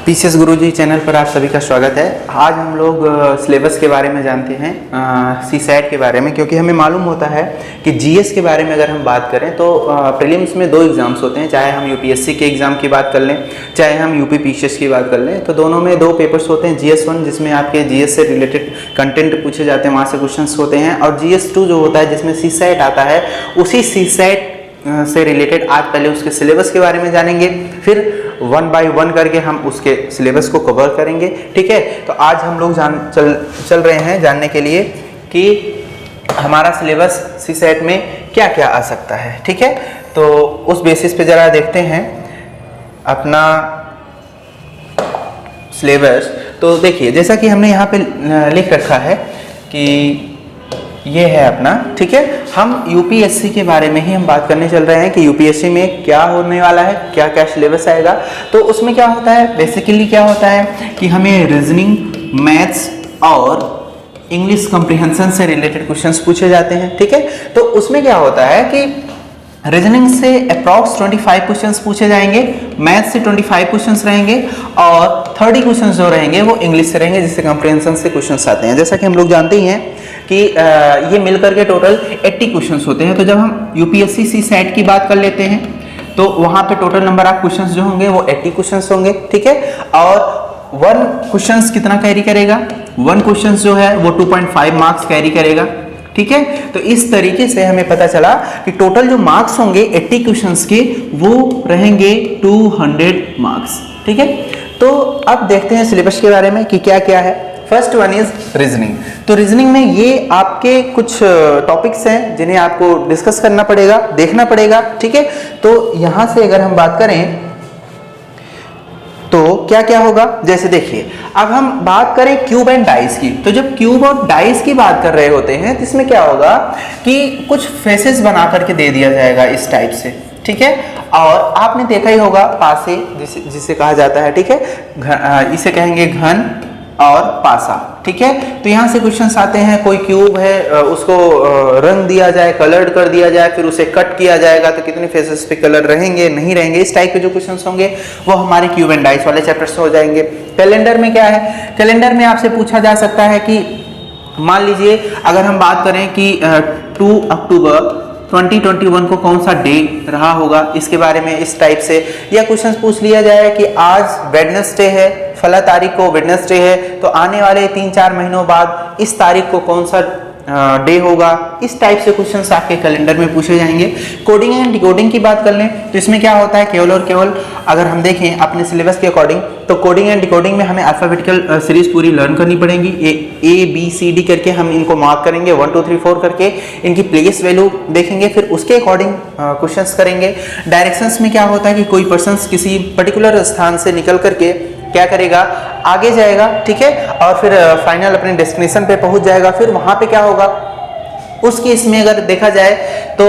PCS गुरुजी channel पर आप सभी का स्वागत है। आज हम लोग सिलेबस के बारे में जानते हैं, सीसैट के बारे में, क्योंकि हमें मालूम होता है कि जीएस के बारे में अगर हम बात करें तो प्रीलिम्स में दो एग्ज़ाम्स होते हैं। चाहे हम यूपीएससी के एग्ज़ाम की बात कर लें, चाहे हम यूपी पीसीएस की बात कर लें, तो दोनों में दो पेपर्स होते हैं। GS1 जिसमें आपके जीएस से रिलेटेड कंटेंट पूछे जाते हैं, वहाँ से क्वेश्चन होते हैं, और GS2 जो होता है जिसमें सीसैट आता है। उसी सीसैट से रिलेटेड आज पहले उसके सिलेबस के बारे में जानेंगे, फिर 1 बाय 1 करके हम उसके सिलेबस को कवर करेंगे। ठीक है, तो आज हम लोग चल रहे हैं जानने के लिए कि हमारा सिलेबस सीसैट में क्या क्या आ सकता है। ठीक है, तो उस बेसिस पे ज़रा देखते हैं अपना सिलेबस। तो देखिए, जैसा कि हमने यहाँ पे लिख रखा है कि ये है अपना, ठीक है। हम यूपीएससी के बारे में ही हम बात करने चल रहे हैं कि यूपीएससी में क्या होने वाला है, क्या क्या सिलेबस आएगा। तो उसमें क्या होता है, बेसिकली क्या होता है कि हमें रीजनिंग, मैथ्स और इंग्लिश कॉम्प्रिहेंशन से रिलेटेड क्वेश्चंस पूछे जाते हैं। ठीक है, तो उसमें क्या होता है कि रीजनिंग से अप्रॉक्स 25 क्वेश्चंस पूछे जाएंगे, मैथ से 25 क्वेश्चंस रहेंगे, और 30 क्वेश्चंस जो रहेंगे वो इंग्लिश से रहेंगे, जिससे कॉम्प्रिहेंशन से क्वेश्चंस आते हैं। जैसा कि हम लोग जानते ही हैं कि ये मिलकर के टोटल 80 क्वेश्चंस होते हैं। तो जब हम यूपीएससी सीसैट की बात कर लेते हैं तो वहाँ पे टोटल नंबर ऑफ क्वेश्चंस जो होंगे वो 80 क्वेश्चंस होंगे। ठीक है, और 1 क्वेश्चंस कितना कैरी करेगा, 1 क्वेश्चंस जो है वो 2.5 मार्क्स कैरी करेगा। ठीक है, तो इस तरीके से हमें पता चला कि टोटल जो मार्क्स होंगे 80 क्वेश्चंस के वो रहेंगे 200 मार्क्स। ठीक है, तो अब देखते हैं सिलेबस के बारे में कि क्या क्या है। First one is reasoning. तो रीजनिंग में ये आपके कुछ टॉपिक्स हैं जिन्हें आपको डिस्कस करना पड़ेगा, देखना पड़ेगा। ठीक है, तो यहां से अगर हम बात करें तो क्या क्या होगा, जैसे देखिए, अब हम बात करें क्यूब एंड डाइस की। तो जब क्यूब और डाइस की बात कर रहे होते हैं तो इसमें क्या होगा कि कुछ फेसेस बना करके दे दिया जाएगा इस टाइप से। ठीक है, और आपने देखा ही होगा पासे जिसे कहा जाता है। ठीक है, इसे कहेंगे घन और पासा। ठीक है, तो यहाँ से क्वेश्चंस आते हैं, कोई क्यूब है उसको रंग दिया जाए, कलर्ड कर दिया जाए, फिर उसे कट किया जाएगा तो कितने फेसेस पे कलर रहेंगे, नहीं रहेंगे, इस टाइप के जो क्वेश्चंस होंगे वो हमारे क्यूब एंड डाइस वाले चैप्टर से हो जाएंगे। कैलेंडर में क्या है, कैलेंडर में आपसे पूछा जा सकता है कि मान लीजिए अगर हम बात करें कि 2 अक्टूबर 2021 को कौन सा डे रहा होगा, इसके बारे में इस टाइप से, या क्वेश्चन पूछ लिया जाए कि आज वेडनेसडे है, फला तारीख को वेडनेसडे है, तो आने वाले 3-4 महीनों बाद इस तारीख को कौन सा डे होगा, इस टाइप से क्वेश्चंस आपके कैलेंडर में पूछे जाएंगे। कोडिंग एंड डिकोडिंग की बात कर लें तो इसमें क्या होता है, केवल और केवल अगर हम देखें अपने सिलेबस के अकॉर्डिंग तो कोडिंग एंड डिकोडिंग में हमें अल्फाबेटिकल सीरीज पूरी लर्न करनी पड़ेगी। A B C D करके हम इनको मार्क करेंगे, 1 2 3 4 करके इनकी प्लेस वैल्यू देखेंगे, फिर उसके अकॉर्डिंग क्वेश्चंस करेंगे। डायरेक्शंस में क्या होता है कि कोई पर्सन किसी पर्टिकुलर स्थान से निकल करके क्या करेगा, आगे जाएगा। ठीक है, और फिर फाइनल अपने डेस्टिनेशन पे पहुंच जाएगा। फिर वहां पे क्या होगा, उस केस में अगर देखा जाए तो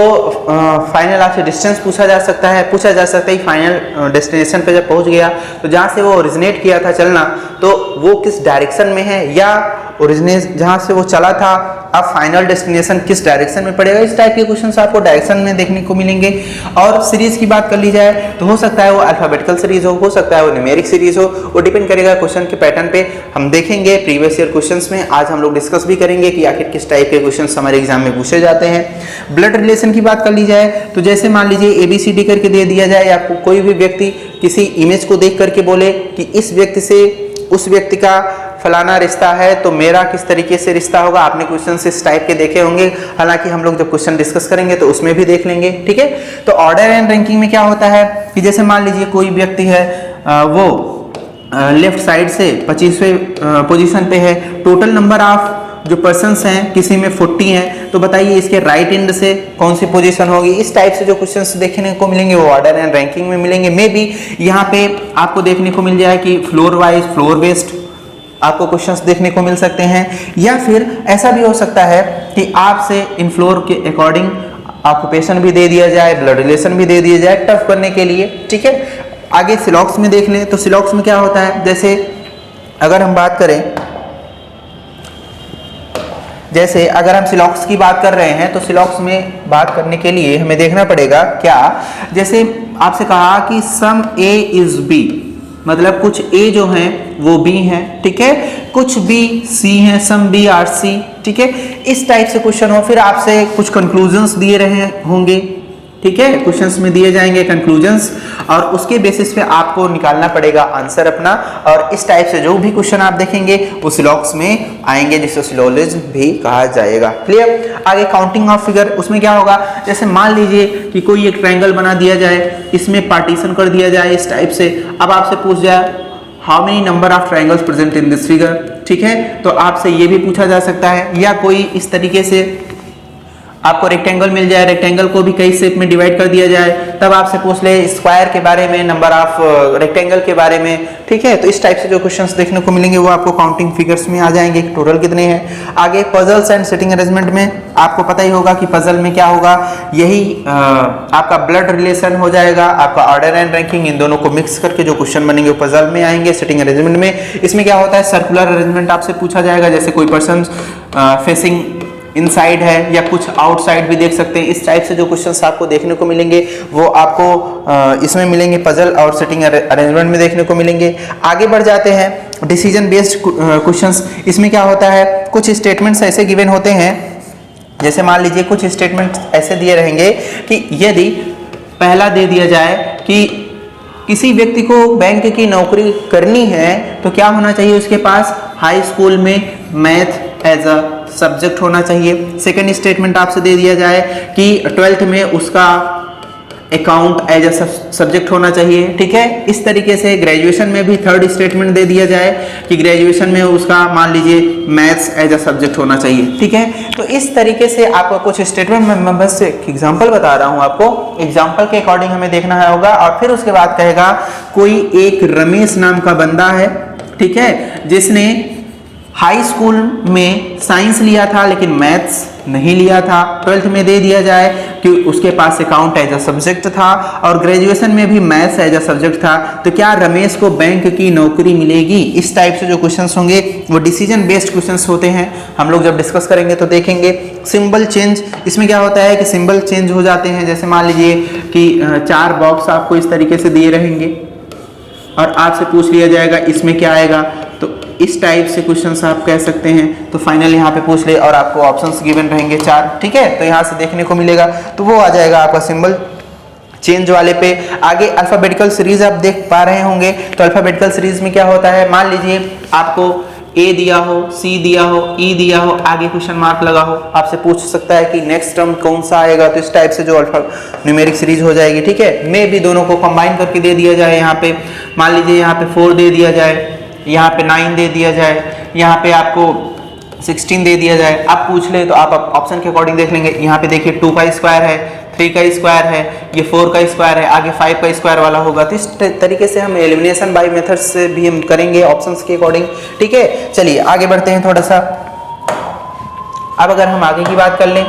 फाइनल आपसे डिस्टेंस पूछा जा सकता है कि फाइनल डेस्टिनेशन पे जब पहुंच गया तो जहां से वो ओरिजिनेट किया था चलना, तो वो किस डायरेक्शन में है, या ओरिजिनेट जहां से वो चला था अब फाइनल डेस्टिनेशन किस डायरेक्शन में पड़ेगा, इस टाइप के क्वेश्चंस आपको डायरेक्शन में देखने को मिलेंगे। और सीरीज की बात कर ली जाए तो हो सकता है वो अल्फाबेटिकल सीरीज हो सकता है वो न्यूमेरिक सीरीज हो, वो डिपेंड करेगा क्वेश्चन के पैटर्न पे। हम देखेंगे प्रीवियस ईयर क्वेश्चंस में, आज हम लोग डिस्कस भी करेंगे कि आखिर किस टाइप के क्वेश्चंस हमारे एग्जाम में पूछे जाते हैं। ब्लड रिलेशन की बात कर ली जाए तो जैसे मान लीजिए ABCD करके दे दिया जाए, आपको कोई भी व्यक्ति किसी इमेज को देख करके बोले कि इस व्यक्ति से उस व्यक्ति का फलाना रिश्ता है, तो मेरा किस तरीके से रिश्ता होगा। आपने क्वेश्चन इस टाइप के देखे होंगे, हालांकि हम लोग जब क्वेश्चन डिस्कस करेंगे तो उसमें भी देख लेंगे। ठीक है, तो ऑर्डर एंड रैंकिंग में क्या होता है कि जैसे मान लीजिए कोई व्यक्ति है वो लेफ्ट साइड से 25वें पोजीशन पे है, टोटल नंबर ऑफ जो पर्सन्स हैं किसी में 40 हैं, तो बताइए इसके राइट एंड से कौन सी पोजीशन होगी। इस टाइप से जो क्वेश्चंस देखने को मिलेंगे वो ऑर्डर एंड रैंकिंग में मिलेंगे। मे बी यहाँ पे आपको देखने को मिल जाए कि फ्लोर वाइज, फ्लोर बेस्ड आपको क्वेश्चंस देखने को मिल सकते हैं, या फिर ऐसा भी हो सकता है कि आपसे इन फ्लोर के अकॉर्डिंग ऑक्यूपेशन भी दे दिया जाए, ब्लड रिलेशन भी दे दिया जाए टफ करने के लिए। ठीक है, आगे सिलॉक्स में देख लें तो सिलॉक्स में क्या होता है, जैसे अगर हम बात करें, जैसे अगर हम सिलॉक्स की बात कर रहे हैं तो सिलॉक्स में बात करने के लिए हमें देखना पड़ेगा क्या, जैसे आपसे कहा कि सम A is B, मतलब कुछ ए जो हैं वो बी हैं, ठीक है, कुछ बी सी हैं, सम बी आर सी, ठीक है, इस टाइप से क्वेश्चन हो। फिर आपसे कुछ कंक्लूजन्स दिए रहे होंगे, ठीक है, क्वेश्चंस में दिए जाएंगे कंक्लूजन्स, और उसके बेसिस पे आपको निकालना पड़ेगा आंसर अपना। और इस टाइप से जो भी क्वेश्चन आप देखेंगे वो सिलॉक्स में आएंगे, जिसे सिलोजिज्म भी कहा जाएगा। क्लियर। आगे काउंटिंग ऑफ फिगर, उसमें क्या होगा, जैसे मान लीजिए कि कोई एक ट्रायंगल बना दिया जाए, इसमें पार्टीशन कर दिया जाए इस टाइप से। अब आपसे पूछ जाए how many number of triangles present in this figure, ठीक है, तो आपसे ये भी पूछा जा सकता है। या कोई इस तरीके से आपको रेक्टेंगल मिल जाए, रेक्टेंगल को भी कई शेप में डिवाइड कर दिया जाए, तब आपसे पूछ ले स्क्वायर के बारे में, नंबर ऑफ रेक्टेंगल के बारे में, ठीक है। तो इस टाइप से जो क्वेश्चंस देखने को मिलेंगे वो आपको काउंटिंग फिगर्स में आ जाएंगे, टोटल कितने हैं। आगे पजल्स एंड सिटिंग अरेंजमेंट में आपको पता ही होगा कि पजल में क्या होगा, यही आपका ब्लड रिलेशन हो जाएगा, आपका ऑर्डर एंड रैंकिंग, इन दोनों को मिक्स करके जो क्वेश्चन बनेंगे वो पजल में आएंगे। सिटिंग अरेंजमेंट में इसमें क्या होता है, सर्कुलर अरेंजमेंट आपसे पूछा जाएगा, जैसे कोई पर्सन फेसिंग इनसाइड है या कुछ आउटसाइड भी देख सकते हैं। इस टाइप से जो क्वेश्चंस आपको देखने को मिलेंगे वो आपको इसमें मिलेंगे, पजल और सिटिंग अरेंजमेंट में देखने को मिलेंगे। आगे बढ़ जाते हैं डिसीजन बेस्ड क्वेश्चंस। इसमें क्या होता है, कुछ स्टेटमेंट्स ऐसे गिवन होते हैं, जैसे मान लीजिए कुछ स्टेटमेंट्स ऐसे दिए रहेंगे कि यदि पहला दे दिया जाए कि किसी व्यक्ति को बैंक की नौकरी करनी है तो क्या होना चाहिए, उसके पास हाई स्कूल में मैथ एज अ सब्जेक्ट होना चाहिए। सेकंड स्टेटमेंट आपसे दे दिया जाए कि 12th में उसका अकाउंट एज अ सब्जेक्ट होना चाहिए, ठीक है। इस तरीके से ग्रेजुएशन में भी थर्ड स्टेटमेंट दे दिया जाए कि ग्रेजुएशन में उसका मान लीजिए मैथ्स एज अ सब्जेक्ट होना चाहिए, ठीक है। तो इस तरीके से आपको कुछ स्टेटमेंट में बस एक एग्जांपल बता रहा हूं, आपको एग्जांपल के अकॉर्डिंग हमें देखना होगा। और फिर उसके बाद कहेगा कोई एक रमेश नाम का बंदा है, ठीक है, जिसने हाई स्कूल में साइंस लिया था लेकिन मैथ्स नहीं लिया था। 12th में दे दिया जाए कि उसके पास अकाउंट एज अ सब्जेक्ट था और ग्रेजुएशन में भी मैथ्स एज अ सब्जेक्ट था, तो क्या रमेश को बैंक की नौकरी मिलेगी। इस टाइप से जो क्वेश्चंस होंगे वो डिसीजन बेस्ड क्वेश्चंस होते हैं। हम लोग जब डिस्कस करेंगे तो देखेंगे। सिंबल चेंज, इसमें क्या होता है कि सिंबल चेंज हो जाते हैं। जैसे मान लीजिए कि 4 बॉक्स आपको इस तरीके से दिए रहेंगे और आपसे पूछ लिया जाएगा इसमें क्या आएगा, तो इस टाइप से क्वेश्चंस आप कह सकते हैं। तो फाइनल यहाँ पे पूछ ले और आपको ऑप्शंस गिवन रहेंगे 4, ठीक है, तो यहाँ से देखने को मिलेगा, तो वो आ जाएगा आपका सिंबल चेंज वाले पे। आगे अल्फाबेटिकल सीरीज आप देख पा रहे होंगे, तो अल्फाबेटिकल सीरीज में क्या होता है, मान लीजिए आपको ए दिया हो, सी दिया हो, ई दिया हो, आगे क्वेश्चन मार्क लगा हो, आपसे पूछ सकता है कि नेक्स्ट टर्म कौन सा आएगा, तो इस टाइप से जो अल्फा न्यूमेरिक सीरीज हो जाएगी, ठीक है। में भी दोनों को कंबाइन करके दे दिया जाए, यहाँ पे मान लीजिए यहाँ पे 4 दे दिया जाए, यहाँ पे 9 दे दिया जाए, यहाँ पे आपको 16 दे दिया जाए, आप पूछ ले तो आप ऑप्शन के अकॉर्डिंग देख लेंगे। यहाँ पे देखिए 2 का स्क्वायर है, 3 का स्क्वायर है, ये 4 का स्क्वायर है, आगे 5 का स्क्वायर वाला होगा। तो इस तरीके से हम एलिमिनेशन बाय मेथड से भी हम करेंगे ऑप्शंस के अकॉर्डिंग, ठीक है। चलिए आगे बढ़ते हैं थोड़ा सा। अब अगर हम आगे की बात कर लें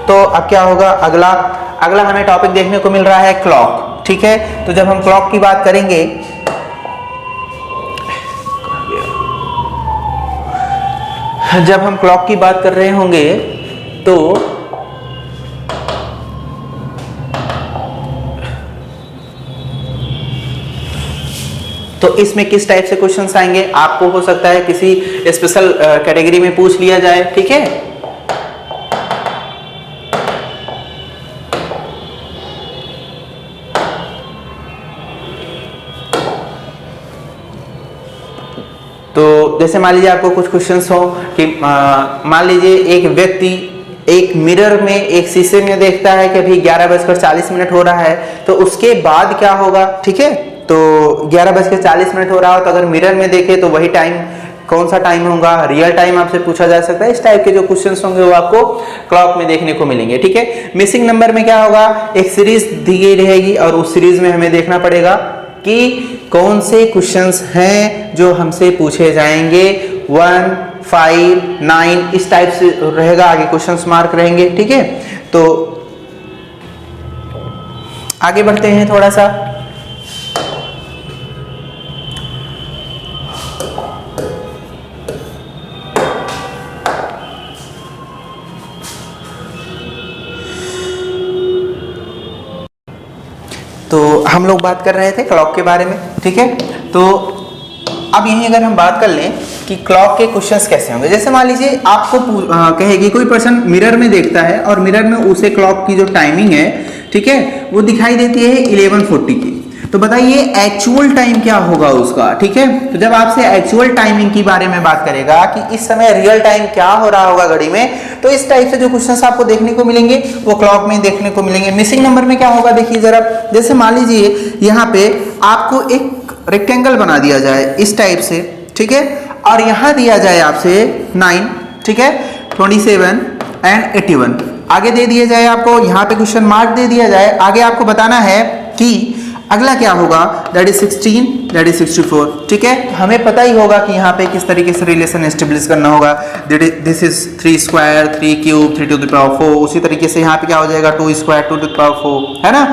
तो अब क्या होगा, अगला हमें टॉपिक देखने को मिल रहा है क्लॉक, ठीक है। तो जब हम क्लॉक की बात करेंगे जब हम क्लॉक की बात कर रहे होंगे तो इसमें किस टाइप से क्वेश्चंस आएंगे, आपको हो सकता है किसी स्पेशल कैटेगरी में पूछ लिया जाए, ठीक है। तो जैसे मान लीजिए आपको कुछ क्वेश्चंस हो कि मान लीजिए एक व्यक्ति एक मिरर में एक शीशे में देखता है कि अभी 11:40 हो रहा है, तो उसके बाद क्या होगा, ठीक है। तो 11:40 हो रहा हो तो अगर मिरर में देखे तो वही टाइम कौन सा टाइम होगा, रियल टाइम आपसे पूछा जा सकता है। इस टाइप के जो क्वेश्चंस होंगे वो आपको क्लॉक में देखने को मिलेंगे, ठीक है। मिसिंग नंबर में क्या होगा, एक सीरीज दी गई रहेगी और उस सीरीज में हमें देखना पड़ेगा कि कौन से क्वेश्चंस हैं जो हमसे पूछे जाएंगे। 1, 5, 9 इस टाइप से रहेगा, आगे क्वेश्चंस मार्क रहेंगे, ठीक है। तो आगे बढ़ते हैं थोड़ा सा। तो हम लोग बात कर रहे थे क्लॉक के बारे में, ठीक है। तो अब यहीं अगर हम बात कर लें कि क्लॉक के क्वेश्चंस कैसे होंगे, जैसे मान लीजिए आपको कहेगी कोई पर्सन मिरर में देखता है और मिरर में उसे क्लॉक की जो टाइमिंग है, ठीक है, वो दिखाई देती है 11:40 की। तो बताइए एक्चुअल टाइम क्या होगा उसका, ठीक है। तो जब आपसे एक्चुअल टाइमिंग के बारे में बात करेगा कि इस समय रियल टाइम क्या हो रहा होगा घड़ी में, तो इस टाइप से जो क्वेश्चंस आपको देखने को मिलेंगे वो क्लॉक में देखने को मिलेंगे। मिसिंग नंबर में क्या होगा देखिए जरा, जैसे मान लीजिए यहाँ पे आपको एक रेक्टेंगल बना दिया जाए इस टाइप से, ठीक है, और यहाँ दिया जाए आपसे 9, ठीक है, 27 एंड 81 आगे दे दिया जाए, आपको यहाँ पे क्वेश्चन मार्क दे दिया जाए, आगे आपको बताना है कि अगला क्या होगा, दैट इज 16, दैट इज 64, ठीक है। हमें पता ही होगा कि यहाँ पे किस तरीके से रिलेशन एस्टेब्लिश करना होगा, this is 3 square 3 cube 3 to the power 4, उसी तरीके से यहाँ पे क्या हो जाएगा 2 स्क्वायर 2 टू द पावर 4, है ना।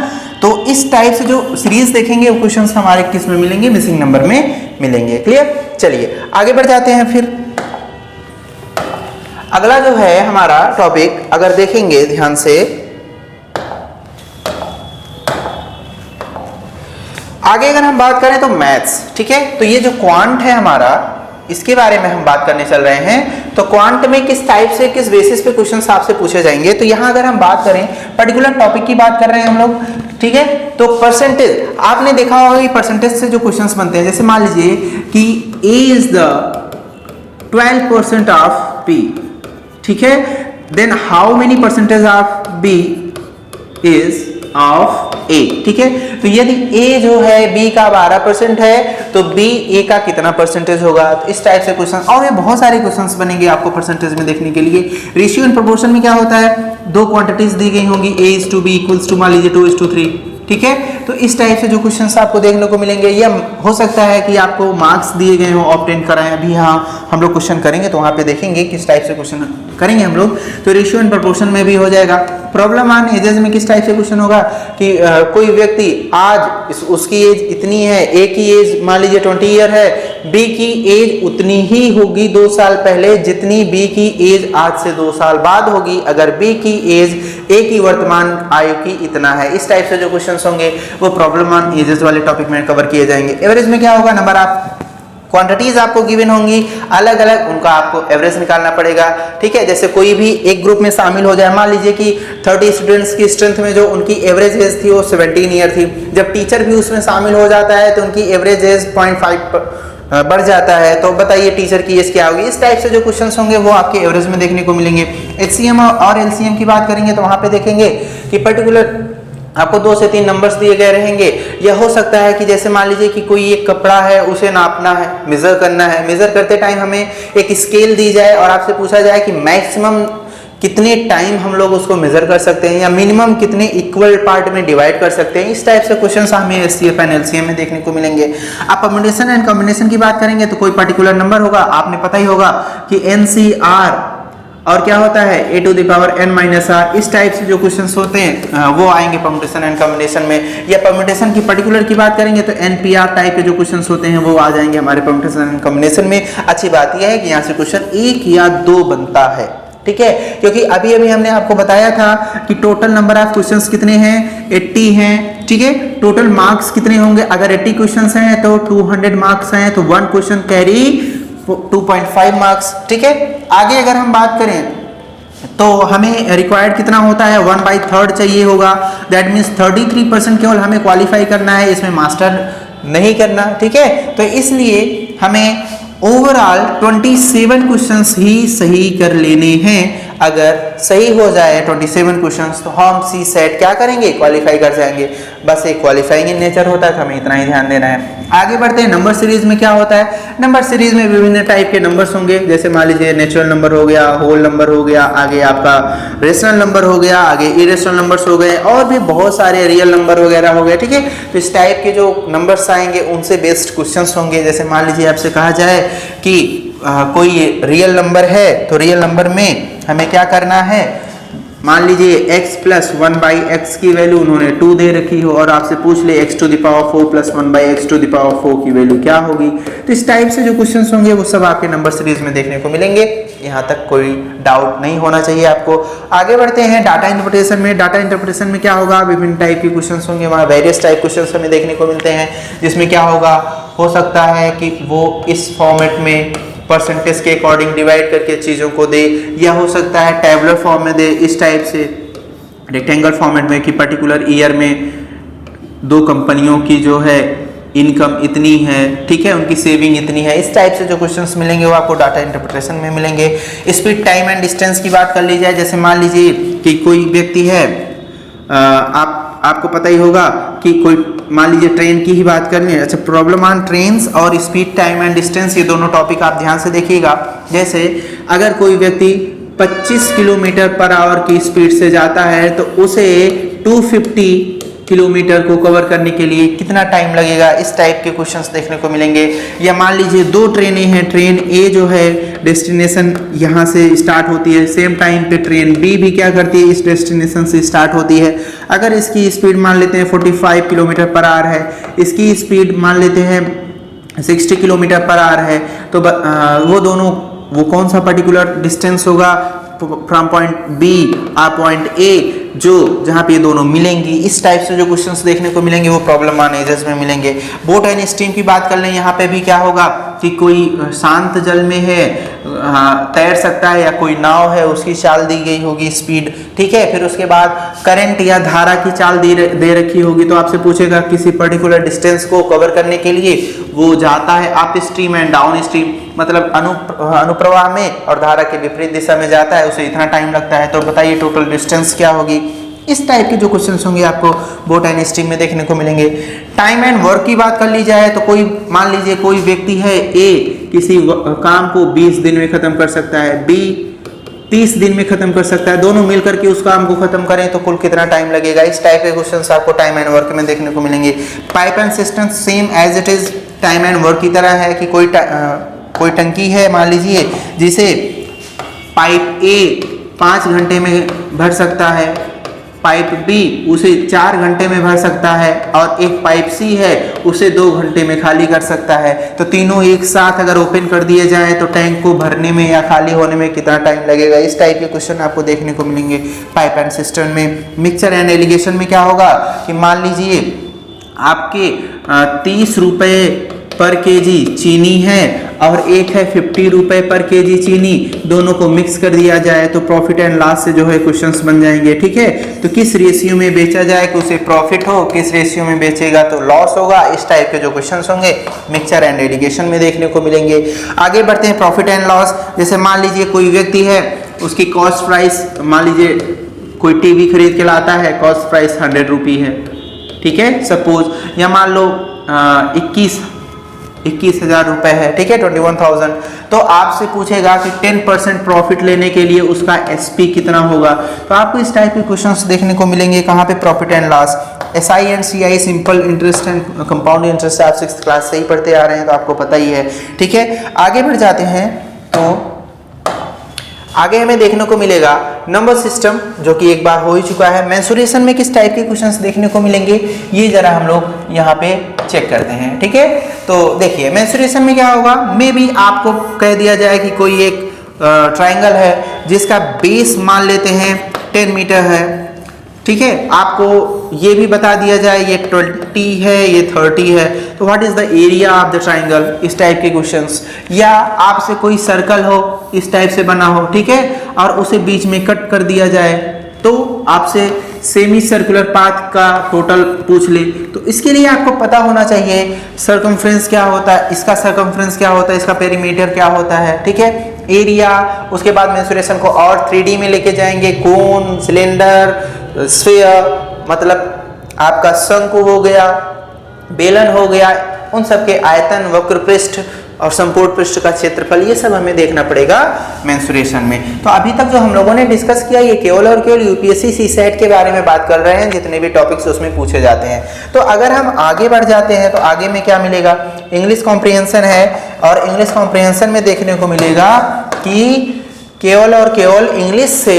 तो इस टाइप से जो सीरीज देखेंगे वो क्वेश्चंस हमारे किस में मिलेंगे, मिसिंग नंबर में मिलेंगे। क्लियर, चलिए आगे बढ़ जाते हैं। फिर अगला जो है हमारा टॉपिक अगर देखेंगे ध्यान से, आगे अगर हम बात करें तो मैथ्स, ठीक है। तो ये जो क्वांट है हमारा, इसके बारे में हम बात करने चल रहे हैं। तो क्वांट में किस टाइप से किस बेसिस पे क्वेश्चंस आपसे पूछे जाएंगे, तो यहाँ अगर हम बात करें पर्टिकुलर टॉपिक की बात कर रहे हैं हम लोग, ठीक है। तो परसेंटेज आपने देखा होगा कि परसेंटेज से जो क्वेश्चंस बनते हैं, जैसे मान लीजिए कि A is the 12% of B, ठीक है, then how many percentage of B is of A, ठीक है। तो यदि A जो है B का 12% है तो B A का कितना परसेंटेज होगा, तो इस टाइप से क्वेश्चन, और ये बहुत सारे क्वेश्चंस बनेंगे आपको परसेंटेज में देखने के लिए। रेशियो एंड प्रोपोर्शन में क्या होता है, दो क्वांटिटीज दी गई होंगी A/B इक्वल्स टू मान लीजिए 2:3, ठीक है। तो इस टाइप से जो क्वेश्चंस आपको देखने को मिलेंगे, या हो सकता है कि आपको मार्क्स दिए गए हो ऑब्टेन कराएं, अभी हाँ हम लोग क्वेश्चन करेंगे तो वहाँ पे देखेंगे किस टाइप से क्वेश्चन करेंगे हम लोग। तो रेशियो एंड प्रोपोर्शन में भी हो जाएगा। प्रॉब्लम ऑन एजेस में किस टाइप से क्वेश्चन होगा कि कोई व्यक्ति आज उसकी एज इतनी है, A की एज मान लीजिए 20 ईयर है, B की एज उतनी ही होगी 2 साल पहले जितनी B की एज आज से 2 साल बाद होगी, अगर B की एज A की वर्तमान आयु की इतना है। इस टाइप से जो क्वेश्चंस होंगे वो प्रॉब्लम ऑन एजेस वाले टॉपिक में कवर किए जाएंगे। एवरेज में क्या होगा, नंबर ऑफ क्वांटिटीज आपको गिवन होंगी, अलग अलग उनका आपको एवरेज निकालना पड़ेगा, ठीक है। जैसे कोई भी एक ग्रुप में शामिल हो जाए, मान लीजिए कि 30 स्टूडेंट्स की स्ट्रेंथ में जो उनकी एवरेज एज थी वो 17 ईयर थी, जब टीचर भी उसमें शामिल हो जाता है तो उनकी एवरेज एज 0.5 बढ़ जाता है, तो बताइए टीचर की एज क्या होगी। इस टाइप से जो क्वेश्चंस होंगे वो आपके एवरेज में देखने को मिलेंगे। HCM और LCM की बात करेंगे तो वहां पे देखेंगे कि पर्टिकुलर आपको 2 से 3 नंबर्स दिए गए रहेंगे। यह हो सकता है कि जैसे मान लीजिए कि कोई एक कपड़ा है, उसे नापना है, मेजर करना है, मेजर करते टाइम हमें एक स्केल दी जाए और आपसे पूछा जाए कि मैक्सिमम कितने टाइम हम लोग उसको मेजर कर सकते हैं या मिनिमम कितने इक्वल पार्ट में डिवाइड कर सकते हैं। इस टाइप से क्वेश्चंस हमें SCF एंड LCM में देखने को मिलेंगे। आप परम्यूटेशन एंड कॉम्बिनेशन की बात करेंगे तो कोई पर्टिकुलर नंबर होगा, आपने पता ही होगा कि NCR और क्या होता है A to the power n-r, इस टाइप से जो क्वेश्चंस होते हैं वो आएंगे परम्यूटेशन एंड कॉम्बिनेशन में। या परम्यूटेशन की पर्टिकुलर की बात करेंगे तो NPR टाइप के जो क्वेश्चंस होते हैं वो आ जाएंगे हमारे परम्यूटेशन एंड कॉम्बिनेशन में। अच्छी बात यह है कि यहाँ से क्वेश्चन 1 या 2 बनता है, ठीक है, क्योंकि अभी अभी हमने आपको बताया था कि टोटल नंबर ऑफ क्वेश्चंस कितने हैं, 80 हैं, ठीक है। टोटल मार्क्स कितने होंगे, अगर 80 क्वेश्चंस हैं तो 200 मार्क्स हैं, तो 1 क्वेश्चन कैरी 2.5 मार्क्स, ठीक है। आगे अगर हम बात करें तो हमें रिक्वायर्ड कितना होता है, 1/3 चाहिए होगा, दैट मीन्स 33% केवल हमें क्वालिफाई करना है, इसमें मास्टर नहीं करना, ठीक है। तो इसलिए हमें ओवरऑल 27 क्वेश्चंस ही सही कर लेने हैं। अगर सही हो जाए 27 क्वेश्चंस तो हम सी सेट क्या करेंगे, क्वालिफाई कर जाएंगे। बस एक क्वालिफाइंग इन नेचर होता है, तो हमें इतना ही ध्यान देना है। आगे बढ़ते हैं। नंबर सीरीज में क्या होता है, नंबर सीरीज में विभिन्न टाइप के नंबर्स होंगे, जैसे मान लीजिए नेचुरल नंबर हो गया, होल नंबर हो गया, आगे आपका रेशनल नंबर हो गया, आगे इरेशनल नंबर्स हो गए, और भी बहुत सारे रियल नंबर वगैरह हो गए, ठीक है। तो इस टाइप के जो नंबर्स आएंगे उनसे बेस्ड क्वेश्चंस होंगे। जैसे मान लीजिए आपसे कहा जाए कि कोई रियल नंबर है, तो रियल नंबर में हमें क्या करना है, मान लीजिए x प्लस 1/x की वैल्यू उन्होंने 2 दे रखी हो और आपसे पूछ ले x to the power 4 plus 1/x to the power 4 की वैल्यू क्या होगी। तो इस टाइप से जो क्वेश्चंस होंगे वो सब आपके नंबर सीरीज में देखने को मिलेंगे। यहाँ तक कोई डाउट नहीं होना चाहिए आपको। आगे बढ़ते हैं डाटा इंटरप्रिटेशन में। डाटा इंटरप्रिटेशन में क्या होगा, विभिन्न टाइप के क्वेश्चंस होंगे, वहाँ वेरियस टाइप क्वेश्चंस हमें देखने को मिलते हैं, जिसमें क्या होगा, हो सकता है कि वो इस फॉर्मेट में परसेंटेज के अकॉर्डिंग डिवाइड करके चीज़ों को दे, या हो सकता है टेबुलर फॉर्म में दे, इस टाइप से रेक्टेंगल फॉर्मेट में कि पर्टिकुलर ईयर में 2 कंपनियों की जो है इनकम इतनी है, ठीक है, उनकी सेविंग इतनी है। इस टाइप से जो क्वेश्चंस मिलेंगे वो आपको डाटा इंटरप्रिटेशन में मिलेंगे। स्पीड, टाइम एंड डिस्टेंस की बात कर ली जाए, जैसे मान लीजिए कि कोई व्यक्ति है, आपको पता ही होगा कि कोई, मान लीजिए ट्रेन की ही बात कर लें। अच्छा, प्रॉब्लम ऑन ट्रेन्स और स्पीड, टाइम एंड डिस्टेंस, ये दोनों टॉपिक आप ध्यान से देखिएगा। जैसे अगर कोई व्यक्ति 25 किलोमीटर पर आवर की स्पीड से जाता है तो उसे 250 किलोमीटर को कवर करने के लिए कितना टाइम लगेगा, इस टाइप के क्वेश्चंस देखने को मिलेंगे। या मान लीजिए 2 ट्रेनें हैं, ट्रेन ए जो है डेस्टिनेशन यहाँ से स्टार्ट होती है, सेम टाइम पे ट्रेन बी भी क्या करती है, इस डेस्टिनेशन से स्टार्ट होती है। अगर इसकी स्पीड मान लेते हैं 45 किलोमीटर पर आवर है, इसकी स्पीड मान लेते हैं 60 किलोमीटर पर आवर है, तो वो दोनों, वो कौन सा पर्टिकुलर डिस्टेंस होगा फ्रॉम पॉइंट बी और पॉइंट ए, जो जहाँ पे ये दोनों मिलेंगी। इस टाइप से जो क्वेश्चंस देखने को मिलेंगे वो प्रॉब्लम ऑन एजेस में मिलेंगे। बोट एंड स्ट्रीम की बात कर लें, यहाँ पे भी क्या होगा कि कोई शांत जल में है, तैर सकता है, या कोई नाव है उसकी चाल दी गई होगी स्पीड, ठीक है। फिर उसके बाद करंट या धारा की चाल दे रखी होगी, तो आपसे पूछेगा किसी पर्टिकुलर डिस्टेंस को कवर करने के लिए वो जाता है up stream and down stream, मतलब अनुप्रवाह में और धारा के विपरीत दिशा में जाता है, उसे इतना टाइम लगता है, तो बताइए टोटल डिस्टेंस क्या होगी। इस टाइप के जो क्वेश्चंस होंगे आपको बोट एंड स्ट्रीम में देखने को मिलेंगे। टाइम एंड वर्क की बात कर ली जाए तो कोई, मान लीजिए कोई व्यक्ति है ए, किसी काम को 20 दिन में खत्म कर सकता है, बी 30 दिन में खत्म कर सकता है, दोनों मिलकर के उस काम को खत्म करें तो कुल कितना टाइम लगेगा। इस टाइप के क्वेश्चंस आपको टाइम एंड वर्क में देखने को मिलेंगे। Pipe and system same as it is time and work की तरह है कि कोई टंकी है, मान लीजिए, जिसे पाइप ए 5 घंटे में भर सकता है, पाइप बी उसे 4 घंटे में भर सकता है, और एक पाइप सी है उसे 2 घंटे में खाली कर सकता है। तो तीनों एक साथ अगर ओपन कर दिए जाए तो टैंक को भरने में या खाली होने में कितना टाइम लगेगा। इस टाइप के क्वेश्चन आपको देखने को मिलेंगे पाइप एंड सिस्टम में। मिक्सचर एंड एलिगेशन में क्या होगा कि मान लीजिए आपके 30 रुपये पर केजी चीनी है और एक है 50 रुपये पर केजी चीनी, दोनों को मिक्स कर दिया जाए तो प्रॉफिट एंड लॉस से जो है क्वेश्चंस बन जाएंगे, ठीक है। तो किस रेशियो में बेचा जाए कि उसे प्रॉफिट हो, किस रेशियो में बेचेगा तो लॉस होगा। इस टाइप के जो क्वेश्चंस होंगे मिक्सचर एंड एलिगेशन में देखने को मिलेंगे। आगे बढ़ते हैं प्रॉफिट एंड लॉस। जैसे मान लीजिए कोई व्यक्ति है, उसकी कॉस्ट प्राइस, मान लीजिए कोई टीवी खरीद के लाता है, कॉस्ट प्राइस 100 रुपये है, ठीक है सपोज, या मान लो 21,000 रुपए है, ठीक है, 21,000। तो आपसे पूछेगा कि 10% प्रॉफिट लेने के लिए उसका एसपी कितना होगा। तो आपको इस टाइप के क्वेश्चंस देखने को मिलेंगे कहाँ पे, profit and loss. SI and CI, simple interest and compound interest, आप 6th क्लास से ही पढ़ते आ रहे हैं तो आपको पता ही है, ठीक है। आगे बढ़ जाते हैं तो आगे हमें देखने को मिलेगा नंबर सिस्टम, जो कि एक बार हो ही चुका है। मेंसुरेशन में किस टाइप के क्वेश्चंस देखने को मिलेंगे ये जरा हम लोग यहाँ पे चेक करते हैं, ठीक है। तो देखिए मेंसुरेशन में क्या होगा, मे बी आपको कह दिया जाए कि कोई एक ट्राइंगल है जिसका बेस मान लेते हैं 10 मीटर है, ठीक है। आपको ये भी बता दिया जाए ये 20 है, ये 30 है, तो what is the area of the triangle, इस टाइप के क्वेश्चंस। या आपसे कोई सर्कल हो, इस टाइप से बना हो, ठीक है, और उसे बीच में कट कर दिया जाए तो आपसे सेमी सर्कुलर पाथ का टोटल पूछ ले, तो इसके लिए आपको पता होना चाहिए सर्कमफ्रेंस क्या होता है, इसका सर्कमफ्रेंस क्या होता है, इसका पेरीमीटर क्या होता है, ठीक है, एरिया। उसके बाद मेंसुरेशन को और 3D में लेके जाएंगे, कोन, सिलेंडर, स्फीयर, मतलब आपका शंकु हो गया, बेलन हो गया, उन सब के आयतन, वक्र पृष्ठ और संपूर्ण पृष्ठ का क्षेत्रफल, ये सब हमें देखना पड़ेगा मेंसुरेशन में। तो अभी तक जो हम लोगों ने डिस्कस किया ये केवल और केवल यूपीएससी सीसेट के बारे में बात कर रहे हैं, जितने भी टॉपिक्स उसमें पूछे जाते हैं। तो अगर हम आगे बढ़ जाते हैं तो आगे में क्या मिलेगा, इंग्लिश कॉम्प्रिहेंशन है, और इंग्लिश कॉम्प्रिहेंशन में देखने को मिलेगा कि केवल और केवल इंग्लिश से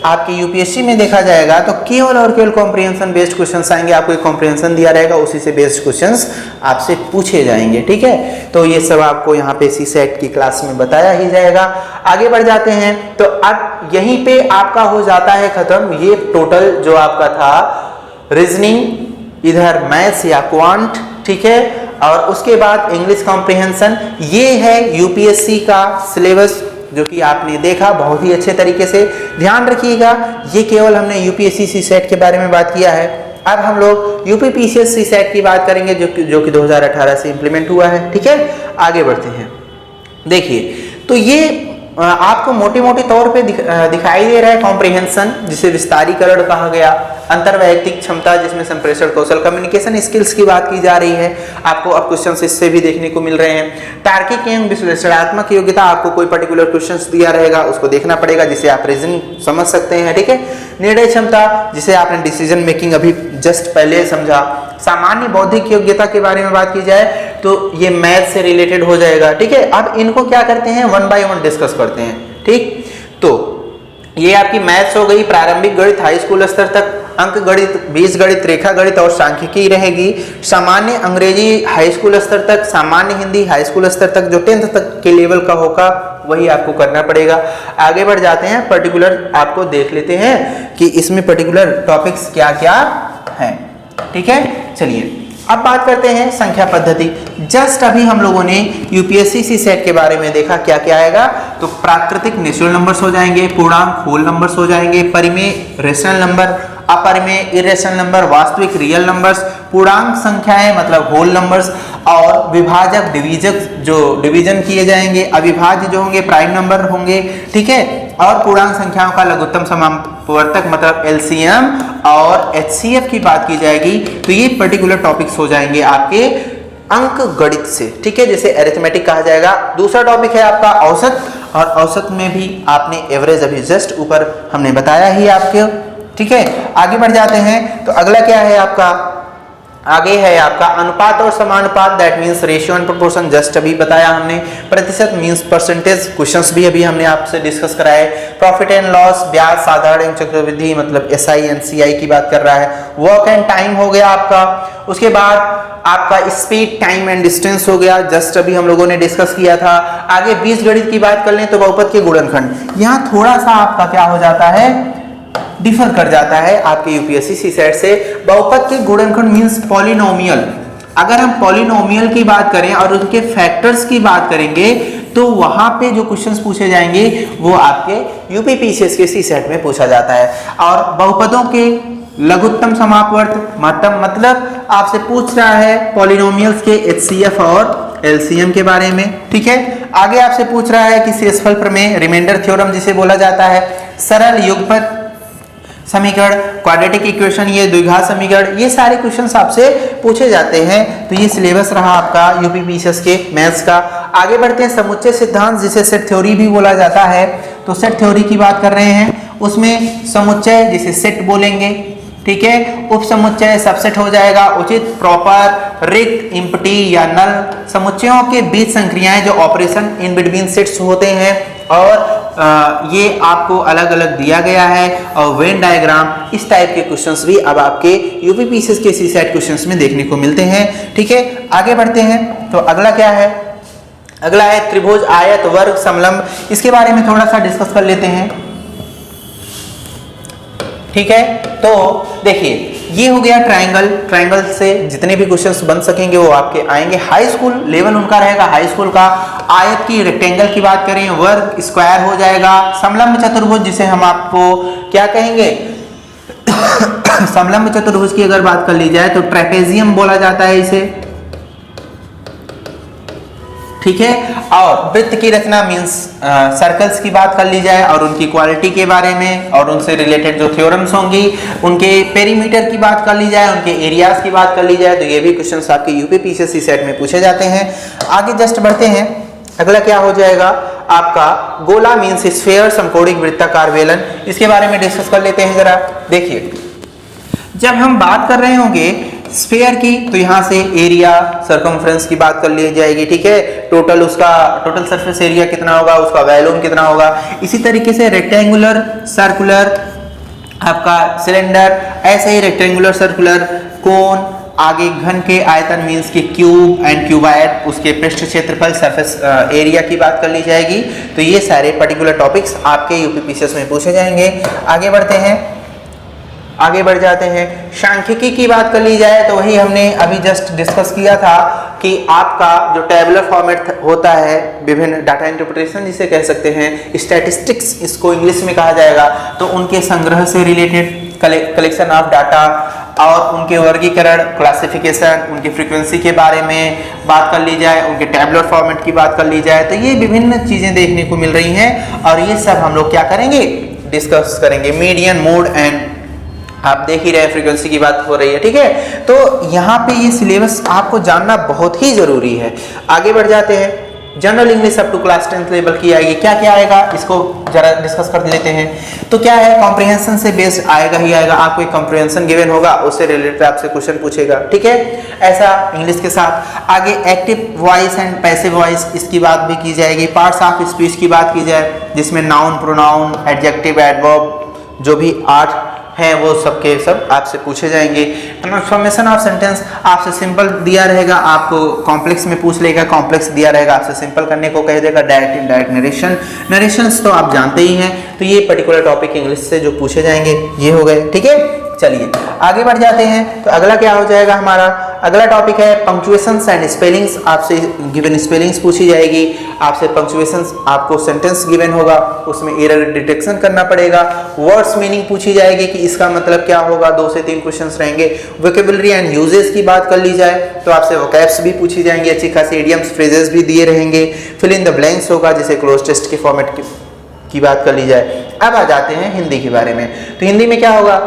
आपके यूपीएससी में देखा जाएगा तो केवल और केवल कॉम्प्रिहेंशन बेस्ड क्वेश्चंस आएंगे। आपको एक कॉम्प्रिहेंशन दिया रहेगा, उसी से बेस्ड क्वेश्चंस आपसे पूछे जाएंगे, ठीक है। तो ये सब आपको यहाँ पे सीसेट की क्लास में बताया ही जाएगा। आगे बढ़ जाते हैं तो अब यहीं पे आपका हो जाता है खत्म ये टोटल जो आपका था रीजनिंग, इधर मैथ्स या क्वांट, ठीक है, और उसके बाद इंग्लिश कॉम्प्रिहेंशन। ये है यूपीएससी का सिलेबस जो कि आपने देखा बहुत ही अच्छे तरीके से। ध्यान रखिएगा ये केवल हमने यूपीएससी सीसेट के बारे में बात किया है। अब हम लोग यूपीपीसीएस सीसेट की बात करेंगे जो कि 2018 से इंप्लीमेंट हुआ है, ठीक है। आगे बढ़ते हैं। देखिए तो ये आपको मोटे मोटे तौर पे दिखाई दे रहा है कॉम्प्रिहेंशन, जिसे विस्तारीकरण कहा गया, अंतर्वैयक्तिक क्षमता जिसमें संप्रेषण कौशल, कम्युनिकेशन स्किल्स की बात की जा रही है। आपको अब क्वेश्चंस इससे भी देखने को मिल रहे हैं। तार्किक एवं विश्लेषणात्मक योग्यता, आपको कोई पर्टिकुलर क्वेश्चंस दिया रहेगा, उसको देखना पड़ेगा जिसे आप रीजनिंग समझ सकते हैं, ठीक है। निर्णय क्षमता, जिसे आपने डिसीजन मेकिंग अभी जस्ट पहले समझा। सामान्य बौद्धिक योग्यता के बारे में बात की जाए तो ये मैथ से रिलेटेड हो जाएगा, ठीक है। अब इनको क्या करते हैं, वन बाय वन डिस्कस करते हैं, ठीक। तो ये आपकी मैथ्स हो गई, प्रारंभिक गणित हाई स्कूल स्तर तक, अंक गणित, बीज गणित, रेखा गणित और सांख्यिकी रहेगी। सामान्य अंग्रेजी हाई स्कूल स्तर तक, सामान्य हिंदी हाई स्कूल स्तर तक, जो 10th तक के लेवल का होगा वही आपको करना पड़ेगा। आगे बढ़ जाते हैं, पर्टिकुलर आपको देख लेते हैं कि इसमें पर्टिकुलर टॉपिक्स क्या क्या हैं, ठीक है। चलिए अब बात करते हैं संख्या पद्धति। जस्ट अभी हम लोगों ने यूपीएससी सीसेट के बारे में देखा क्या क्या आएगा। तो प्राकृतिक नेचुरल नंबर्स हो जाएंगे, पूर्णांक होल नंबर्स हो जाएंगे, परिमेय रेशनल नंबर, अपरिमेय इरेशनल नंबर, वास्तविक रियल नंबर्स, पूर्णांक संख्याएं मतलब होल नंबर्स, और विभाजक डिवीजक जो डिवीजन किए जाएंगे, अविभाज्य जो होंगे प्राइम नंबर होंगे, ठीक है। और पूर्णांक संख्याओं का लघुत्तम समापवर्तक मतलब एलसीएम और एचसीएफ की बात की जाएगी। तो ये पर्टिकुलर टॉपिक्स हो जाएंगे आपके अंक गणित से, ठीक है, जिसे अरिथमेटिक कहा जाएगा। दूसरा टॉपिक है आपका औसत, और औसत में भी आपने एवरेज अभी जस्ट ऊपर हमने बताया ही आपके, ठीक है। आगे बढ़ जाते हैं तो अगला क्या है आपका, आगे है आपका अनुपात और समानुपात, that means ratio and proportion, just अभी बताया हमने। प्रतिशत मींस परसेंटेज, क्वेश्चंस भी अभी हमने आपसे डिस्कस कराए। प्रॉफिट एंड लॉस, ब्याज, साधारण एवं चक्रवृद्धि मतलब एसआई एनसीआई की बात कर रहा है। वर्क एंड टाइम हो गया आपका। उसके बाद आपका स्पीड, टाइम एंड डिस्टेंस हो गया, जस्ट अभी हम लोगों ने डिस्कस किया था। आगे बीजगणित की बात कर लें तो बहुपद के गुणनखंड, यहाँ थोड़ा सा आपका क्या हो जाता है, डिफर कर जाता है आपके यूपीएससी सीसेट से। बहुपद के गुणनखंड मींस पॉलिनोमियल। अगर हम पॉलिनोमियल की बात करें और उनके फैक्टर्स की बात करेंगे तो वहां पे जो क्वेश्चंस पूछे जाएंगे वो आपके यूपीपीसीएस के सीसेट में पूछा जाता है। और बहुपदों के लघुत्तम समापवर्त मतलब आपसे पूछ रहा है पॉलिनोमियल्स के एचसीएफ और एलसीएम के बारे में, ठीक है। आगे आपसे पूछ रहा है कि शेषफल प्रमेय, रिमाइंडर थ्योरम जिसे बोला जाता है, सरल युगपत समीकरण, क्वाड्रेटिक इक्वेशन, ये द्विघात समीकरण, ये सारे क्वेश्चंस आपसे पूछे जाते हैं। तो ये सिलेबस रहा आपका यूपीपीसीएस के मैथ्स का। आगे बढ़ते हैं समुच्चय सिद्धांत, जिसे सेट थ्योरी भी बोला जाता है। तो सेट थ्योरी की बात कर रहे हैं, उसमें समुच्चय जिसे सेट बोलेंगे, ठीक है, उप समुच्चय सबसेट हो जाएगा, उचित, प्रॉपर, रिक्त, इम्पटी या नल, समुच्चयों के बीच संक्रियाएं जो ऑपरेशन इन बिटवीन सेट्स होते हैं। और ये आपको अलग अलग दिया गया है, और वेन डायग्राम, इस टाइप के क्वेश्चंस भी अब आपके यूपीपीसीएस के सीसेट क्वेश्चंस में देखने को मिलते हैं, ठीक है। आगे बढ़ते हैं तो अगला क्या है, अगला है त्रिभुज, आयत, वर्ग, समलंब। इसके बारे में थोड़ा सा डिस्कस कर लेते हैं, ठीक है। तो देखिए ये हो गया ट्रायंगल। ट्रायंगल से जितने भी क्वेश्चंस बन सकेंगे वो आपके आएंगे। हाई स्कूल लेवल उनका रहेगा, हाई स्कूल का। आयत की, रेक्टेंगल की बात करें, वर्ग, स्क्वायर हो जाएगा। समलंब चतुर्भुज जिसे हम आपको क्या कहेंगे समलंब चतुर्भुज की अगर बात कर ली जाए तो ट्रेपेजियम बोला जाता है इसे, ठीक है। और वृत्त की रचना मींस सर्कल्स की बात कर ली जाए और उनकी क्वालिटी के बारे में और उनसे रिलेटेड जो थ्योरम्स होंगी, उनके पेरीमीटर की बात कर ली जाए, उनके एरियाज की बात कर ली जाए, तो ये भी क्वेश्चंस आपके यूपीपीसीएस सीसेट में पूछे जाते हैं। आगे जस्ट बढ़ते हैं, अगला क्या हो जाएगा आपका गोला मींस स्फीयर, समकोणिक, वृत्ताकार, बेलन। इसके बारे में डिस्कस कर लेते हैं जरा। देखिए जब हम बात कर रहे होंगे स्फीयर की, तो यहाँ से एरिया सर्कमफ्रेंस की बात कर ली जाएगी, ठीक है। टोटल सरफेस एरिया कितना होगा, उसका वॉल्यूम कितना होगा। इसी तरीके से रेक्टेंगुलर, सर्कुलर, आपका सिलेंडर, ऐसे ही रेक्टेंगुलर, सर्कुलर, कोन, आगे घन के आयतन मीन्स कि क्यूब एंड क्यूबाइड, उसके पृष्ठ क्षेत्रफल सरफेस एरिया की बात कर ली जाएगी। तो ये सारे पर्टिकुलर टॉपिक्स आपके यूपीपीसीएस में पूछे जाएंगे। आगे बढ़ जाते हैं। सांख्यिकी की बात कर ली जाए तो वही हमने अभी जस्ट डिस्कस किया था कि आपका जो टेबुलर फॉर्मेट होता है, विभिन्न डाटा इंटरप्रिटेशन जिसे कह सकते हैं, स्टैटिस्टिक्स इसको इंग्लिश में कहा जाएगा, तो उनके संग्रह से रिलेटेड कलेक्शन ऑफ डाटा और उनके वर्गीकरण, क्लासिफिकेशन, उनकी फ्रीक्वेंसी के बारे में बात कर ली जाए, उनके टेबुलर फॉर्मेट की बात कर ली जाए, तो ये विभिन्न चीजें देखने को मिल रही हैं और ये सब हम लोग क्या करेंगे, डिस्कस करेंगे। मीडियन, मोड एंड आप देख ही रहे फ्रीक्वेंसी की बात हो रही है, ठीक है। तो यहाँ पे ये सिलेबस आपको जानना बहुत ही जरूरी है। आगे बढ़ जाते हैं। General English up to class 10th level की आएगी। क्या क्या आएगा इसको जरा डिस्कस कर लेते हैं। तो क्या है, कॉम्प्रिहेंशन से बेस्ड आएगा ही आएगा। आपको एक कॉम्प्रिहेंशन गिवन होगा, उससे रिलेटेड आपसे क्वेश्चन पूछेगा, ठीक है। ऐसा इंग्लिश के साथ आगे active voice and passive voice, इसकी बात भी की जाएगी। पार्ट्स ऑफ स्पीच की बात की जाए, जिसमें नाउन, प्रोनाउन, एडजेक्टिव, एडवर्ब, जो भी 8 हैं वो सबके सब आपसे पूछे जाएंगे। ट्रांसफॉर्मेशन ऑफ सेंटेंस आपसे सिंपल दिया रहेगा, आपको कॉम्प्लेक्स में पूछ लेगा। कॉम्प्लेक्स दिया रहेगा, आपसे सिंपल करने को कह देगा। डायरेक्ट इनडायरेक्ट नरेशंस तो आप जानते ही हैं। तो ये पर्टिकुलर टॉपिक इंग्लिश से जो पूछे जाएंगे ये हो गए, ठीक है। चलिए आगे बढ़ जाते हैं। तो अगला क्या हो जाएगा हमारा, अगला टॉपिक है पंक्चुएशंस एंड स्पेलिंग्स। आपसे गिवन स्पेलिंग्स पूछी जाएगी, आपसे पंक्चुएशंस, आपको सेंटेंस गिवन होगा, उसमें एरर डिटेक्शन करना पड़ेगा। वर्ड्स मीनिंग पूछी जाएगी कि इसका मतलब क्या होगा, 2 से 3 क्वेश्चंस रहेंगे। वोकैबुलरी एंड यूजेस की बात कर ली जाए तो आपसे वोकैब्स भी पूछी जाएंगी, अच्छी खासी इडियम्स, फ्रेजेस भी दिए रहेंगे। फिल इन द ब्लैंक्स होगा, जिसे क्लोज टेस्ट के फॉर्मेट की बात कर ली जाए। अब आ जाते हैं हिंदी के बारे में। तो हिंदी में क्या होगा,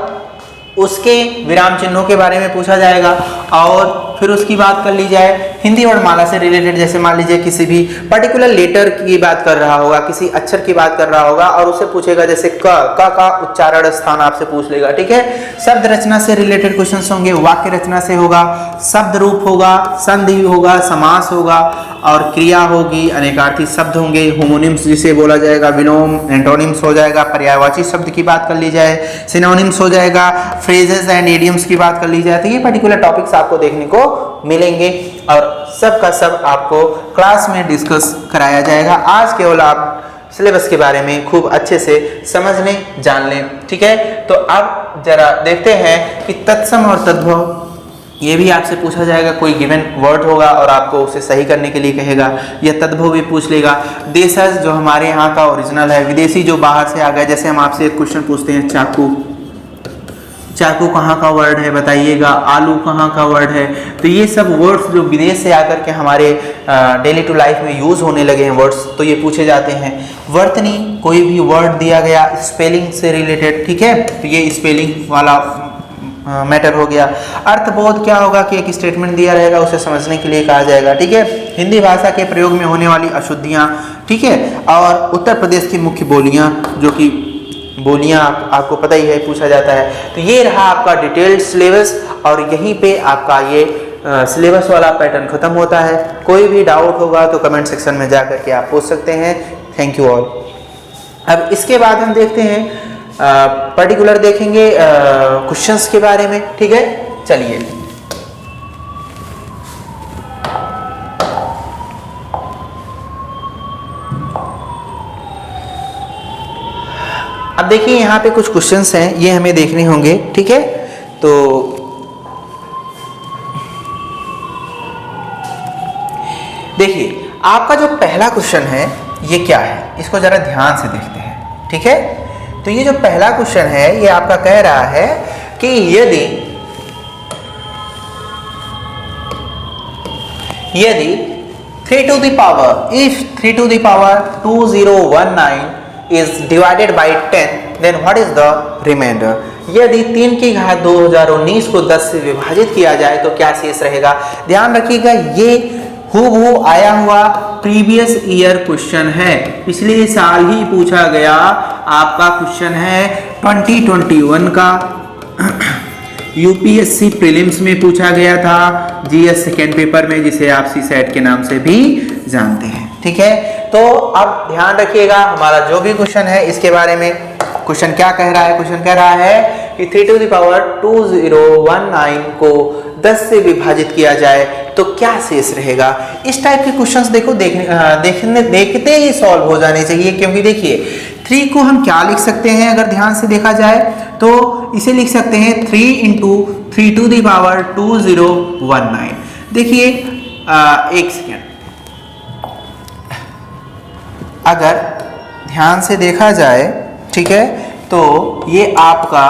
उसके विराम चिन्हों के बारे में पूछा जाएगा और फिर उसकी बात कर ली जाए। हिंदी वर्णमाला से रिलेटेड, जैसे मान लीजिए किसी भी पर्टिकुलर लेटर की बात कर रहा होगा, किसी अक्षर की बात कर रहा होगा और उससे पूछेगा, जैसे क का उच्चारण स्थान आपसे पूछ लेगा, ठीक है। शब्द रचना से रिलेटेड क्वेश्चंस होंगे, वाक्य रचना से होगा, शब्द रूप होगा, संधि होगा, समास होगा और क्रिया होगी, अनेकार्थी शब्द होंगे, होमोनिम्स जिसे बोला जाएगा, विलोम, एंटोनिम्स हो जाएगा, पर्यायवाची शब्द की बात कर ली जाए, सिनोनिम्स हो जाएगा, फ्रेजेस एंड इडियम्स की बात कर ली जाए। तो ये पर्टिकुलर टॉपिक्स आपको देखने को मिलेंगे और सब का सब आपको क्लास में डिस्कस कराया जाएगा। आज केवल आप सिलेबस के बारे में खूब अच्छे से समझ लें, जान लें, ठीक है। तो अब जरा देखते हैं कि तत्सम और तद्भव, ये भी आपसे पूछा जाएगा। कोई गिवन वर्ड होगा और आपको उसे सही करने के लिए कहेगा, या तद्भव भी पूछ लेगा। देशज जो हमारे यहाँ का ओरिजिनल है, विदेशी जो बाहर से आ गया, जैसे हम आपसे एक क्वेश्चन पूछते हैं, चाकू, चाकू कहाँ का वर्ड है बताइएगा, आलू कहाँ का वर्ड है। तो ये सब वर्ड्स जो विदेश से आकर के हमारे डेली टू लाइफ में यूज होने लगे हैं वर्ड्स, तो ये पूछे जाते हैं। वर्तनी, कोई भी वर्ड दिया गया स्पेलिंग से रिलेटेड, ठीक है, तो ये स्पेलिंग वाला मैटर हो गया। अर्थबोध क्या होगा कि एक स्टेटमेंट दिया रहेगा, उसे समझने के लिए कहा जाएगा, ठीक है। हिंदी भाषा के प्रयोग में होने वाली अशुद्धियाँ, ठीक है, और उत्तर प्रदेश की मुख्य बोलियाँ, जो कि बोलियाँ आपको पता ही है, पूछा जाता है। तो ये रहा आपका डिटेल्ड सिलेबस और यहीं पे आपका ये सिलेबस वाला पैटर्न खत्म होता है। कोई भी डाउट होगा तो कमेंट सेक्शन में जा करके आप पूछ सकते हैं। Thank you all. अब इसके बाद हम देखते हैं पर्टिकुलर देखेंगे क्वेश्चंस के बारे में, ठीक है। चलिए अब देखिए यहाँ पे कुछ क्वेश्चंस हैं, ये हमें देखने होंगे, ठीक है। तो देखिए आपका जो पहला क्वेश्चन है ये क्या है, इसको जरा ध्यान से देखते हैं, ठीक है। तो ये जो पहला क्वेश्चन है ये आपका कह रहा है कि यदि 3 to the power, if 3 to the power 2019 is divided by 10, then what is the remainder? यदि 3 की घात 2019 को 10 से विभाजित किया जाए तो क्या शेष रहेगा। ध्यान रखिएगा ये हूबहू आया हुआ प्रीवियस ईयर क्वेश्चन है, पिछले साल ही पूछा गया आपका क्वेश्चन है 2021 का। यूपीएससी प्रीलिम्स में पूछा गया था, जीएस सेकेंड पेपर में, जिसे आप सीसेट के नाम से भी जानते हैं। ठीक है, तो अब ध्यान रखिएगा हमारा जो भी क्वेश्चन है इसके बारे में। क्वेश्चन क्या कह रहा है? क्वेश्चन कह रहा है कि 3 टू द पावर 2019 को 10 से विभाजित किया जाए तो क्या शेष रहेगा। इस टाइप के क्वेश्चंस देखो देखते ही सॉल्व हो जाने चाहिए, क्योंकि देखिए 3 को हम क्या लिख सकते हैं, अगर ध्यान से देखा जाए तो इसे लिख सकते हैं 3 इंटू 3 टू द पावर 2019। देखिए एक सेकेंड, अगर ध्यान से देखा जाए, ठीक है, तो ये आपका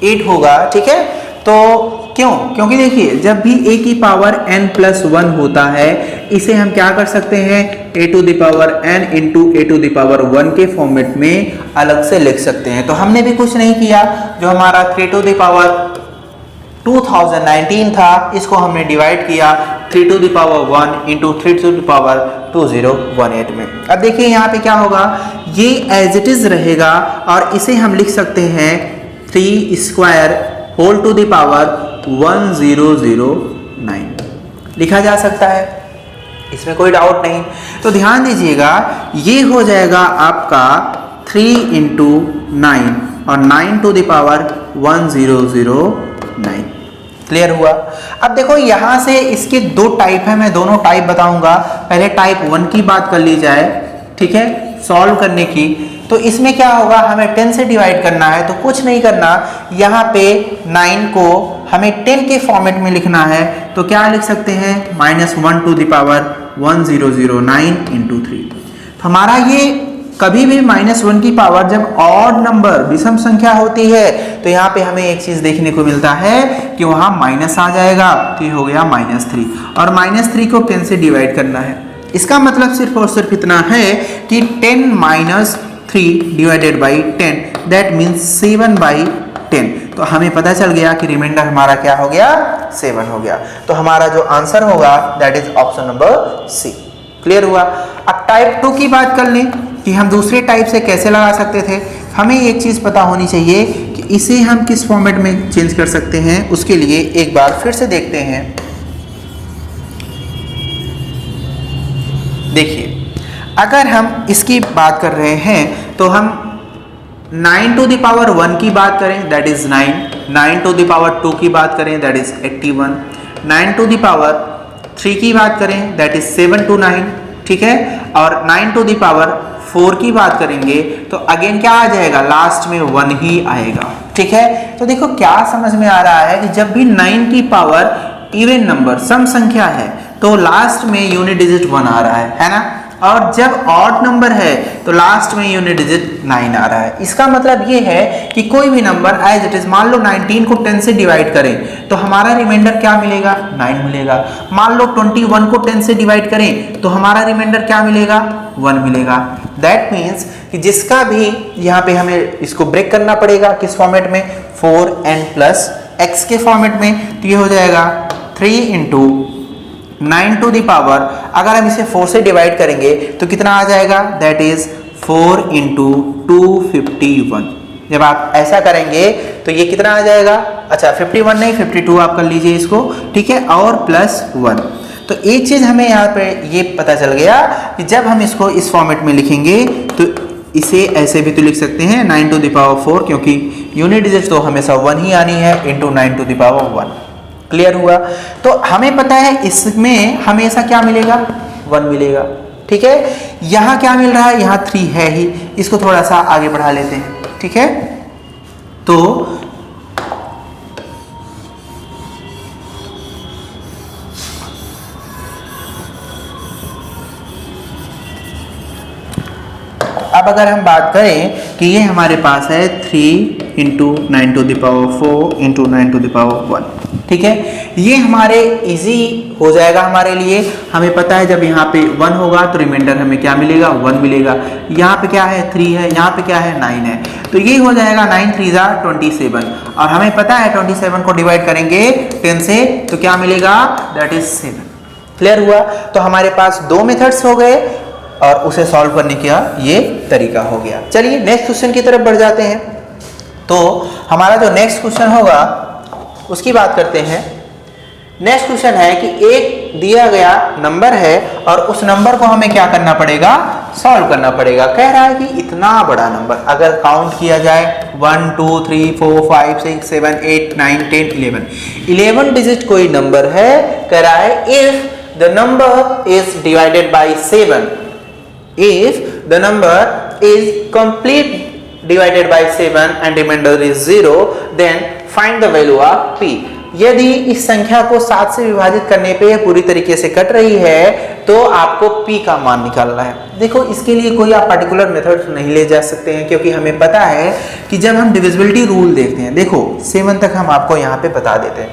8 होगा। ठीक है, तो क्यों? क्योंकि देखिए जब भी a की पावर n प्लस 1 होता है, इसे हम क्या कर सकते हैं, a to the power n into a to the power 1 के फॉर्मेट में अलग से लिख सकते हैं। तो हमने भी कुछ नहीं किया, जो हमारा 3 टू द पावर 2019 था, इसको हमने डिवाइड किया 3 to the power 1 into 3 to the power 2018 में। अब देखिए यहाँ पे क्या होगा, ये एज इट इज रहेगा और इसे हम लिख सकते हैं 3 square whole to the power 1009 लिखा जा सकता है, इसमें कोई डाउट नहीं। तो ध्यान दीजिएगा, ये हो जाएगा आपका 3 इंटू 9 और 9 टू द पावर 1009। क्लियर हुआ? अब देखो यहाँ से इसके 2 टाइप है, मैं दोनों टाइप बताऊंगा। पहले टाइप 1 की बात कर ली जाए, ठीक है, सॉल्व करने की। तो इसमें क्या होगा, हमें 10 से डिवाइड करना है, तो कुछ नहीं करना, यहाँ पे 9 को हमें 10 के फॉर्मेट में लिखना है। तो क्या लिख सकते हैं, -1 टू द पावर 1009 इंटू 3। तो हमारा ये कभी भी -1 की पावर जब ऑड नंबर विषम संख्या होती है, तो यहाँ पे हमें एक चीज देखने को मिलता है कि वहां माइनस आ जाएगा, तो ये हो गया -3 और -3 को 10 से डिवाइड करना है। इसका मतलब सिर्फ और सिर्फ इतना है कि 10 minus 3 divided by 10, that means 7/10। तो हमें पता चल गया कि रिमाइंडर हमारा क्या हो गया, 7 हो गया। तो हमारा जो आंसर होगा that is option number C. Clear हुआ? अब टाइप 2 की बात कर लें कि हम दूसरे टाइप से कैसे लगा सकते थे। हमें एक चीज पता होनी चाहिए कि इसे हम किस फॉर्मेट में चेंज कर सकते हैं। उसके लिए एक बार फिर से देखते हैं। देखिए, अगर हम इसकी बात कर रहे हैं तो हम 9 टू द पावर 1 की बात करें, that is 9 to the power 2 की बात करें, that is 81, 9 to the power 3 की बात करें, दैट इज 7 to 9, ठीक है, और 9 टू द पावर 4 की बात करेंगे तो अगेन क्या आ जाएगा, लास्ट में 1 ही आएगा। ठीक है, तो देखो क्या समझ में आ रहा है कि जब भी 9 की पावर इवन नंबर सम संख्या है तो लास्ट में यूनिट डिजिट 1 आ रहा है ना, और जब ऑड नंबर है तो लास्ट में यूनिट डिजिट 9 आ रहा है। इसका मतलब ये है कि कोई भी नंबर एज इट इज, मान लो 19 को 10 से डिवाइड करें तो हमारा रिमाइंडर क्या मिलेगा, 9 मिलेगा। मान लो 21 को 10 से डिवाइड करें तो हमारा रिमाइंडर क्या मिलेगा, 1 मिलेगा। दैट मीन्स कि जिसका भी यहाँ पे हमें इसको ब्रेक करना पड़ेगा, किस फॉर्मेट में, 4n प्लस x के फॉर्मेट में। तो ये हो जाएगा 3 इंटू 9 टू द पावर, अगर हम इसे 4 से डिवाइड करेंगे तो कितना आ जाएगा, दैट इज 4 इंटू 251। जब आप ऐसा करेंगे तो ये कितना आ जाएगा, अच्छा 51 नहीं 52 आप कर लीजिए इसको, ठीक है, और प्लस 1। तो एक चीज हमें यहाँ पे ये पता चल गया कि जब हम इसको इस फॉर्मेट में लिखेंगे तो इसे ऐसे भी तो लिख सकते हैं 9 टू द पावर 4, क्योंकि यूनिट डिजिट तो हमेशा 1 ही आनी है, into 9 to the power 1। Clear हुआ? तो हमें पता है इसमें हमेशा क्या मिलेगा, 1 मिलेगा। ठीक है, यहां क्या मिल रहा है, यहां 3 है ही, इसको थोड़ा सा आगे बढ़ा लेते हैं। ठीक है, तो अब अगर हम बात करें कि ये हमारे पास है 3 into 9 to the power 4 into 9 to the power 1। ठीक है, ये हमारे इजी हो जाएगा हमारे लिए। हमें पता है जब यहाँ पे 1 होगा तो रिमाइंडर हमें क्या मिलेगा, 1 मिलेगा। यहाँ पे क्या है, 3 है, यहाँ पे क्या है, 9 है। तो ये हो जाएगा 9 3 27, और हमें पता है 27 को डिवाइड करेंगे 10 से तो क्या मिलेगा, दैट इज 7। क्लियर हुआ? तो हमारे पास 2 मेथड्स हो गए और उसे सॉल्व करने का ये तरीका हो गया। चलिए नेक्स्ट क्वेश्चन की तरफ बढ़ जाते हैं। तो हमारा जो नेक्स्ट क्वेश्चन होगा उसकी बात करते हैं। नेक्स्ट क्वेश्चन है कि एक दिया गया नंबर है और उस नंबर को हमें क्या करना पड़ेगा, सॉल्व करना पड़ेगा। कह रहा है कि इतना बड़ा नंबर अगर काउंट किया जाए 1 2 3 4 5 6 7 8 9 10 11 डिजिट कोई नंबर है। कह रहा है if the number is divided by 7, if the number is complete divided by 7 and remainder is 0, then find the value of p। यदि इस संख्या को 7 से विभाजित करने पे यह पूरी तरीके से कट रही है तो आपको p का मान निकालना है। देखो इसके लिए कोई आप पर्टिकुलर मेथड नहीं ले जा सकते हैं, क्योंकि हमें पता है कि जब हम डिविजिबिलिटी रूल देखते हैं, देखो 7 तक हम आपको यहाँ पे बता देते हैं,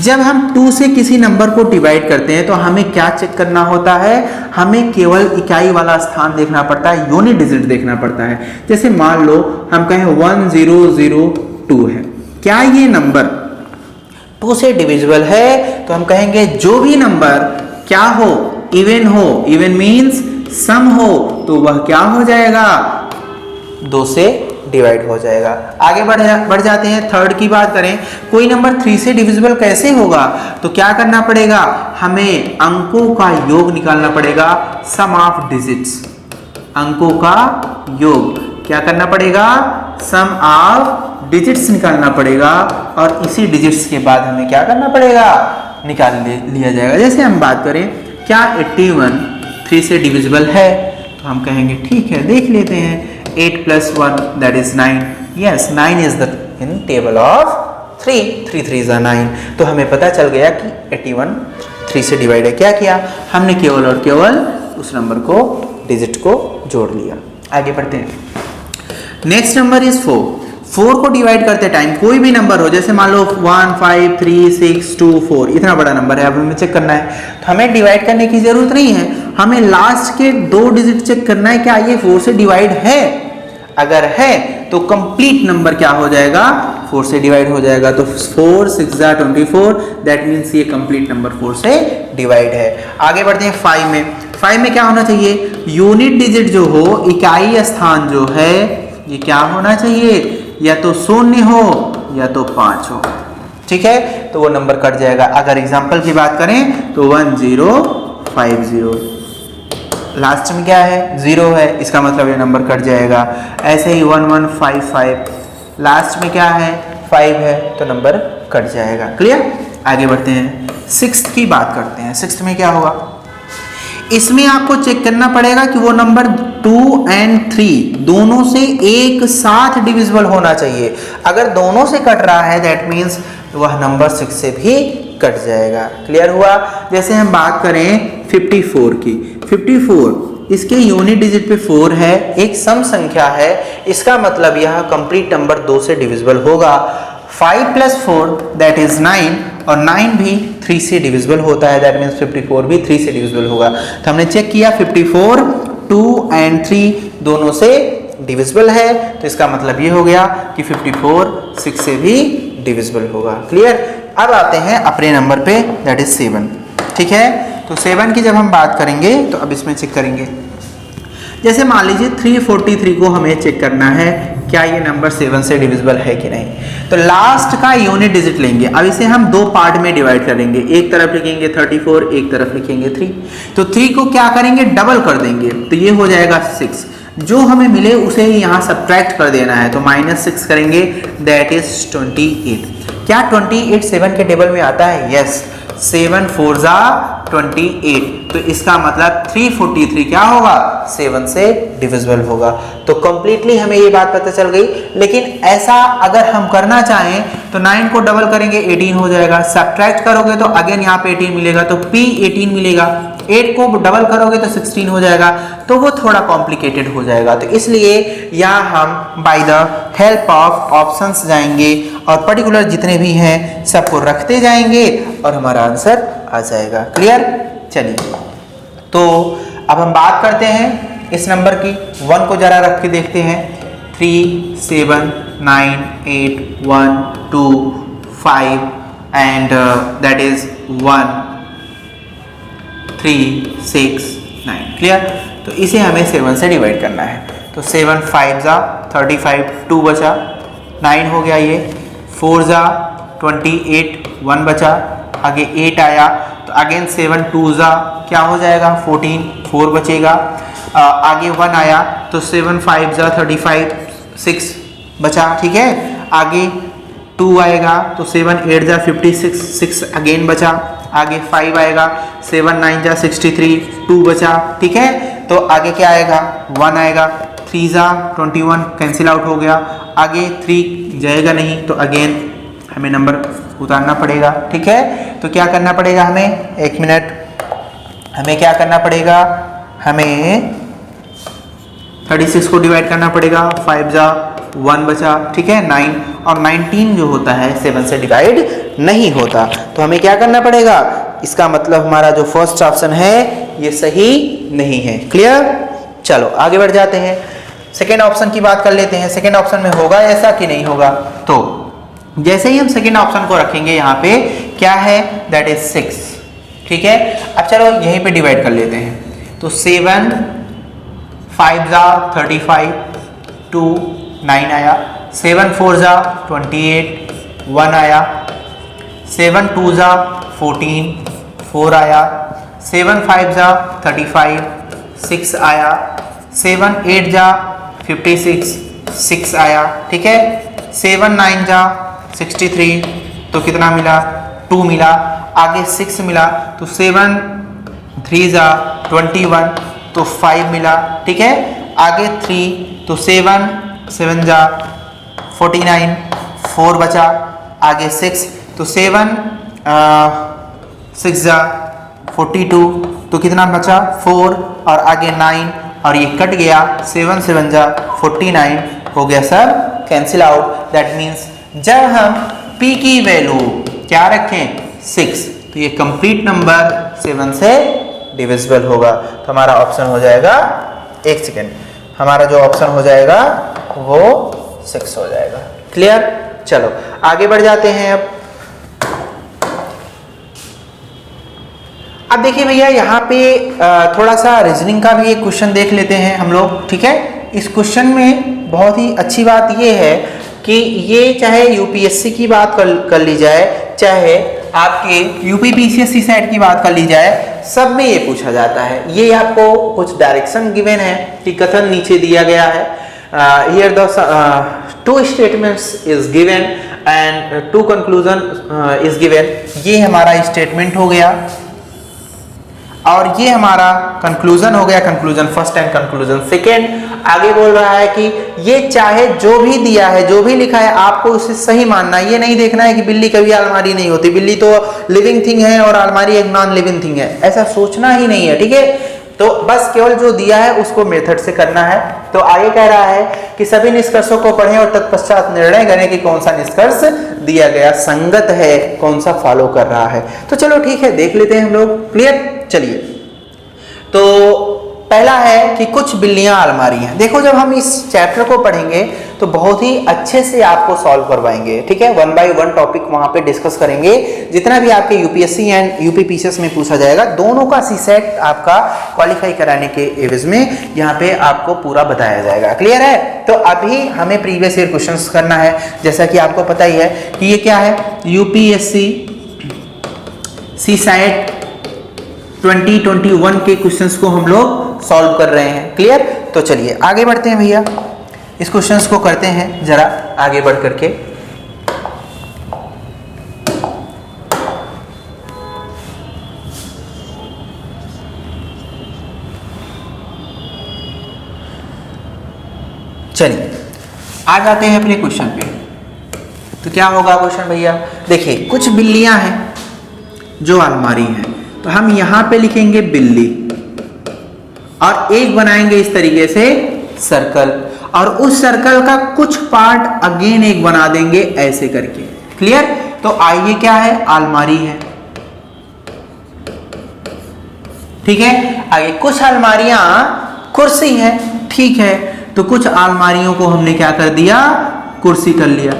जब हम 2 से किसी नंबर को डिवाइड करते हैं तो हमें क्या चेक करना होता है, हमें केवल इकाई वाला स्थान देखना पड़ता है, यूनिट डिजिट देखना पड़ता है। जैसे मान लो हम कहें 1002 है, क्या ये नंबर 2 से डिविजिबल है? तो हम कहेंगे जो भी नंबर क्या हो, इवन मीन्स सम हो, तो वह क्या हो जाएगा, 2 से डिवाइड हो जाएगा। आगे बढ़ जाते हैं। थर्ड की बात करें, कोई नंबर 3 से डिविजिबल कैसे होगा? तो क्या करना पड़ेगा, हमें अंकों का योग निकालना पड़ेगा, सम ऑफ डिजिट्स, अंकों का योग क्या करना पड़ेगा, सम ऑफ डिजिट्स निकालना पड़ेगा, और इसी डिजिट्स के बाद हमें क्या करना पड़ेगा, निकाल लिया जाएगा। जैसे हम बात करें क्या 81 3 से डिविजिबल है? तो हम कहेंगे ठीक है, देख लेते हैं। 8 + 1 that is 9। Yes, 9 is the in table of 3, 3 3s are 9। तो हमें पता चल गया कि 81 3 से डिवाइड है। क्या किया हमने, केवल और केवल उस नंबर को, डिजिट को जोड़ लिया। आगे बढ़ते हैं। Next number is 4। 4 को डिवाइड करते टाइम कोई भी नंबर हो, जैसे मान लो 1 5 3 6 2 4, इतना बड़ा नंबर है, अब हमें चेक करना है, तो हमें डिवाइड करने की जरूरत नहीं है, हमें लास्ट के 2 डिजिट चेक करना है, क्या ये 4 से डिवाइड है? अगर है तो कंप्लीट नंबर क्या हो जाएगा, 4 से डिवाइड हो जाएगा। तो 4 6 24, दैट मीन्स ये कंप्लीट नंबर 4 से डिवाइड है। आगे बढ़ते हैं 5 में। 5 में क्या होना चाहिए, यूनिट डिजिट जो हो, इकाई स्थान जो है, ये क्या होना चाहिए, या तो 0 हो या तो 5 हो। ठीक है, तो वो नंबर कट जाएगा। अगर एग्जाम्पल की बात करें तो 1050, लास्ट में क्या है, 0 है, इसका मतलब ये नंबर कट जाएगा। ऐसे ही 1155, लास्ट में क्या है, 5 है, तो नंबर कट जाएगा। क्लियर? आगे बढ़ते हैं। 6 की बात करते हैं। 6 में क्या होगा, इसमें आपको चेक करना पड़ेगा कि वो नंबर 2 और 3 दोनों से एक साथ डिविजिबल होना चाहिए। अगर दोनों से कट रहा है दैट मीन्स वह नंबर 6 से भी कट जाएगा। क्लियर हुआ? जैसे हम बात करें 54 की, 54 इसके यूनिट डिजिट पे 4 है, एक सम संख्या है, इसका मतलब यह कंप्लीट नंबर 2 से डिविजिबल होगा। 5 + 4 दैट इज 9, और 9 भी 3 से डिविजिबल होता है, दैट मीन्स 54 भी 3 से डिविजिबल होगा। तो हमने चेक किया 54 2 और 3 दोनों से डिविजिबल है, तो इसका मतलब ये हो गया कि 54 6 से भी डिविजिबल होगा। क्लियर? अब आते हैं अपने नंबर पे, दैट इज 7। ठीक है, तो 7 की जब हम बात करेंगे तो अब इसमें चेक करेंगे। जैसे मान लीजिए 343 को हमें चेक करना है, क्या ये नंबर 7 से डिविजिबल है कि नहीं। तो लास्ट का यूनिट डिजिट लेंगे। अब इसे हम 2 पार्ट में डिवाइड करेंगे, एक तरफ लिखेंगे 34, एक तरफ लिखेंगे 3। तो 3 को क्या करेंगे, डबल कर देंगे, तो ये हो जाएगा 6। जो हमें मिले उसे ही यहाँ सब्ट्रैक्ट कर देना है, तो -6 करेंगे, दैट इज 28। क्या 28 7 के टेबल में आता है? यस, 7 4 28। तो इसका मतलब 343 क्या होगा, 7 से डिविजिबल होगा। तो कंप्लीटली हमें ये बात पता चल गई। लेकिन ऐसा अगर हम करना चाहें तो 9 को डबल करेंगे, 18 हो जाएगा। सब्ट्रैक्ट करोगे तो अगेन यहाँ पे 18 मिलेगा, तो P18 मिलेगा। 8 को डबल करोगे तो 16 हो जाएगा, तो वो थोड़ा कॉम्प्लिकेटेड हो जाएगा। तो इसलिए यहाँ हम by the help of options जाएंगे और पर्टिकुलर जितने भी हैं सबको रखते जाएंगे और हमारा आंसर आ जाएगा। क्लियर? चलिए, तो अब हम बात करते हैं इस नंबर की। 1 को जरा रख के देखते हैं। 3 7 9 8 1 2 5 एंड दैट इज 1 3 6 9। क्लियर? तो इसे हमें 7 से डिवाइड करना है। तो 7 5 35, 2 बचा, 9 हो गया ये, 4 जा 28, 1 बचा, आगे 8 आया तो अगेन 7 2 जा क्या हो जाएगा 14, 4 बचेगा, आगे 1 आया तो 7 5 जा 35, 6 बचा, ठीक है। आगे 2 आएगा तो 7 8 जा 56, 6 अगेन बचा, आगे 5 आएगा 7 9 जा 63, 2 बचा, ठीक है। तो आगे क्या आएगा 1 आएगा, 3 जा 21 कैंसिल आउट हो गया, आगे 3 जाएगा नहीं तो अगेन हमें नंबर उतारना पड़ेगा, ठीक है। तो क्या करना पड़ेगा हमें, 1 मिनट, हमें क्या करना पड़ेगा, हमें 36 को डिवाइड करना पड़ेगा, 5 जा 1 बचा, ठीक है, 9 और 19 जो होता है 7 से डिवाइड नहीं होता, तो हमें क्या करना पड़ेगा, इसका मतलब हमारा जो फर्स्ट ऑप्शन है ये सही नहीं है। क्लियर, चलो आगे बढ़ जाते हैं, सेकेंड ऑप्शन की बात कर लेते हैं। सेकेंड ऑप्शन में होगा ऐसा कि नहीं होगा, तो जैसे ही हम सेकेंड ऑप्शन को रखेंगे यहाँ पे क्या है, दैट इज 6, ठीक है। अब चलो यहीं पे डिवाइड कर लेते हैं, तो 7 5 जा 35, 2 9 आया, 7 4 जा 28, 1 आया, 7 2 जा 14, 4 आया, 7 5 जा 35, 6 आया, 7 8 जा 56, 6 आया, ठीक है। 7 9 जा 63 तो कितना मिला, 2 मिला, आगे 6 मिला तो 7 3 जा 21 तो 5 मिला, ठीक है। आगे 3 तो 7 7 जा 49, 4 बचा, आगे 6 तो 7 6 जा 42 तो कितना बचा 4, और आगे 9 और ये कट गया, 7 7 जा 49 हो गया सब कैंसिल आउट। दैट मीन्स जब हम p की वैल्यू क्या रखें 6 तो ये कंप्लीट नंबर 7 से डिविजिबल होगा, तो हमारा ऑप्शन हो जाएगा, एक सेकेंड, हमारा जो ऑप्शन हो जाएगा वो 6 हो जाएगा। क्लियर, चलो आगे बढ़ जाते हैं। अब देखिए भैया यहाँ पे थोड़ा सा रीजनिंग का भी एक क्वेश्चन देख लेते हैं हम लोग, ठीक है। इस क्वेश्चन में बहुत ही अच्छी बात ये है कि ये चाहे यूपीएससी की बात कर ली जाए, चाहे आपके यूपी पीसीएससी सेट की बात कर ली जाए, सब में ये पूछा जाता है। ये आपको कुछ डायरेक्शन गिवन है कि कथन नीचे दिया गया है, here the 2 statements is given and 2 conclusion is given. ये हमारा स्टेटमेंट हो गया और ये हमारा कंक्लूजन हो गया, conclusion first and conclusion second. आगे बोल रहा है कि ये चाहे जो भी दिया है, जो भी लिखा है, आपको उसे सही मानना है। ये नहीं देखना है कि बिल्ली कभी अलमारी नहीं होती, बिल्ली तो लिविंग थिंग है और अलमारी एक नॉन लिविंग थिंग है, ऐसा सोचना ही नहीं है, ठीक है। तो बस केवल जो दिया है उसको मेथड से करना है। तो आगे कह रहा है कि सभी निष्कर्षों को पढ़ें और तत्पश्चात निर्णय करें कि कौन सा निष्कर्ष दिया गया संगत है, कौन सा फॉलो कर रहा है। तो चलो ठीक है, देख लेते हैं हम लोग। क्लियर, चलिए। तो पहला है कि कुछ बिल्लियां अलमारी हैं। देखो जब हम इस चैप्टर को पढ़ेंगे तो बहुत ही अच्छे से आपको सॉल्व करवाएंगे, ठीक है। 1 बाय 1 टॉपिक वहां पे डिस्कस करेंगे। जितना भी आपके यूपीएससी एंड यूपी पीसीएस में पूछा जाएगा, दोनों का सीसेट आपका क्वालिफाई कराने के एवज में यहाँ पे आपको पूरा बताया जाएगा। क्लियर है। तो अभी हमें प्रीवियस ईयर क्वेश्चंस करना है, जैसा कि आपको पता ही है कि ये क्या है, यूपीएससी सीसेट 2021 के क्वेश्चंस को हम लोग सॉल्व कर रहे हैं। क्लियर, तो चलिए आगे बढ़ते हैं भैया, इस क्वेश्चंस को करते हैं जरा आगे बढ़ करके। चलिए आ जाते हैं अपने क्वेश्चन पे। तो क्या होगा क्वेश्चन भैया, देखिए कुछ बिल्लियां हैं जो अलमारी हैं, तो हम यहां पे लिखेंगे बिल्ली और एक बनाएंगे इस तरीके से सर्कल, और उस सर्कल का कुछ पार्ट अगेन एक बना देंगे ऐसे करके। क्लियर, तो आइए क्या है, अलमारी है, ठीक है। आगे कुछ अलमारियां कुर्सी है, ठीक है। तो कुछ अलमारियों को हमने क्या कर दिया, कुर्सी कर लिया।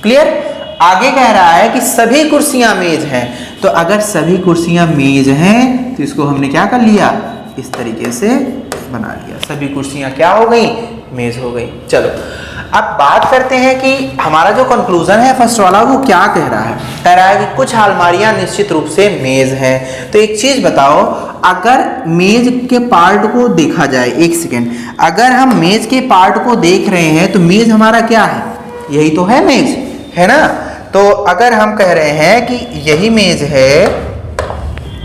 क्लियर, आगे कह रहा है कि सभी कुर्सियां मेज हैं, तो अगर सभी कुर्सियां मेज हैं तो इसको हमने क्या कर लिया, इस तरीके से बना लिया। सभी कुर्सियां क्या हो गई, मेज हो गई। चलो अब बात करते हैं कि हमारा जो कंक्लूजन है फर्स्ट वाला वो क्या कह रहा है। कह रहा है कि कुछ अलमारियां निश्चित रूप से मेज हैं। तो एक चीज बताओ, अगर मेज के पार्ट को देखा जाए, एक सेकेंड, अगर हम मेज के पार्ट को देख रहे हैं तो मेज हमारा क्या है, यही तो है मेज, है ना। तो अगर हम कह रहे हैं कि यही मेज है,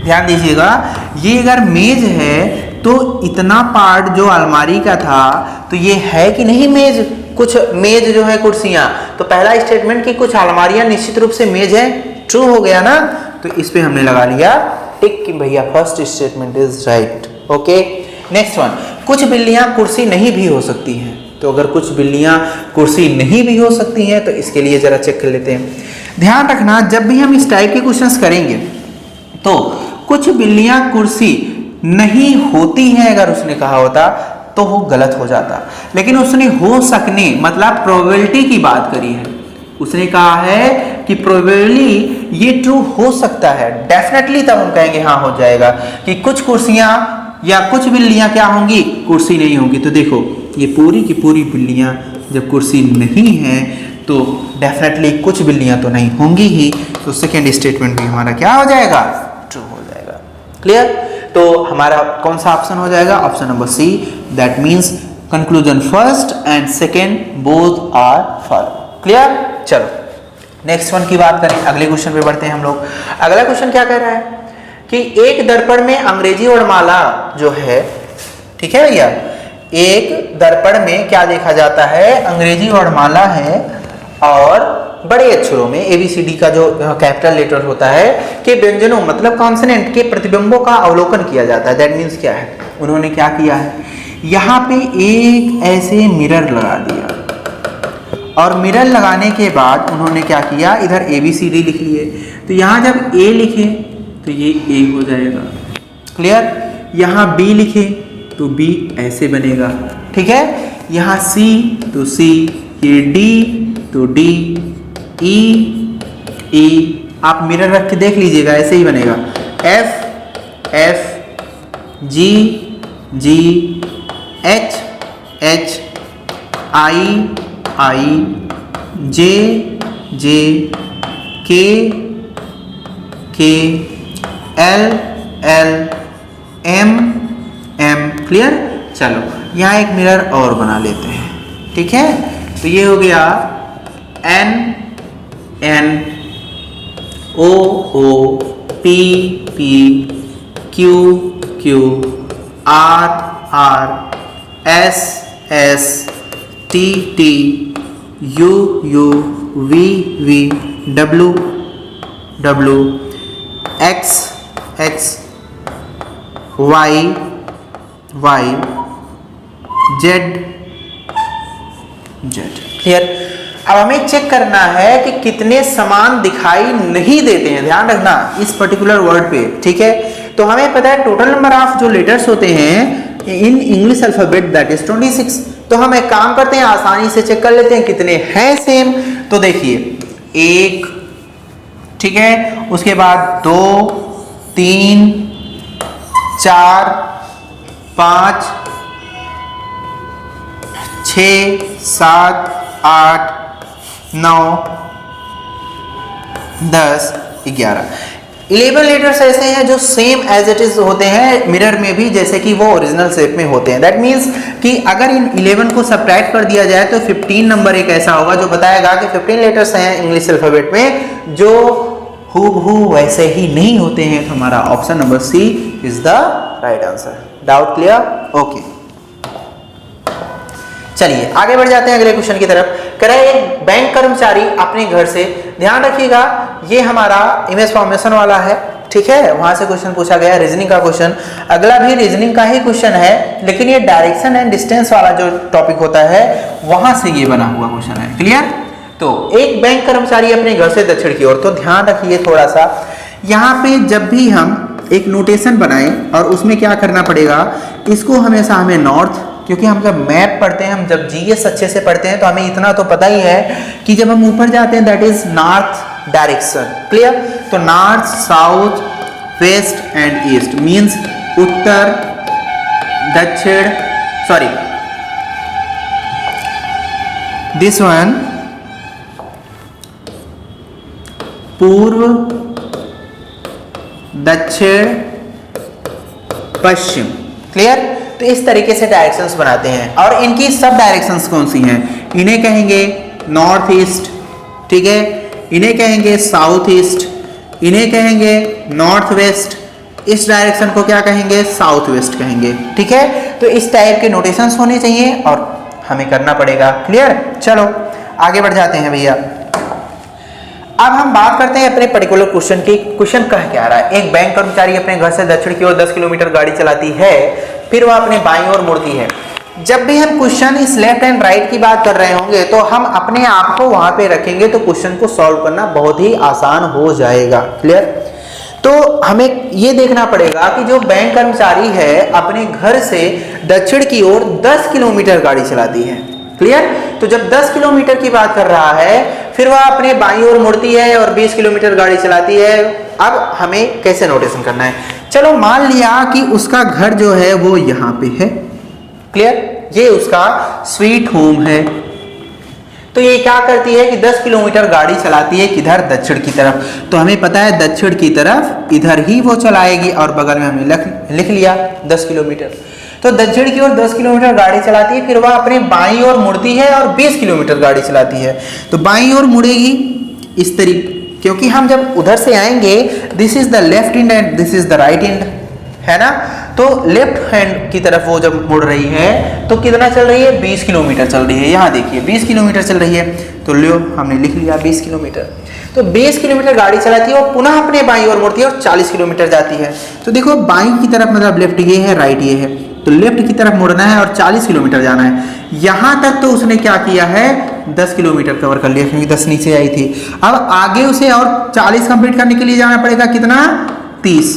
ध्यान दीजिएगा, ये अगर मेज है तो इतना पार्ट जो अलमारी का था तो ये है कि नहीं मेज, कुछ मेज जो है कुर्सियां। तो पहला स्टेटमेंट कि कुछ अलमारियां निश्चित रूप से मेज है, ट्रू हो गया ना। तो इस पे हमने लगा लिया टिक कि भैया first statement is right. Okay, next one, कुछ बिल्लियां कुर्सी नहीं भी हो सकती हैं। तो अगर कुछ बिल्लियां कुर्सी नहीं भी हो सकती हैं तो इसके लिए जरा चेक कर लेते हैं। ध्यान रखना, जब भी हम इस टाइप के क्वेश्चंस करेंगे तो कुछ बिल्लियां कुर्सी नहीं होती हैं अगर उसने कहा होता तो वो गलत हो जाता, लेकिन उसने हो सकने मतलब प्रोबेबिलिटी की बात करी है। उसने कहा है कि प्रोबेबली ये ट्रू हो सकता है, डेफिनेटली, तब हम कहेंगे हाँ हो जाएगा कि कुछ कुर्सियां या कुछ बिल्लियां क्या होंगी, कुर्सी नहीं होंगी। तो देखो ये पूरी की पूरी बिल्लियां जब कुर्सी नहीं है तो डेफिनेटली कुछ बिल्लियां तो नहीं होंगी ही। तो सेकेंड स्टेटमेंट भी हमारा क्या हो जाएगा, ट्रू हो जाएगा। क्लियर। तो हमारा कौन सा ऑप्शन हो जाएगा, option number C, that means conclusion first and second both are follow. Clear. चलो नेक्स्ट वन की बात करें, अगले क्वेश्चन पे बढ़ते हैं हम लोग। अगला क्वेश्चन क्या कह रहा है कि एक दर्पण में अंग्रेजी वर्णमाला जो है, ठीक है भैया, एक दर्पण में क्या देखा जाता है, अंग्रेजी वर्णमाला है और बड़े अक्षरों में ABCD का जो कैपिटल लेटर होता है के व्यंजनों मतलब कॉन्सोनेंट के प्रतिबिंबों का अवलोकन किया जाता है। दैट मीन्स क्या है, उन्होंने क्या किया है, यहाँ पे एक ऐसे मिरर लगा दिया और मिरर लगाने के बाद उन्होंने क्या किया, इधर ABCD लिख लिए। तो यहाँ जब A लिखे तो ये A हो जाएगा। क्लियर। यहाँ B लिखे तो B ऐसे बनेगा, ठीक है। यहाँ C तो C, ये D तो D, E E, आप मिरर रख के देख लीजिएगा ऐसे ही बनेगा। F F, G G, H H, I I, J J, K K, L L, M M। Clear. चलो यहाँ एक मिरर और बना लेते हैं, ठीक है। तो ये हो गया N N, O O, P P, Q Q, R R, S S, T T, U U, V V, W W, X X, Y Y, Z Z। Clear. अब हमें चेक करना है कि कितने समान दिखाई नहीं देते हैं, ध्यान रखना इस पर्टिकुलर वर्ड पे, ठीक है। तो हमें पता है टोटल नंबर ऑफ जो लेटर्स होते हैं in English alphabet that is 26। तो हम एक काम करते हैं, आसानी से चेक कर लेते हैं कितने हैं सेम। तो देखिए 1, ठीक है, उसके बाद 2 3 4 5 6 7 8 9 10 11 11 लेटर्स ऐसे हैं जो सेम एज इट इज होते हैं मिरर में भी, जैसे कि वो ओरिजिनल शेप में होते हैं। दैट मीन्स कि अगर इन 11 को सब्ट्रैक्ट कर दिया जाए तो 15 नंबर एक ऐसा होगा जो बताएगा कि 15 लेटर्स हैं इंग्लिश अल्फाबेट में जो हूबहू वैसे ही नहीं होते हैं। तो हमारा option number C is the right answer. Doubt clear? Okay, चलिए आगे बढ़ जाते हैं अगले क्वेश्चन की तरफ। कह रहा है एक बैंक कर्मचारी अपने घर से, ध्यान रखिएगा ये हमारा इमेज फॉर्मेशन वाला है, ठीक है, वहां से क्वेश्चन पूछा गया रीजनिंग का क्वेश्चन। अगला भी रीजनिंग का ही क्वेश्चन है, लेकिन ये डायरेक्शन एंड डिस्टेंस वाला जो टॉपिक होता है वहां से ये बना हुआ क्वेश्चन है। क्लियर? तो एक बैंक कर्मचारी अपने घर से दक्षिण की ओर, तो ध्यान रखिए थोड़ा सा, यहाँ पे जब भी हम एक नोटेशन बनाएं और उसमें क्या करना पड़ेगा, इसको हमेशा हमें नॉर्थ, क्योंकि हम जब मैप पढ़ते हैं, हम जब जीएस अच्छे से पढ़ते हैं तो हमें इतना तो पता ही है कि जब हम ऊपर जाते हैं that is north direction. Clear? तो north, south, west and east means उत्तर, दक्षिण, सॉरी दिस वन पूर्व, दक्षिण, पश्चिम। क्लियर? तो इस तरीके से डायरेक्शंस बनाते हैं और इनकी सब डायरेक्शंस कौन सी हैं? इन्हें कहेंगे नॉर्थ ईस्ट, ठीक है, इन्हें कहेंगे साउथ ईस्ट, इन्हें कहेंगे नॉर्थ वेस्ट, इस डायरेक्शन को क्या कहेंगे? साउथ वेस्ट कहेंगे। ठीक है, तो इस टाइप के नोटेशंस होने चाहिए और हमें करना पड़ेगा। क्लियर? चलो आगे बढ़ जाते हैं भैया। अब हम बात करते हैं अपने पर्टिकुलर क्वेश्चन की। क्वेश्चन कह क्या रहा है? एक बैंक कर्मचारी अपने घर से दक्षिण की ओर 10 किलोमीटर गाड़ी चलाती है, फिर वह अपने बाईं ओर मुड़ती है। जब भी हम क्वेश्चन इस लेफ्ट एंड राइट की बात कर रहे होंगे तो हम अपने आप को वहां पे रखेंगे तो क्वेश्चन को सॉल्व करना बहुत ही आसान हो जाएगा। क्लियर? तो हमें ये देखना पड़ेगा कि जो बैंक कर्मचारी है अपने घर से दक्षिण की ओर 10 किलोमीटर गाड़ी चलाती है। क्लियर? तो जब 10 किलोमीटर की बात कर रहा है, फिर वह अपने बाईं ओर मुड़ती है और 20 किलोमीटर गाड़ी चलाती है। अब हमें कैसे नोटेशन करना है? चलो मान लिया कि उसका घर जो है वो यहाँ पे है। क्लियर? ये उसका स्वीट होम है। तो ये क्या करती है कि 10 किलोमीटर गाड़ी चलाती है किधर? दक्षिण की तरफ। तो हमें पता है दक्षिण की तरफ इधर ही वो चलाएगी और बगल में हमने लिख लिया 10 किलोमीटर। तो दक्षिण की ओर 10 किलोमीटर गाड़ी चलाती है, फिर वह अपने बाईं ओर मुड़ती है और 20 किलोमीटर गाड़ी चलाती है। तो बाईं ओर मुड़ेगी इस तरीके, क्योंकि हम जब उधर से आएंगे this is the left hand and this is the right hand, है ना? तो लेफ्ट हैंड की तरफ वो जब मुड़ रही है तो कितना चल रही है? 20 किलोमीटर चल रही है। यहाँ देखिए 20 किलोमीटर चल रही है। तो लो हमने लिख लिया 20 किलोमीटर। तो 20 किलोमीटर गाड़ी चलाती है और पुनः अपने बाईं ओर मुड़ती है और 40 किलोमीटर जाती है। तो देखो बाईं की तरफ मतलब लेफ्ट ये है, राइट ये है, तो लेफ्ट की तरफ मुड़ना है और 40 किलोमीटर जाना है। यहां तक तो उसने क्या किया है? 10 किलोमीटर कवर कर लिया, क्योंकि 10 नीचे आई थी। अब आगे उसे और 40 कंप्लीट करने के लिए जाना पड़ेगा कितना? 30।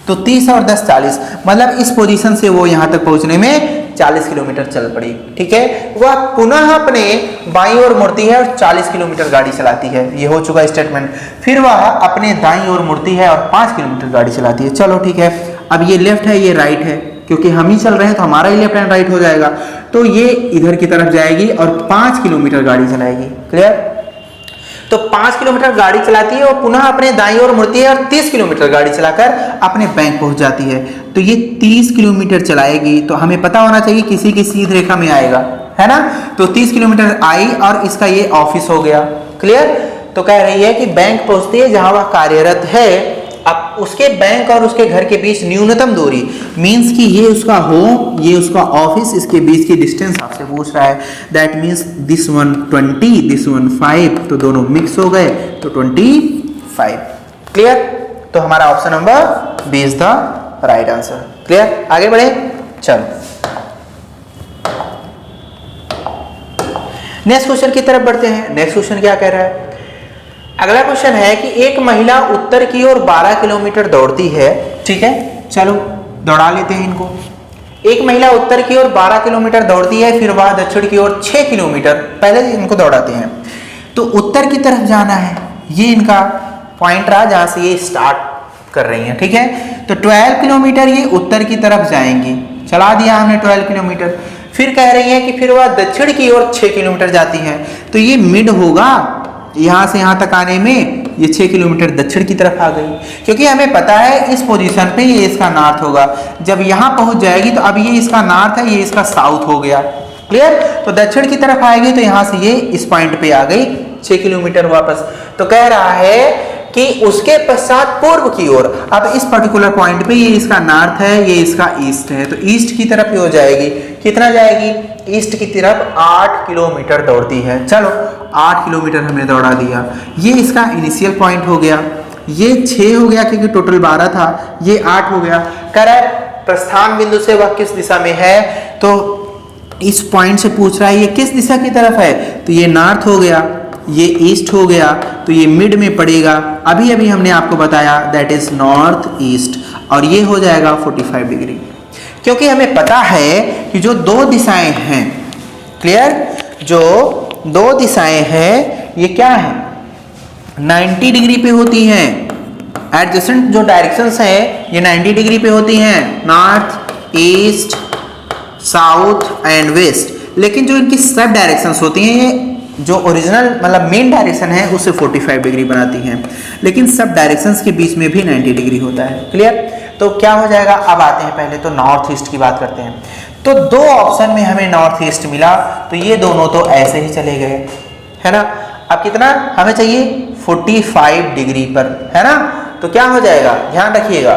तो 30 और 10 40, मतलब इस पोजीशन से वो यहां तक पहुंचने में 40 किलोमीटर चल पड़ी। ठीक है, वह पुनः अपने बाईं ओर मुड़ती है और 40 किलोमीटर गाड़ी चलाती है। ये हो चुका स्टेटमेंट। फिर वह अपने दाईं ओर मुड़ती है और 5 किलोमीटर गाड़ी चलाती है। चलो ठीक है, अब ये लेफ्ट है ये राइट है, क्योंकि हम ही चल रहे हैं तो हमारा ही लेफ्ट एंड राइट हो जाएगा। तो ये इधर की तरफ जाएगी और 5 किलोमीटर गाड़ी चलाएगी। क्लियर? तो 5 किलोमीटर गाड़ी चलाती है और पुनः अपने दाईं ओर मुड़ती है और 30 किलोमीटर गाड़ी चलाकर अपने बैंक पहुंच जाती है। तो ये 30 किलोमीटर चलाएगी, तो हमें पता होना चाहिए किसी की सीधी रेखा में आएगा, है ना? तो 30 किलोमीटर आई और इसका ये ऑफिस हो गया। क्लियर? तो कह रही है कि बैंक पहुंचती है जहां वह कार्यरत है। अब उसके बैंक और उसके घर के बीच न्यूनतम दूरी, मींस कि ये उसका होम, ये उसका ऑफिस, इसके बीच की डिस्टेंस आपसे पूछ रहा है। That means this one 20, this one 5, तो दोनों मिक्स हो गए तो 25। क्लियर? तो हमारा option number B is the right answer. Clear? आगे बढ़े, चलो नेक्स्ट क्वेश्चन की तरफ बढ़ते हैं। नेक्स्ट क्वेश्चन क्या कह रहा है? अगला क्वेश्चन है कि एक महिला उत्तर की ओर 12 किलोमीटर दौड़ती है। ठीक है, चलो दौड़ा लेते हैं इनको। एक महिला उत्तर की ओर 12 किलोमीटर दौड़ती है, फिर वह दक्षिण की ओर 6 किलोमीटर, पहले इनको दौड़ाते हैं। तो उत्तर की तरफ जाना है, ये इनका पॉइंट रहा जहां से ये स्टार्ट कर रही हैं। ठीक है, तो 12 किलोमीटर ये उत्तर की तरफ जाएंगी, चला दिया हमने 12 किलोमीटर। फिर कह रही है कि फिर वह दक्षिण की ओर 6 किलोमीटर जाती है। तो ये मिड होगा, यहां से यहां तक आने में ये 6 किलोमीटर दक्षिण की तरफ आ गई, क्योंकि हमें पता है इस पोजीशन पे ये इसका नॉर्थ होगा। जब यहां पहुंच जाएगी तो अब ये इसका नॉर्थ है, ये इसका साउथ हो गया। क्लियर? तो दक्षिण की तरफ आएगी तो यहां से ये इस पॉइंट पे आ गई 6 किलोमीटर वापस। तो कह रहा है कि उसके पश्चात पूर्व की ओर, अब इस पर्टिकुलर पॉइंट पे ये इसका नॉर्थ है, ये इसका ईस्ट है, तो ईस्ट की तरफ हो जाएगी। कितना जाएगी? ईस्ट की तरफ 8 किलोमीटर दौड़ती है। चलो 8 किलोमीटर हमने दौड़ा दिया। ये इसका इनिशियल पॉइंट हो गया, ये 6 हो गया क्योंकि टोटल 12 था, ये 8 हो गया। करेक्ट? प्रस्थान बिंदु से वह किस दिशा में है? तो इस पॉइंट से पूछ रहा है ये किस दिशा की तरफ है, तो ये नॉर्थ हो गया, ये ईस्ट हो गया, तो ये मिड में पड़ेगा। अभी अभी हमने आपको बताया दैट इज नॉर्थ ईस्ट, और ये हो जाएगा 45 डिग्री, क्योंकि हमें पता है कि जो दो दिशाएं हैं, क्लियर, जो दो दिशाएं हैं ये क्या है, 90 डिग्री पे होती हैं। एडजेसेंट जो डायरेक्शंस हैं ये 90 डिग्री पे होती हैं, north, east, south and west. लेकिन जो इनकी सब डायरेक्शंस होती हैं, ये जो ओरिजिनल मतलब मेन डायरेक्शन है उसे 45 डिग्री बनाती हैं, लेकिन सब डायरेक्शंस के बीच में भी 90 डिग्री होता है। क्लियर? तो क्या हो जाएगा, अब आते हैं पहले तो नॉर्थ ईस्ट की बात करते हैं। तो दो ऑप्शन में हमें नॉर्थ ईस्ट मिला, तो ये दोनों तो ऐसे ही चले गए, है ना। अब कितना हमें चाहिए, 45 डिग्री पर, है ना। तो क्या हो जाएगा, ध्यान रखिएगा,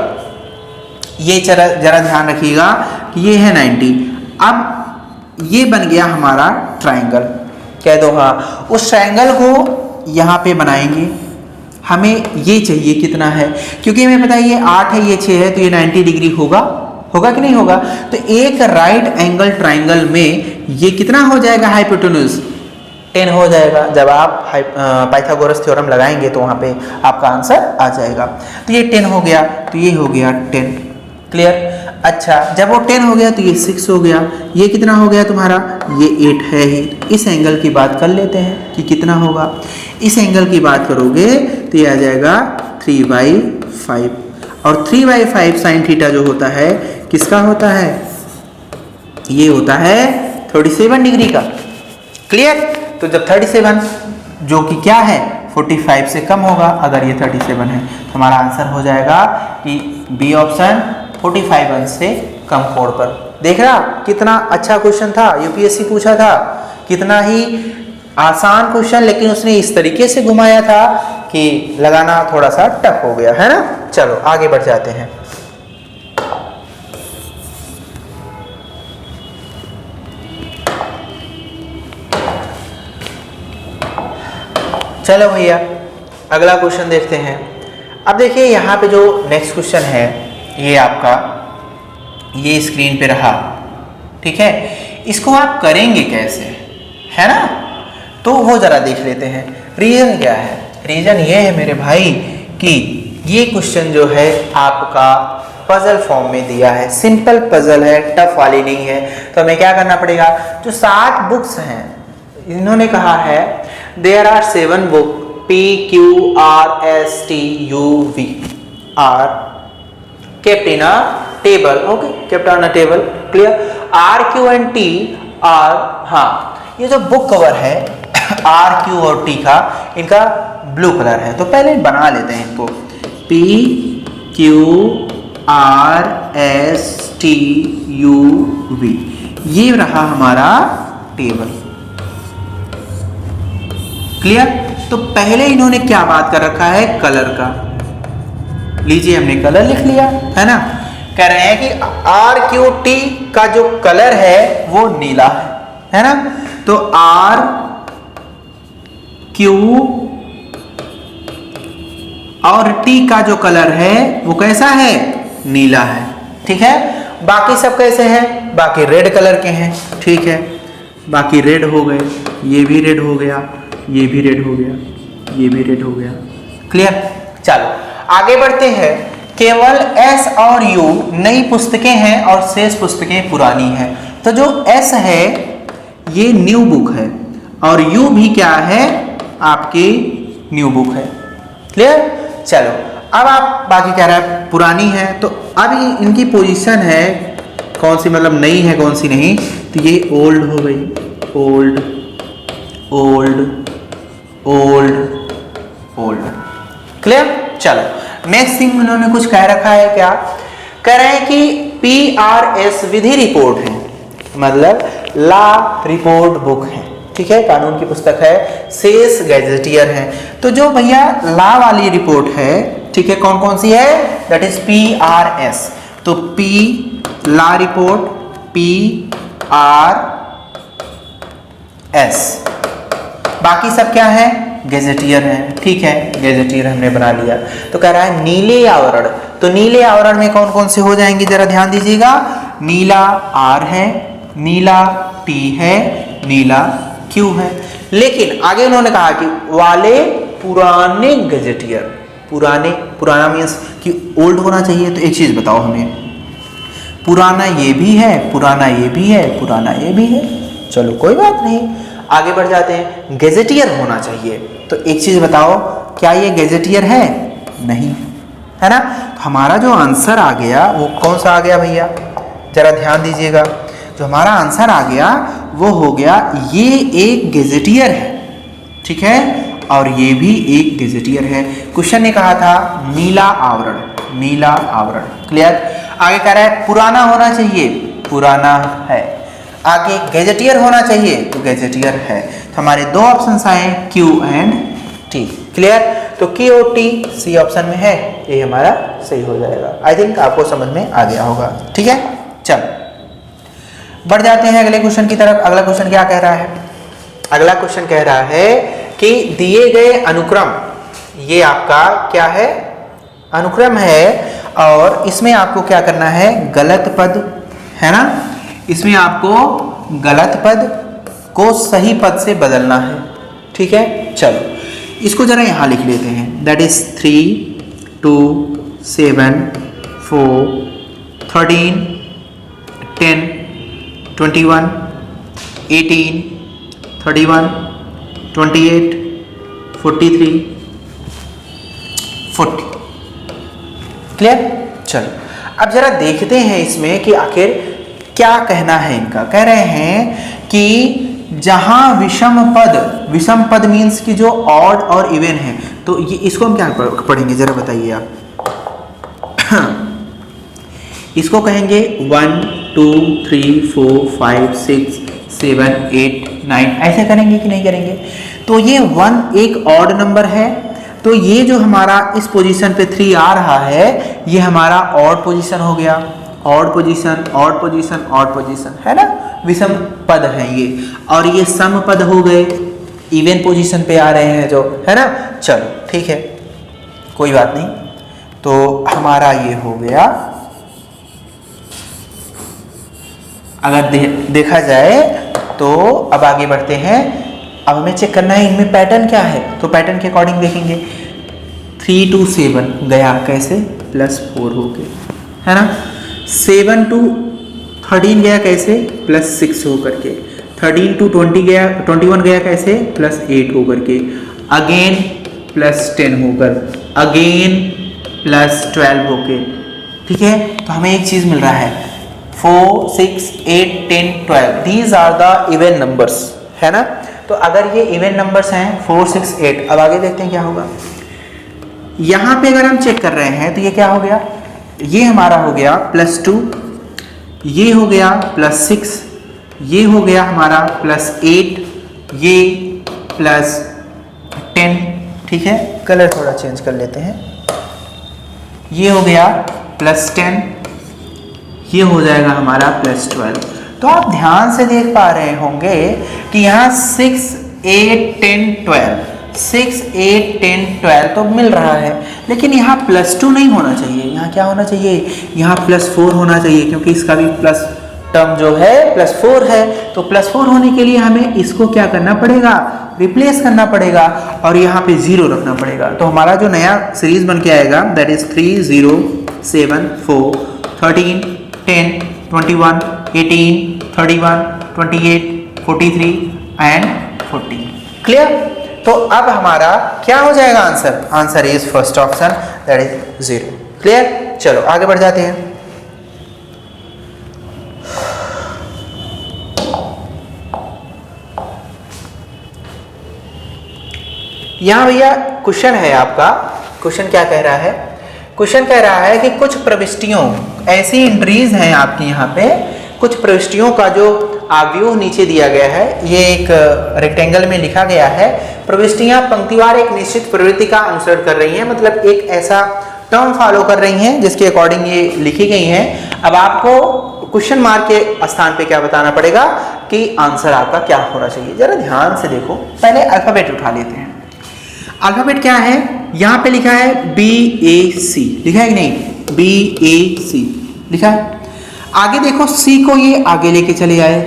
ये जरा ध्यान रखिएगा कि ये है 90। अब ये बन गया हमारा ट्रायंगल, कह दो हाँ। उस ट्रायंगल को यहाँ पे बनाएंगे, हमें ये चाहिए कितना है, क्योंकि हमें पता है ये 8 है, ये 6 है, तो ये 90 डिग्री होगा, होगा कि नहीं होगा। तो एक राइट एंगल ट्रायंगल में ये कितना हो जाएगा, हाइपोटेन्यूज 10 हो जाएगा। जब आप पाइथागोरस थ्योरम लगाएंगे तो वहाँ पे आपका आंसर आ जाएगा। तो ये 10 हो गया, तो ये हो गया 10। क्लियर? अच्छा, जब वो 10 हो गया तो ये 6 हो गया, ये कितना हो गया तुम्हारा, ये 8 है ही। इस एंगल की बात कर लेते हैं कि कितना होगा। इस एंगल की बात करोगे तो ये आ जाएगा 3/5, और 3/5 साइन थीटा जो होता है किसका होता है, ये होता है 37 डिग्री का। क्लियर? तो जब 37 जो कि क्या है 45 से कम होगा, अगर ये 37 है तो हमारा आंसर हो जाएगा कि बी ऑप्शन 45 अंश से कम कोण पर। देख रहा कितना अच्छा क्वेश्चन था, यूपीएससी पूछा था, कितना ही आसान क्वेश्चन, लेकिन उसने इस तरीके से घुमाया था कि लगाना थोड़ा सा टफ हो गया, है ना। चलो आगे बढ़ जाते हैं। चलो भैया अगला क्वेश्चन देखते हैं। अब देखिए यहाँ पे जो नेक्स्ट क्वेश्चन है ये आपका ये स्क्रीन पे रहा, ठीक है। इसको आप करेंगे कैसे, है ना, तो वो जरा देख लेते हैं। रीजन क्या है, रीजन ये है मेरे भाई कि ये क्वेश्चन जो है आपका पजल फॉर्म में दिया है, सिंपल पजल है, टफ वाली नहीं है। तो हमें क्या करना पड़ेगा, जो 7 बुक्स हैं इन्होंने कहा है there are 7 book PQRSTUV are kept in a table, okay, kept on a table, clear। R, Q and T are, हाँ ये जो बुक कवर है R, Q और T का, इनका ब्लू कलर है। तो पहले बना लेते हैं इनको, PQRSTUV, ये रहा हमारा टेबल। क्लियर? तो पहले इन्होंने क्या बात कर रखा है, कलर का। लीजिए हमने कलर लिख लिया, है ना। कह रहे हैं कि RQT का जो कलर है वो नीला है ना। तो RQ और T का जो कलर है वो कैसा है, नीला है, ठीक है। बाकी सब कैसे हैं, बाकी रेड कलर के हैं, ठीक है। बाकी रेड हो गए, ये भी रेड हो गया, ये भी रेड हो गया, ये भी रेड हो गया। क्लियर? चलो आगे बढ़ते हैं। केवल S और U नई पुस्तकें हैं और शेष पुस्तकें पुरानी हैं। तो जो S है ये न्यू बुक है और U भी क्या है, आपकी न्यू बुक है। क्लियर? चलो अब आप बाकी कह रहा है पुरानी है, तो अब इनकी पोजीशन है कौन सी, मतलब नई है कौन सी नहीं, तो ये ओल्ड हो गई, old old old old. Clear? चलो नेक्स्ट थिंग उन्होंने कुछ कह रखा है, क्या कह रहे हैं कि PRS विधि रिपोर्ट है, मतलब ला रिपोर्ट बुक है, ठीक है, कानून की पुस्तक है, शेष गैजेटियर है। तो जो भैया ला वाली रिपोर्ट है, ठीक है, कौन कौन सी है, दैट इज PRS। तो P ला रिपोर्ट, PRS, बाकी सब क्या है, गैजेटियर है, ठीक है, गैजेटियर हमने बना लिया। तो कह रहा है नीले आवरण, तो नीले आवरण में कौन कौन से हो जाएंगे, जरा ध्यान दीजिएगा। नीला R है, नीला T है, नीला Q है। लेकिन आगे उन्होंने कहा कि वाले पुराने गैजेटियर, पुराना मीन्स कि ओल्ड होना चाहिए। तो एक चीज बताओ हमें, पुराना ये भी है, पुराना ये भी है, पुराना ये भी है, चलो कोई बात नहीं, आगे बढ़ जाते हैं। गैजेटियर होना चाहिए, तो एक चीज बताओ, क्या ये गैजेटियर है, नहीं है ना। तो हमारा जो आंसर आ गया वो कौन सा आ गया भैया, जरा ध्यान दीजिएगा। जो हमारा आंसर आ गया वो हो गया, ये एक गेजेटियर है, ठीक है, और ये भी एक गेजेटियर है। क्वेश्चन ने कहा था नीला आवरण, नीला आवरण। क्लियर। आगे कह रहा है पुराना होना चाहिए, पुराना है। आगे गेजेटियर होना चाहिए, तो गेजेटियर है। तो हमारे दो ऑप्शन आए, क्यू एंड टी। क्लियर। तो क्यू और टी सी ऑप्शन में है, ये हमारा सही हो जाएगा। आई थिंक आपको समझ में आ गया होगा। ठीक है, चलो बढ़ जाते हैं अगले क्वेश्चन की तरफ। अगला क्वेश्चन क्या कह रहा है? अगला क्वेश्चन कह रहा है कि दिए गए अनुक्रम, ये आपका क्या है? अनुक्रम है, और इसमें आपको क्या करना है? गलत पद है ना, इसमें आपको गलत पद को सही पद से बदलना है। ठीक है, चलो इसको जरा यहां लिख लेते हैं। That is 3 2 7 4 13 10 21 18 31 28 43 40। क्लियर। चलो अब जरा देखते हैं इसमें कि आखिर क्या कहना है इनका। कह रहे हैं कि जहां विषम पद मीन्स कि जो ऑड और इवन है, तो ये इसको हम क्या पढ़ेंगे जरा बताइए आप। इसको कहेंगे 1 2 3 4 5 6 7 8 9, ऐसे करेंगे कि नहीं करेंगे? तो ये 1 एक ऑड नंबर है, तो ये जो हमारा इस पोजीशन पे 3 आ रहा है, ये हमारा ऑड पोजीशन हो गया। Odd position, odd position, odd position, है ना, विषम पद है ये। और ये सम पद हो गए, इवन पोजीशन पे आ रहे हैं जो, है ना। चलो ठीक है, कोई बात नहीं। तो हमारा ये हो गया। अगर देखा जाए तो अब आगे बढ़ते हैं। अब हमें चेक करना है इनमें पैटर्न क्या है, तो पैटर्न के अकॉर्डिंग देखेंगे। 3 to 7 गया कैसे? +4 हो गए, है ना। 7 to 13 गया कैसे? +6 हो करके। 13 to 20 गया, 21 गया कैसे? +8 हो करके। अगेन +10 होकर, अगेन +12 होके। ठीक है, तो हमें एक चीज मिल रहा है 4 6 8 10 12, these are the even numbers, है ना। तो अगर ये इवन नंबर्स हैं 4 6 8, अब आगे देखते हैं क्या होगा। यहां पे अगर हम चेक कर रहे हैं तो ये क्या हो गया? ये हमारा हो गया +2, ये हो गया +6, ये हो गया हमारा +8, ये +10। ठीक है, कलर थोड़ा चेंज कर लेते हैं। ये हो गया +10, ये हो जाएगा हमारा +12। तो आप ध्यान से देख पा रहे होंगे कि यहाँ 6 8 10 12, 6 8 10 12 तो मिल रहा है, लेकिन यहाँ +2 नहीं होना चाहिए। यहाँ क्या होना चाहिए? यहाँ +4 होना चाहिए, क्योंकि इसका भी प्लस टर्म जो है +4 है। तो +4 होने के लिए हमें इसको क्या करना पड़ेगा? रिप्लेस करना पड़ेगा, और यहाँ पे 0 रखना पड़ेगा। तो हमारा जो नया सीरीज बन के आएगा दैट इज 3 0 7 4 13 10 21 18 31 28 43 एंड 40। क्लियर। तो अब हमारा क्या हो जाएगा answer? Answer is first option, that is 0। Clear. चलो आगे बढ़ जाते हैं। यहां भैया क्वेश्चन है आपका। क्वेश्चन क्या कह रहा है? क्वेश्चन कह रहा है कि कुछ प्रविष्टियों, ऐसी एंट्रीज हैं आपकी यहाँ पे, कुछ प्रविष्टियों का जो आव्यूह नीचे दिया गया है, ये एक रेक्टेंगल में लिखा गया है। प्रविष्टियां पंक्तिवार एक निश्चित प्रवृत्ति का अनुसरण कर रही हैं, मतलब एक ऐसा टर्म फॉलो कर रही हैं जिसके अकॉर्डिंग ये लिखी गई हैं। अब आपको क्वेश्चन मार्क के स्थान पे क्या बताना पड़ेगा कि आंसर आपका क्या होना चाहिए। जरा ध्यान से देखो, पहले अल्फाबेट उठा लेते हैं। अल्फाबेट क्या है? यहाँ पे लिखा है BAC, लिखा है कि नहीं? BAC लिखा है। आगे देखो C को ये आगे लेके चले आए,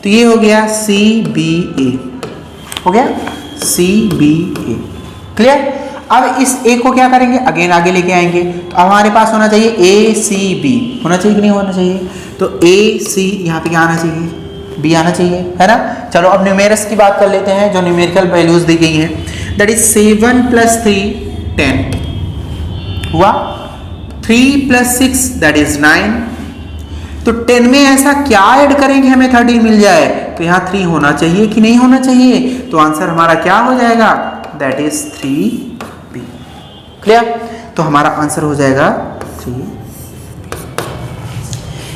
तो ये हो गया CBA, हो गया CBA। क्लियर। अब इस A को क्या करेंगे? अगेन आगे लेके आएंगे, तो अब हमारे पास होना चाहिए ACB, होना चाहिए कि नहीं होना चाहिए? तो AC यहाँ पे क्या आना चाहिए? B आना चाहिए, है ना। चलो अब न्यूमेरस की बात कर लेते हैं, जो न्यूमेरिकल वैल्यूज दी गई हैं। दैट इज 7 + 3 10 हुआ, 3 + 6 दैट इज 9, तो 10 में ऐसा क्या ऐड करें कि हमें 13 मिल जाए? तो यहाँ 3 होना चाहिए कि नहीं होना चाहिए? तो आंसर हमारा क्या हो जाएगा? That is 3B। क्लियर? तो हमारा आंसर हो जाएगा 3।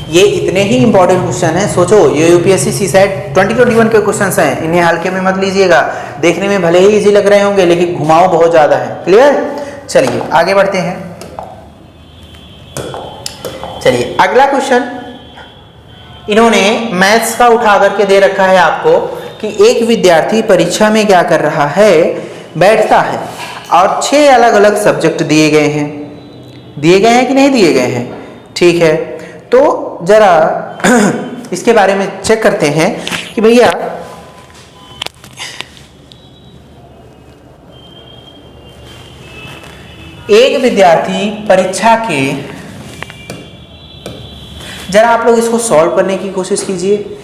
ये इतने ही इंपॉर्टेंट क्वेश्चन है। सोचो, ये यूपीएससी सीसैट 2021 के क्वेश्चंस हैं, इन्हें हल्के में मत लीजिएगा। देखने में भले ही इजी लग रहे होंगे लेकिन घुमाव बहुत ज्यादा है। क्लियर? चलिए आगे बढ़ते हैं। चलिए अगला क्वेश्चन इन्होंने मैथ्स का उठा करके दे रखा है आपको कि एक विद्यार्थी परीक्षा में क्या कर रहा है, बैठता है और 6 अलग अलग सब्जेक्ट दिए गए हैं। दिए गए हैं कि नहीं दिए गए हैं? ठीक है, तो जरा इसके बारे में चेक करते हैं कि भैया एक विद्यार्थी परीक्षा के, जरा आप लोग इसको सॉल्व करने की कोशिश कीजिए।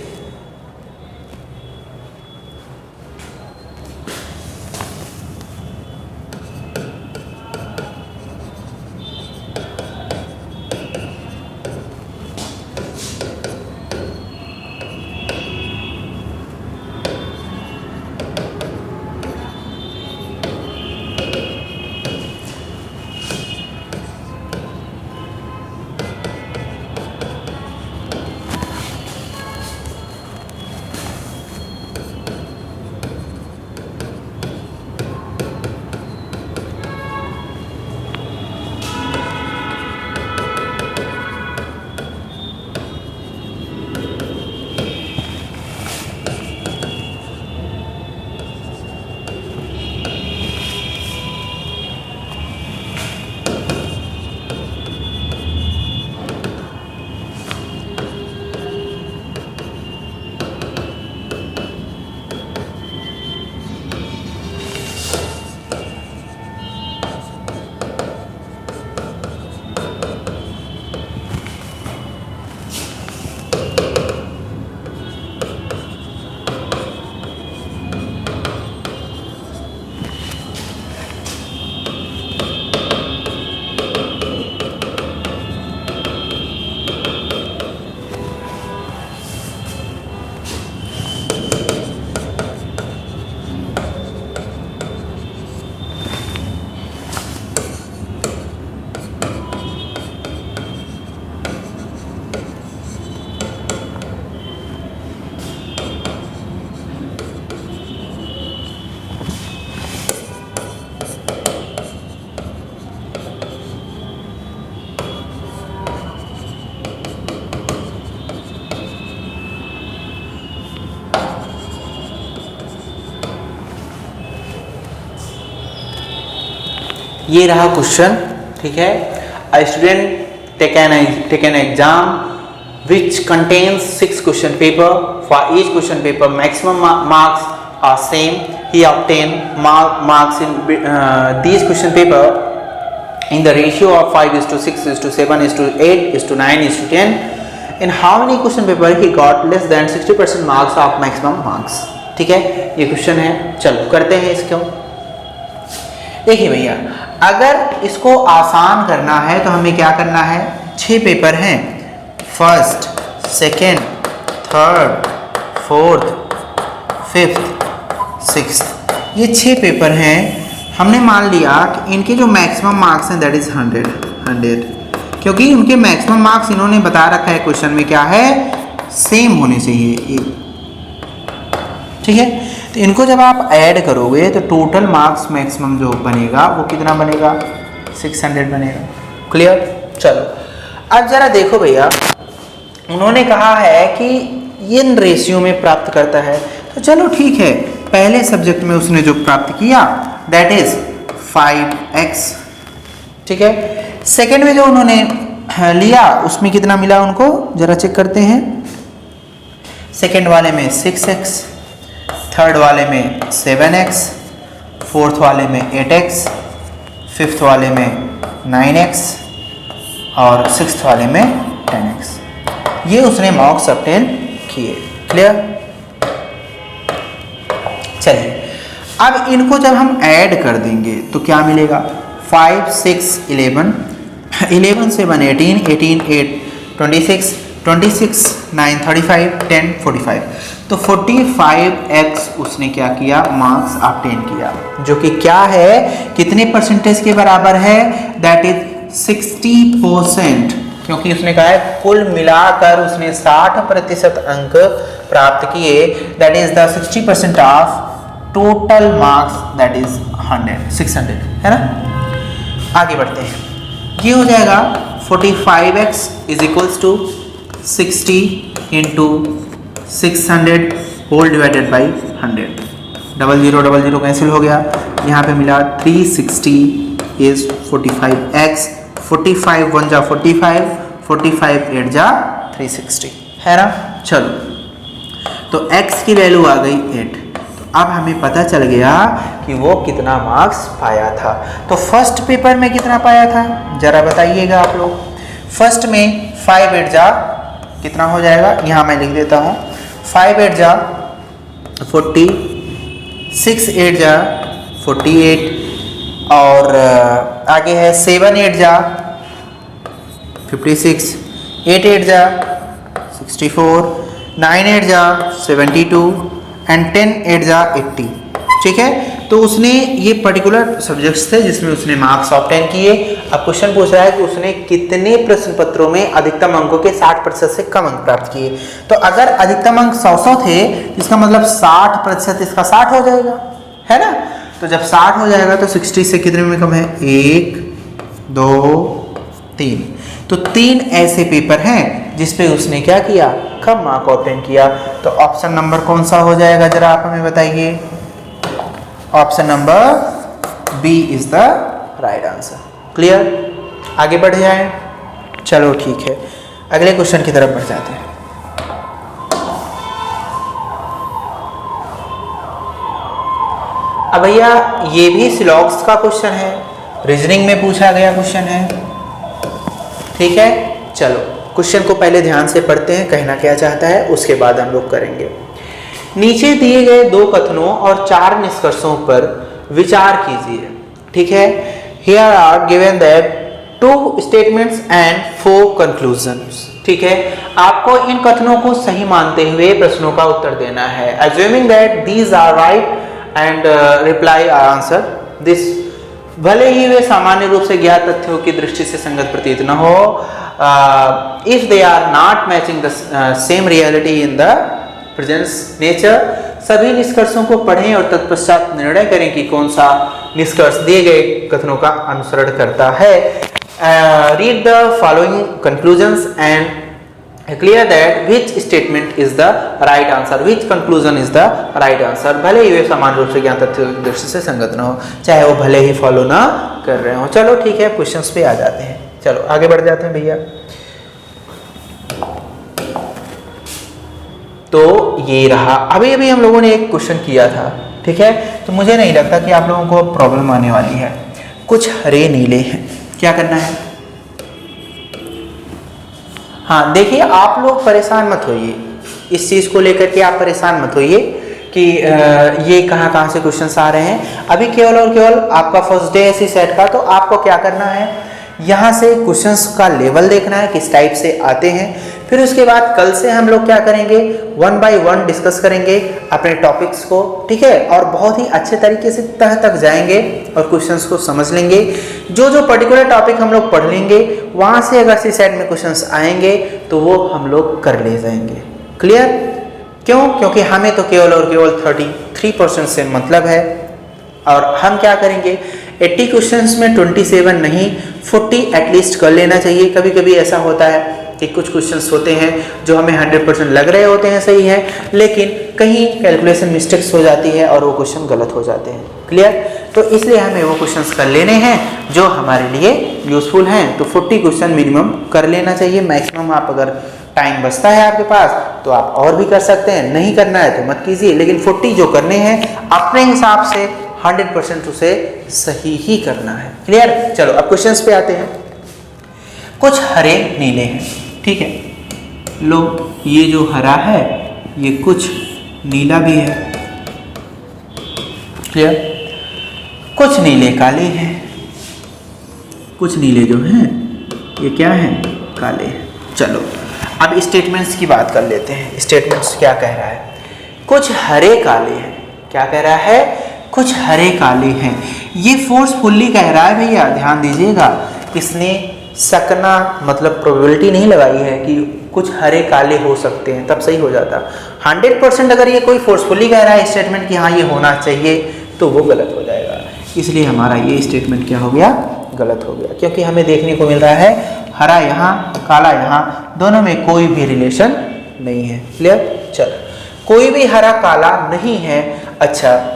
ये रहा क्वेश्चन, ठीक है। A student take an exam which contains 6 question paper. For each question paper, maximum marks are same. He obtained marks in these question paper in the ratio of 5:6:7:8:9:10. In how many question paper he got less than 60% marks of maximum marks? ठीक है, ये question है। चलो करते हैं इसको। देखिए भैया, अगर इसको आसान करना है तो हमें क्या करना है, 6 पेपर हैं, first, second, third, fourth, fifth, sixth, ये 6 पेपर हैं। हमने मान लिया कि इनके जो मैक्सिमम मार्क्स हैं दैट इज 100, क्योंकि उनके मैक्सिमम मार्क्स इन्होंने बता रखा है क्वेश्चन में क्या है, सेम होने चाहिए, ठीक है। तो इनको जब आप ऐड करोगे तो टोटल मार्क्स मैक्सिमम जो बनेगा वो कितना बनेगा, 600 बनेगा। क्लियर? चलो अब जरा देखो भैया, उन्होंने कहा है कि इन रेशियो में प्राप्त करता है, तो चलो ठीक है, पहले सब्जेक्ट में उसने जो प्राप्त किया दैट इज 5x, ठीक है। सेकेंड में जो उन्होंने लिया उसमें कितना मिला उनको, जरा चेक करते हैं। सेकेंड वाले में 6x, थर्ड वाले में 7x, फोर्थ वाले में 8x, फिफ्थ वाले में 9x और सिक्स्थ वाले में 10x। ये उसने मार्क्स ऑब्टेन किए। क्लियर? चलिए अब इनको जब हम ऐड कर देंगे तो क्या मिलेगा, 5, 6, 11, 11 7 18, 18 8 26, 26, 9, 35, 10, 45। तो 45x उसने क्या किया, मार्क्स ऑब्टेन किया, जो कि क्या है, कितने परसेंटेज के बराबर है, दैट इज 60%, क्योंकि उसने कहा है कुल मिलाकर उसने 60% अंक प्राप्त किए, that is the 60% of total marks, that is 600, है ना। आगे बढ़ते हैं, ये हो जाएगा 45x is equals to 60 into 600 whole divided by 100, 00 cancel हो गया, यहाँ पे मिला 360 इज 45x, 45 1 जा 45, 45 8 जा 360, है ना। चलो तो x की वैल्यू आ गई 8। अब हमें पता चल गया कि वो कितना मार्क्स पाया था। तो फर्स्ट पेपर में कितना पाया था, जरा बताइएगा आप लोग। फर्स्ट में 5 8 जा कितना हो जाएगा, यहाँ मैं लिख देता हूँ, 5 8 जा 40, 6 8 जा 48, और आगे है 7 8 जा 56, 8 8 जा 64, 9 8 जा 72 एंड 10 8 जा 80। ठीक है, तो उसने ये पर्टिकुलर सब्जेक्ट्स थे जिसमें उसने मार्क्स ऑब्टेन किए। अब क्वेश्चन पूछ रहा है कि उसने कितने प्रश्न पत्रों में अधिकतम अंकों के 60% से कम अंक प्राप्त किए। तो अगर अधिकतम अंक 100 थे, इसका मतलब 60% इसका 60 हो जाएगा, है ना। तो जब 60 हो जाएगा तो 60 से कितने में कम है, 1 2 3। तो 3 ऐसे पेपर हैं जिसपे उसने क्या किया, कम मार्क ऑब्टेन किया। तो ऑप्शन नंबर कौन सा हो जाएगा, जरा आप हमें बताइए। Option number B is the right answer. Clear, आगे बढ़ जाए। चलो ठीक है, अगले क्वेश्चन की तरफ बढ़ जाते हैं। अब भैया ये भी सिलॉक्स का क्वेश्चन है, रीजनिंग में पूछा गया क्वेश्चन है। ठीक है, चलो क्वेश्चन को पहले ध्यान से पढ़ते हैं, कहना क्या चाहता है, उसके बाद हम लोग करेंगे। नीचे दिए गए 2 कथनों और 4 निष्कर्षों पर विचार कीजिए। ठीक है, here are given that 2 statements and 4 conclusions. ठीक है, आपको इन कथनों को सही मानते हुए प्रश्नों का उत्तर देना है। Assuming that these are right and reply answer this. भले ही वे सामान्य रूप से ज्ञात तथ्यों की दृष्टि से संगत प्रतीत न हो, if they are not matching the same reality in the presence nature. सभी निष्कर्षों को पढ़ें और तत्पश्चात निर्णय करें कि कौन सा निष्कर्ष दिए गए कथनों का अनुसरण करता है। Read the following conclusions and clear that which statement is the right answer, which conclusion is the right answer. भले ही वे समान रूप से ज्ञात तथ्यों की दृष्टि से संगत न हो, चाहे वो भले ही फॉलो ना कर रहे हो। चलो ठीक है, क्वेश्चंस पे आ जाते हैं। चलो आगे बढ़ जाते हैं भैया। तो ये रहा, अभी अभी हम लोगों ने एक क्वेश्चन किया था। ठीक है, तो मुझे नहीं लगता कि आप लोगों को प्रॉब्लम आने वाली है। कुछ हरे नीले हैं, क्या करना है। हाँ देखिए, आप लोग परेशान मत होइए, इस चीज़ को लेकर के आप परेशान मत होइए कि ये कहाँ से क्वेश्चंस आ रहे हैं। अभी केवल और केवल आपका फर्स्ट डे है इसी सेट का, तो आपको क्या करना है, यहाँ से क्वेश्चंस का लेवल देखना है, किस टाइप से आते हैं। फिर उसके बाद कल से हम लोग क्या करेंगे, 1 by 1 डिस्कस करेंगे अपने टॉपिक्स को। ठीक है, और बहुत ही अच्छे तरीके से तह तक जाएंगे और क्वेश्चंस को समझ लेंगे। जो जो पर्टिकुलर टॉपिक हम लोग पढ़ लेंगे, वहाँ से अगर सी सेट में क्वेश्चंस आएंगे तो वो हम लोग कर ले जाएंगे। क्लियर, क्यों, क्योंकि हमें तो केवल और केवल 33% से मतलब है। और हम क्या करेंगे, 80 क्वेश्चंस में 27 नहीं 40 एटलीस्ट कर लेना चाहिए। कभी कभी ऐसा होता है कि कुछ क्वेश्चंस होते हैं जो हमें 100% लग रहे होते हैं सही है, लेकिन कहीं कैलकुलेशन मिस्टेक्स हो जाती है और वो क्वेश्चन गलत हो जाते हैं। क्लियर, तो इसलिए हमें वो क्वेश्चंस कर लेने हैं जो हमारे लिए यूजफुल हैं। तो 40 क्वेश्चन मिनिमम कर लेना चाहिए। मैक्सिमम आप अगर टाइम बचता है आपके पास तो आप और भी कर सकते हैं, नहीं करना है तो मत कीजिए, लेकिन 40 जो करने हैं अपने हिसाब से 100% उसे सही ही करना है। क्लियर, चलो अब क्वेश्चंस पे आते हैं। कुछ हरे नीले हैं, ठीक है, लो ये जो हरा है ये कुछ नीला भी है। क्लियर, कुछ नीले काले हैं, कुछ नीले जो हैं ये क्या हैं, काले हैं। चलो अब स्टेटमेंट्स की बात कर लेते हैं। स्टेटमेंट्स क्या कह रहा है? कुछ हरे काले हैं। क्या कह रहा है? कुछ हरे काले हैं। ये फोर्सफुली कह रहा है भैया, ध्यान दीजिएगा। इसने सकना मतलब प्रोबेबिलिटी नहीं लगाई है कि कुछ हरे काले हो सकते हैं, तब सही हो जाता। 100% अगर ये कोई फोर्सफुली कह रहा है स्टेटमेंट कि हाँ ये होना चाहिए, तो वो गलत हो जाएगा। इसलिए हमारा ये स्टेटमेंट क्या हो गया? गलत हो गया, क्योंकि हमें देखने को मिल रहा है हरा यहाँ काला यहाँ, दोनों में कोई भी रिलेशन नहीं है। क्लियर? चलो, कोई भी हरा काला नहीं है। अच्छा,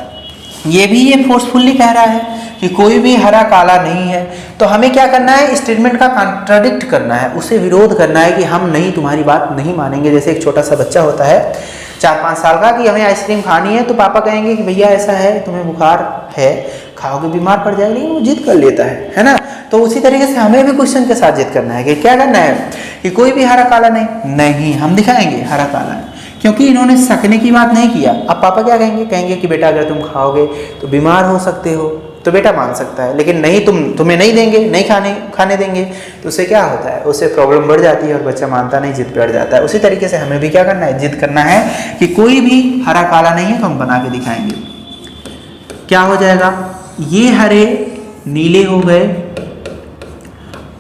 ये भी ये फोर्सफुली कह रहा है कि कोई भी हरा काला नहीं है, तो हमें क्या करना है? स्टेटमेंट का कॉन्ट्राडिक्ट करना है, उसे विरोध करना है कि हम नहीं, तुम्हारी बात नहीं मानेंगे। जैसे एक छोटा सा बच्चा होता है 4-5 साल का कि हमें आइसक्रीम खानी है, तो पापा कहेंगे कि भैया ऐसा है, तुम्हें बुखार है, खाओगे बीमार पड़ जाएगा, लेकिन वो जिद कर लेता है ना। तो उसी तरीके से हमें भी क्वेश्चन के साथ जिद करना है कि क्या करना है कि कोई भी हरा काला नहीं, हम दिखाएंगे हरा काला है, क्योंकि इन्होंने सकने की बात नहीं किया। अब पापा क्या कहेंगे? कहेंगे कि बेटा अगर तुम खाओगे तो बीमार हो सकते हो, तो बेटा मान सकता है, लेकिन नहीं, तुम्हें नहीं देंगे, नहीं खाने देंगे, तो उससे क्या होता है? उससे प्रॉब्लम बढ़ जाती है और बच्चा मानता नहीं, जिद पे अड़ जाता है। उसी तरीके से हमें भी क्या करना है? जिद करना है कि कोई भी हरा काला नहीं है, तो हम बना के दिखाएंगे। क्या हो जाएगा? ये हरे नीले हो गए,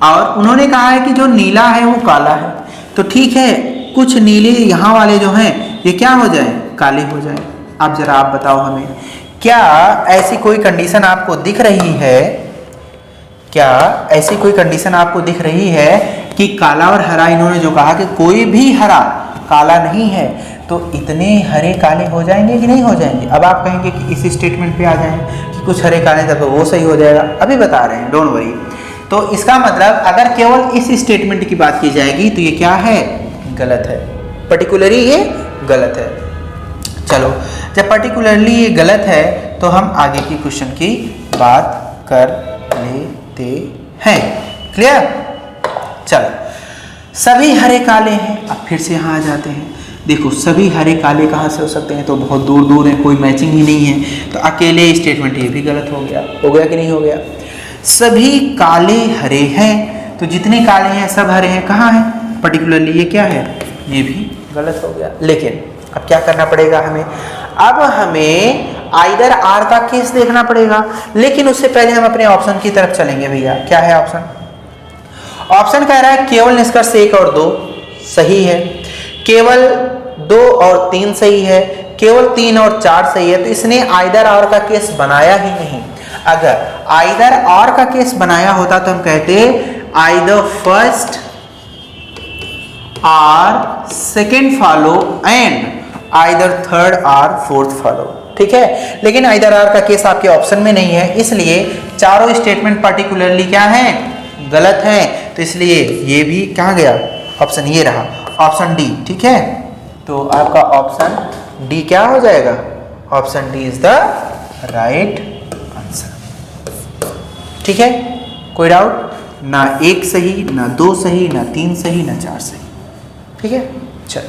और उन्होंने कहा है कि जो नीला है वो काला है, तो ठीक है, कुछ नीले यहाँ वाले जो हैं ये क्या हो जाए? काले हो जाए। अब जरा आप बताओ हमें, क्या ऐसी कोई कंडीशन आपको दिख रही है? क्या ऐसी कोई कंडीशन आपको दिख रही है कि काला और हरा, इन्होंने जो कहा कि कोई भी हरा काला नहीं है, तो इतने हरे काले हो जाएंगे कि नहीं हो जाएंगे? अब आप कहेंगे कि इस स्टेटमेंट पे आ जाएं कि कुछ हरे काले, तब वो सही हो जाएगा। अभी बता रहे हैं, डोंट वरी। तो इसका मतलब अगर केवल इस स्टेटमेंट की बात की जाएगी तो ये क्या है? गलत है। पर्टिकुलरली ये गलत है। चलो, जब पर्टिकुलरली ये गलत है तो हम आगे की क्वेश्चन की बात कर लेते हैं। क्लियर? चलो, सभी हरे काले हैं। अब फिर से यहाँ आ जाते हैं। देखो, सभी हरे काले कहाँ से हो सकते हैं? तो बहुत दूर दूर है, कोई मैचिंग ही नहीं है, तो अकेले स्टेटमेंट ये भी गलत हो गया। हो गया कि नहीं हो गया? सभी काले हरे हैं, तो जितने काले हैं सब हरे हैं। कहाँ है? पर्टिकुलरली ये क्या है? ये भी गलत हो गया। लेकिन अब क्या करना पड़ेगा हमें? अब हमें आइदर आर का केस देखना पड़ेगा, लेकिन उससे पहले हम अपने ऑप्शन की तरफ चलेंगे भैया। क्या है ऑप्शन? ऑप्शन कह रहा है केवल निष्कर्ष 1 और 2 सही है, केवल 2 और 3 सही है, केवल 3 और 4 सही है। तो इसने आइदर आर का केस बनाया ही नहीं। अगर आइदर आर का केस बनाया होता तो हम कहते either first or second follow and either third or fourth follow. ठीक है, लेकिन आइदर आर का केस आपके ऑप्शन में नहीं है, इसलिए चारों स्टेटमेंट पर्टिकुलरली क्या है? गलत है। तो इसलिए ये भी कहाँ गया? ऑप्शन ये रहा, ऑप्शन डी। ठीक है, तो आपका ऑप्शन डी क्या हो जाएगा? Option D is the right answer. ठीक है, कोई डाउट? ना 1 सही, ना 2 सही, ना 3 सही, ना 4 सही। ठीक है, चल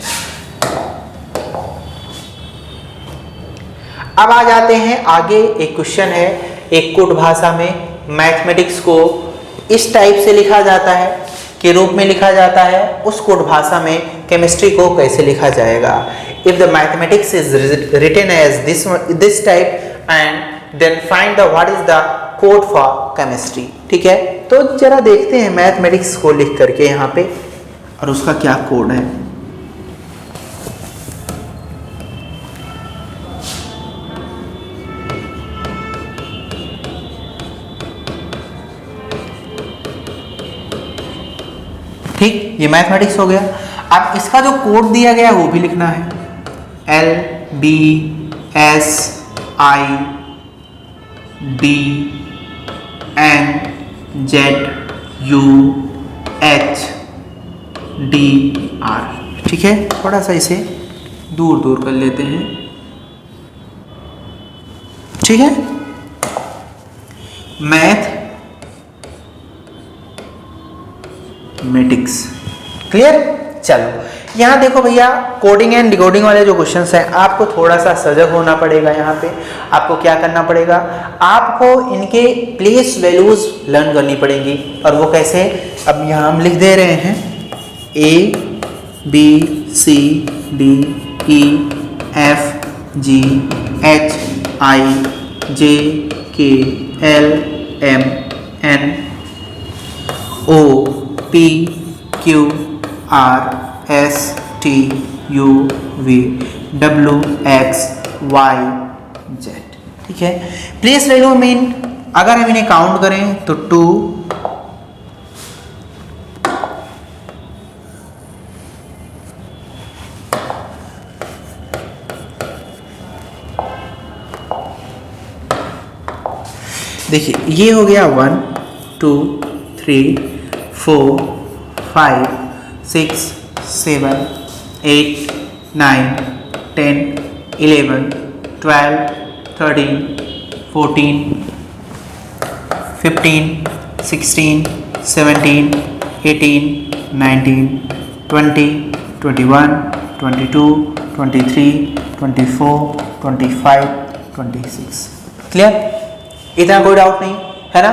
अब आ जाते हैं आगे। एक क्वेश्चन है, एक कोड भाषा में मैथमेटिक्स को इस टाइप से लिखा जाता है, के रूप में लिखा जाता है, उस कोड भाषा में केमिस्ट्री को कैसे लिखा जाएगा? If the mathematics is written as this type and then find the what is the code for chemistry. ठीक है, तो जरा देखते हैं मैथमेटिक्स को लिख करके यहाँ पे और उसका क्या कोड है। ठीक, ये मैथमेटिक्स हो गया। अब इसका जो कोड दिया गया वो भी लिखना है, LBSIDNZUHDR। ठीक है, थोड़ा सा इसे दूर दूर कर लेते हैं। ठीक है, मैथमेटिक्स। क्लियर? चलो, यहाँ देखो भैया, कोडिंग एंड डिकोडिंग वाले जो क्वेश्चंस हैं, आपको थोड़ा सा सजग होना पड़ेगा। यहाँ पे आपको क्या करना पड़ेगा? आपको इनके प्लेस वैल्यूज लर्न करनी पड़ेंगी। और वो कैसे? अब यहाँ हम लिख दे रहे हैं A B C D E F G H I J K L M N O P Q R S T U V W X Y Z। ठीक है, प्लेस वैल्यू मीन अगर हम इन्हें काउंट करें तो 2, देखिए ये हो गया 1 2 3 4 5 6 7 8 9 10 11 12 13 14 15 16 17 18 19 20 21 22 23 24 25 26। क्लियर? इतना कोई डाउट नहीं है ना।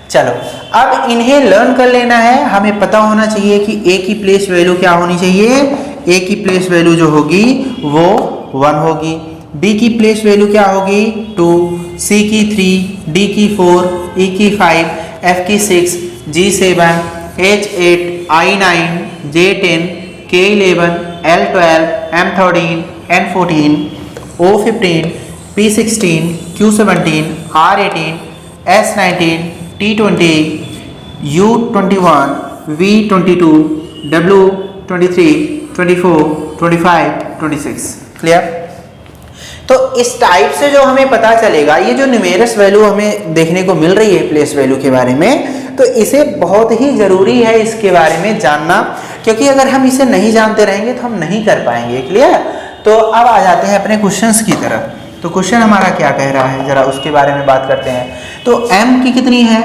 चलो अब इन्हें लर्न कर लेना है। हमें पता होना चाहिए कि ए की प्लेस वैल्यू क्या होनी चाहिए। ए की प्लेस वैल्यू जो होगी वो 1 होगी, बी की प्लेस वैल्यू क्या होगी 2, सी की 3, डी की 4, ई की 5, एफ की 6, जी 7, एच 8, आई 9, जे 10, K 11, L 12, M 13, N 14, O 15, P 16, Q 17, R 18, S 19, T 20, U 21, V 22, W 23, 24, 25, 26। Clear? तो इस टाइप से जो हमें पता चलेगा, ये जो न्यूमेरस वैल्यू हमें देखने को मिल रही है प्लेस वैल्यू के बारे में, तो इसे बहुत ही जरूरी है इसके बारे में जानना, क्योंकि अगर हम इसे नहीं जानते रहेंगे तो हम नहीं कर पाएंगे। क्लियर? तो अब आ जाते हैं अपने क्वेश्चंस की तरफ। तो क्वेश्चन हमारा क्या कह रहा है, जरा उसके बारे में बात करते हैं। तो m की कितनी है,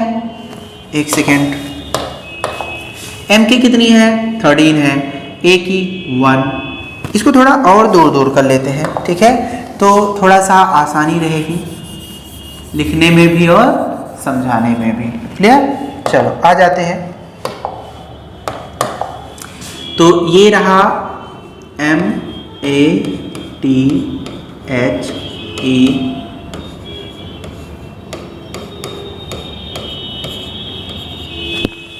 एक सेकेंड, m की कितनी है 13 है, a की 1। इसको थोड़ा और दूर दूर कर लेते हैं, ठीक है, तो थोड़ा सा आसानी रहेगी लिखने में भी और समझाने में भी। क्लियर? चलो आ जाते हैं। तो ये रहा M A T H E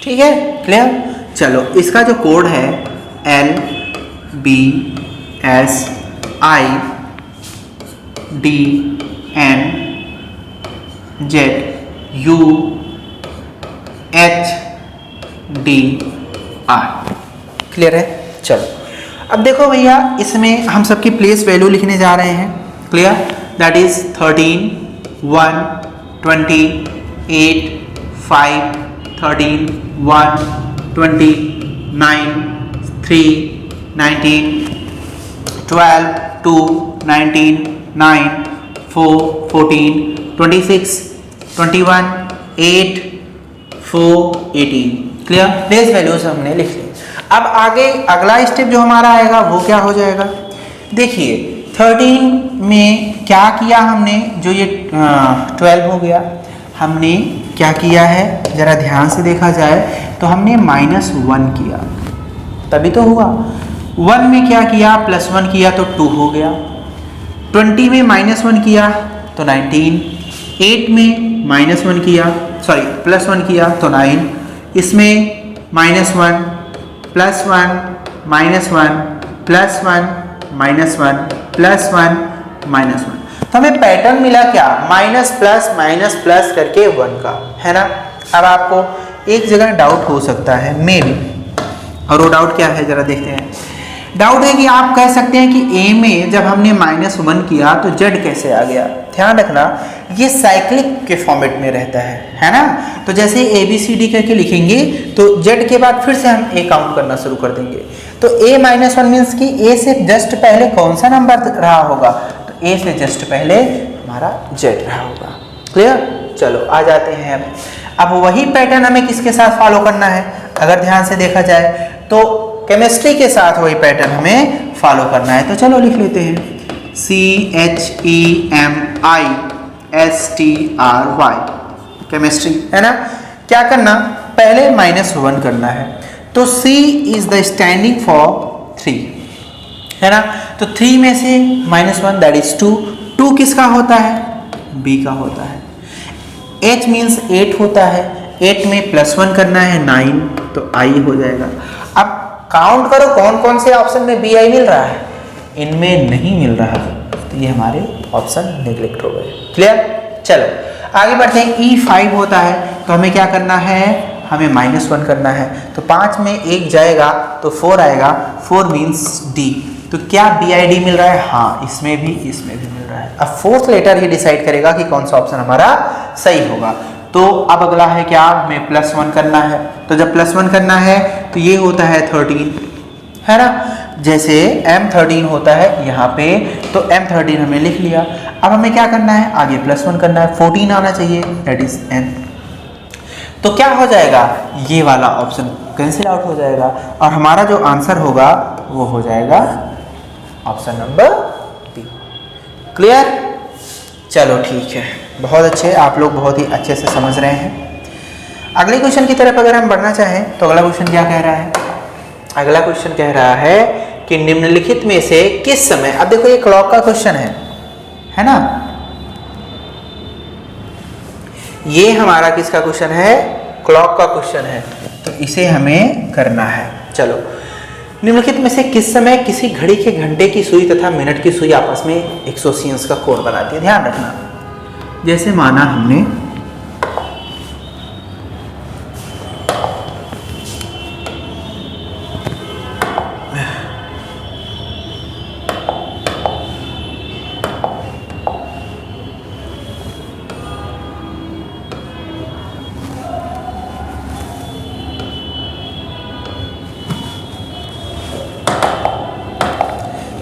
ठीक है। क्लियर? चलो इसका जो कोड है L B S I D N Z U H D R। Clear है? चलो अब देखो भैया, इसमें हम सबकी प्लेस वैल्यू लिखने जा रहे हैं। Clear? That is 13 1 20 8 5 13 1 20 9 3 19 12 2 19 9 4 14 26 21 8 4 18। Clear? Place values हमने लिख ली। अब आगे अगला स्टेप जो हमारा आएगा वो क्या हो जाएगा। देखिए 13 में क्या किया हमने, जो ये 12 हो गया, हमने क्या किया है जरा ध्यान से देखा जाए तो हमने -1 किया, तभी तो हुआ। 1 में क्या किया, +1 किया तो 2 हो गया। 20 में -1 किया तो 19, 8 में -1 किया, सॉरी +1 किया तो 9, इसमें -1 +1 -1 +1 -1 +1 -1, तो हमें पैटर्न मिला क्या, माइनस प्लस करके 1 का, है ना। अब आपको एक जगह डाउट हो सकता है मे बी, और वो डाउट क्या है जरा देखते हैं। डाउट है कि आप कह सकते हैं कि a में जब हमने -1 किया तो z कैसे आ गया। ध्यान रखना ये साइक्लिक के फॉर्मेट में रहता है ना। तो जैसे ABCD करके लिखेंगे तो z के बाद फिर से हम a काउंट करना शुरू कर देंगे। तो a -1 मीन्स कि a से जस्ट पहले कौन सा नंबर रहा होगा, तो a से जस्ट पहले हमारा z रहा होगा। क्लियर? चलो आ जाते हैं। अब वही पैटर्न हमें किसके साथ फॉलो करना है, अगर ध्यान से देखा जाए तो केमिस्ट्री के साथ वही पैटर्न हमें फॉलो करना है। तो चलो लिख लेते हैं CHEMISTRY, केमिस्ट्री, है ना। क्या करना, पहले -1 करना है। तो C is the standing for 3 है ना। तो 3 में से -1 दैट इज 2। 2 किसका होता है? b का होता है। h मीन्स 8 होता है, 8 में +1 करना है 9, तो i हो जाएगा। अब काउंट करो कौन कौन से ऑप्शन में bi मिल रहा है, इनमें नहीं मिल रहा, तो ये हमारे ऑप्शन नेग्लेक्ट हो गए। क्लियर? चलो आगे बढ़ते हैं। E5 होता है, तो हमें क्या करना है, हमें -1 करना है, तो 5 में 1 जाएगा तो 4 आएगा, 4 मीन्स D। तो क्या BID मिल रहा है? हाँ, इसमें भी मिल रहा है। अब फोर्थ लेटर ही डिसाइड करेगा कि कौन सा ऑप्शन हमारा सही होगा। तो अब अगला है क्या, हमें +1 करना है, तो जब +1 करना है तो ये होता है 13 है ना। जैसे M13 होता है यहाँ पे, तो M13 हमने लिख लिया। अब हमें क्या करना है, आगे +1 करना है, 14 आना चाहिए, दैट इज N। तो क्या हो जाएगा, ये वाला ऑप्शन कैंसिल आउट हो जाएगा और हमारा जो आंसर होगा वो हो जाएगा ऑप्शन नंबर B। क्लियर? चलो ठीक है, बहुत अच्छे, आप लोग बहुत ही अच्छे से समझ रहे हैं। अगले क्वेश्चन की तरफ अगर हम बढ़ना चाहें तो अगला क्वेश्चन क्या कह रहा है? अगला क्वेश्चन कह रहा है कि निम्नलिखित में से किस समय, अब देखो ये क्लॉक का क्वेश्चन है ना, ये हमारा किसका क्वेश्चन है, क्लॉक का क्वेश्चन है, तो इसे हमें करना है। चलो, निम्नलिखित में से किस समय किसी घड़ी के घंटे की सुई तथा मिनट की सुई आपस में 180 अंश का कोण बनाती है? ध्यान रखना, जैसे माना हमने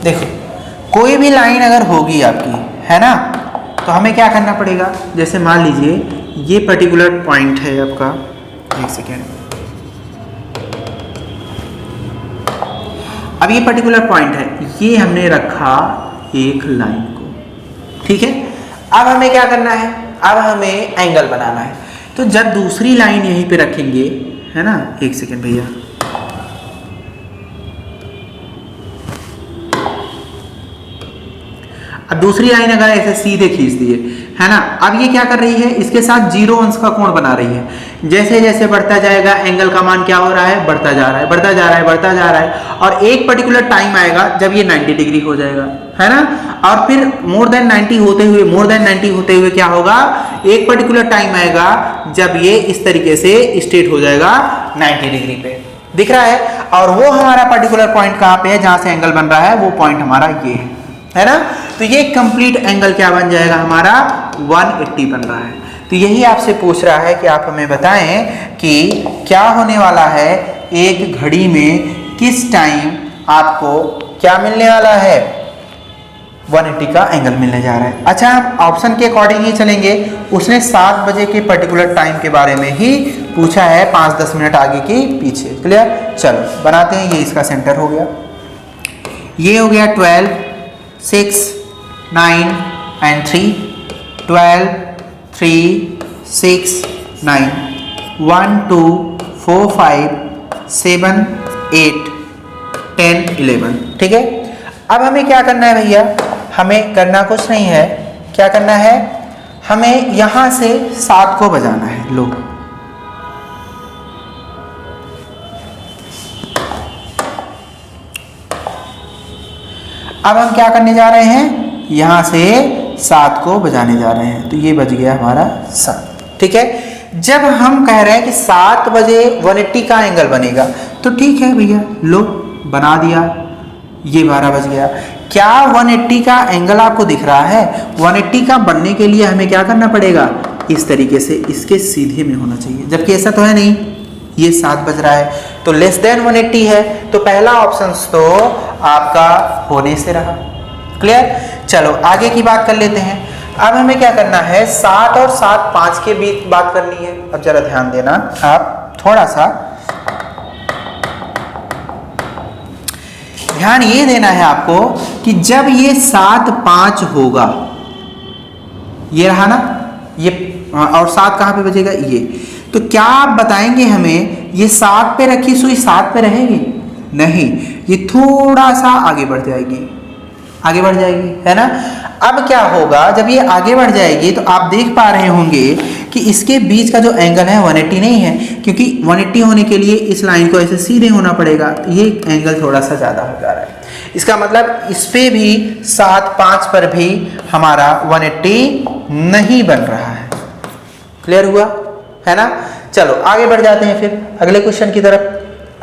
देखो कोई भी लाइन अगर होगी आपकी, है ना, तो हमें क्या करना पड़ेगा, जैसे मान लीजिए ये पर्टिकुलर पॉइंट है आपका, एक सेकेंड, अब ये पर्टिकुलर पॉइंट है, ये हमने रखा एक लाइन को, ठीक है। अब हमें क्या करना है, अब हमें एंगल बनाना है, तो जब दूसरी लाइन यहीं पे रखेंगे, है ना, एक सेकेंड भैया, अब दूसरी लाइन अगर ऐसे सीधे खींच दिए, है ना, अब ये क्या कर रही है, इसके साथ 0 अंश का कोण बना रही है। जैसे जैसे बढ़ता जाएगा एंगल का मान क्या हो रहा है, बढ़ता जा रहा है, बढ़ता जा रहा है, बढ़ता जा रहा है, और एक पर्टिकुलर टाइम आएगा जब ये 90 डिग्री हो जाएगा, है ना, और फिर मोर देन 90 होते हुए क्या होगा, एक पर्टिकुलर टाइम आएगा जब ये इस तरीके से स्ट्रेट हो जाएगा 90 डिग्री पे, दिख रहा है। और वो हमारा पर्टिकुलर पॉइंट कहाँ पे है, जहां से एंगल बन रहा है, वो पॉइंट हमारा ये है ना। तो ये कंप्लीट एंगल क्या बन जाएगा हमारा, 180 बन रहा है। तो यही आपसे पूछ रहा है कि आप हमें बताएं कि क्या होने वाला है, एक घड़ी में किस टाइम आपको क्या मिलने वाला है, 180 का एंगल मिलने जा रहा है। अच्छा, हम ऑप्शन के अकॉर्डिंग ही चलेंगे, उसने 7 बजे के पर्टिकुलर टाइम के बारे में ही पूछा है, 5-10 मिनट आगे की पीछे। क्लियर? चलो बनाते हैं, ये इसका सेंटर हो गया, ये हो गया 12, 6, 9 and 3, 12, 3, 6, 9, 1, 2, 4, 5, 7, 8, 10, 11, ठीक है। अब हमें क्या करना है भैया, हमें करना कुछ नहीं है, क्या करना है, हमें यहां से 7 को बजाना है। लो, अब हम क्या करने जा रहे हैं, यहां से 7 को बजाने जा रहे हैं, तो ये बज गया हमारा 7, ठीक है। जब हम कह रहे हैं कि 7 बजे 180 का एंगल बनेगा, तो ठीक है भैया, लो बना दिया, ये 12 बज गया। क्या 180 का एंगल आपको दिख रहा है? 180 का बनने के लिए हमें क्या करना पड़ेगा, इस तरीके से इसके सीधे में होना चाहिए, जबकि ऐसा तो है नहीं, ये 7 बज रहा है, तो लेस देन 180 है, तो पहला ऑप्शन तो आपका होने से रहा। क्लियर? चलो आगे की बात कर लेते हैं। अब हमें क्या करना है, 7 और 7, 5 के बीच बात करनी है। अब जरा ध्यान देना, आप थोड़ा सा ध्यान ये देना है आपको कि जब ये 7, 5 होगा, ये रहा ना, ये, और 7 कहां पे बजेगा, ये, तो क्या आप बताएंगे हमें, ये 7 पे रखी सुई 7 पे रहेगी? नहीं, ये थोड़ा सा आगे बढ़ जाएगी, आगे बढ़ जाएगी, है ना। अब क्या होगा, जब ये आगे बढ़ जाएगी तो आप देख पा रहे होंगे कि इसके बीच का जो एंगल है 180 नहीं है, क्योंकि 180 होने के लिए इस लाइन को ऐसे सीधे होना पड़ेगा, तो ये एंगल थोड़ा सा ज़्यादा हो जा रहा है। इसका मतलब इस पे भी 7, 5 पर भी हमारा 180 नहीं बन रहा है। क्लियर हुआ, है ना। चलो आगे बढ़ जाते हैं फिर अगले क्वेश्चन की तरफ।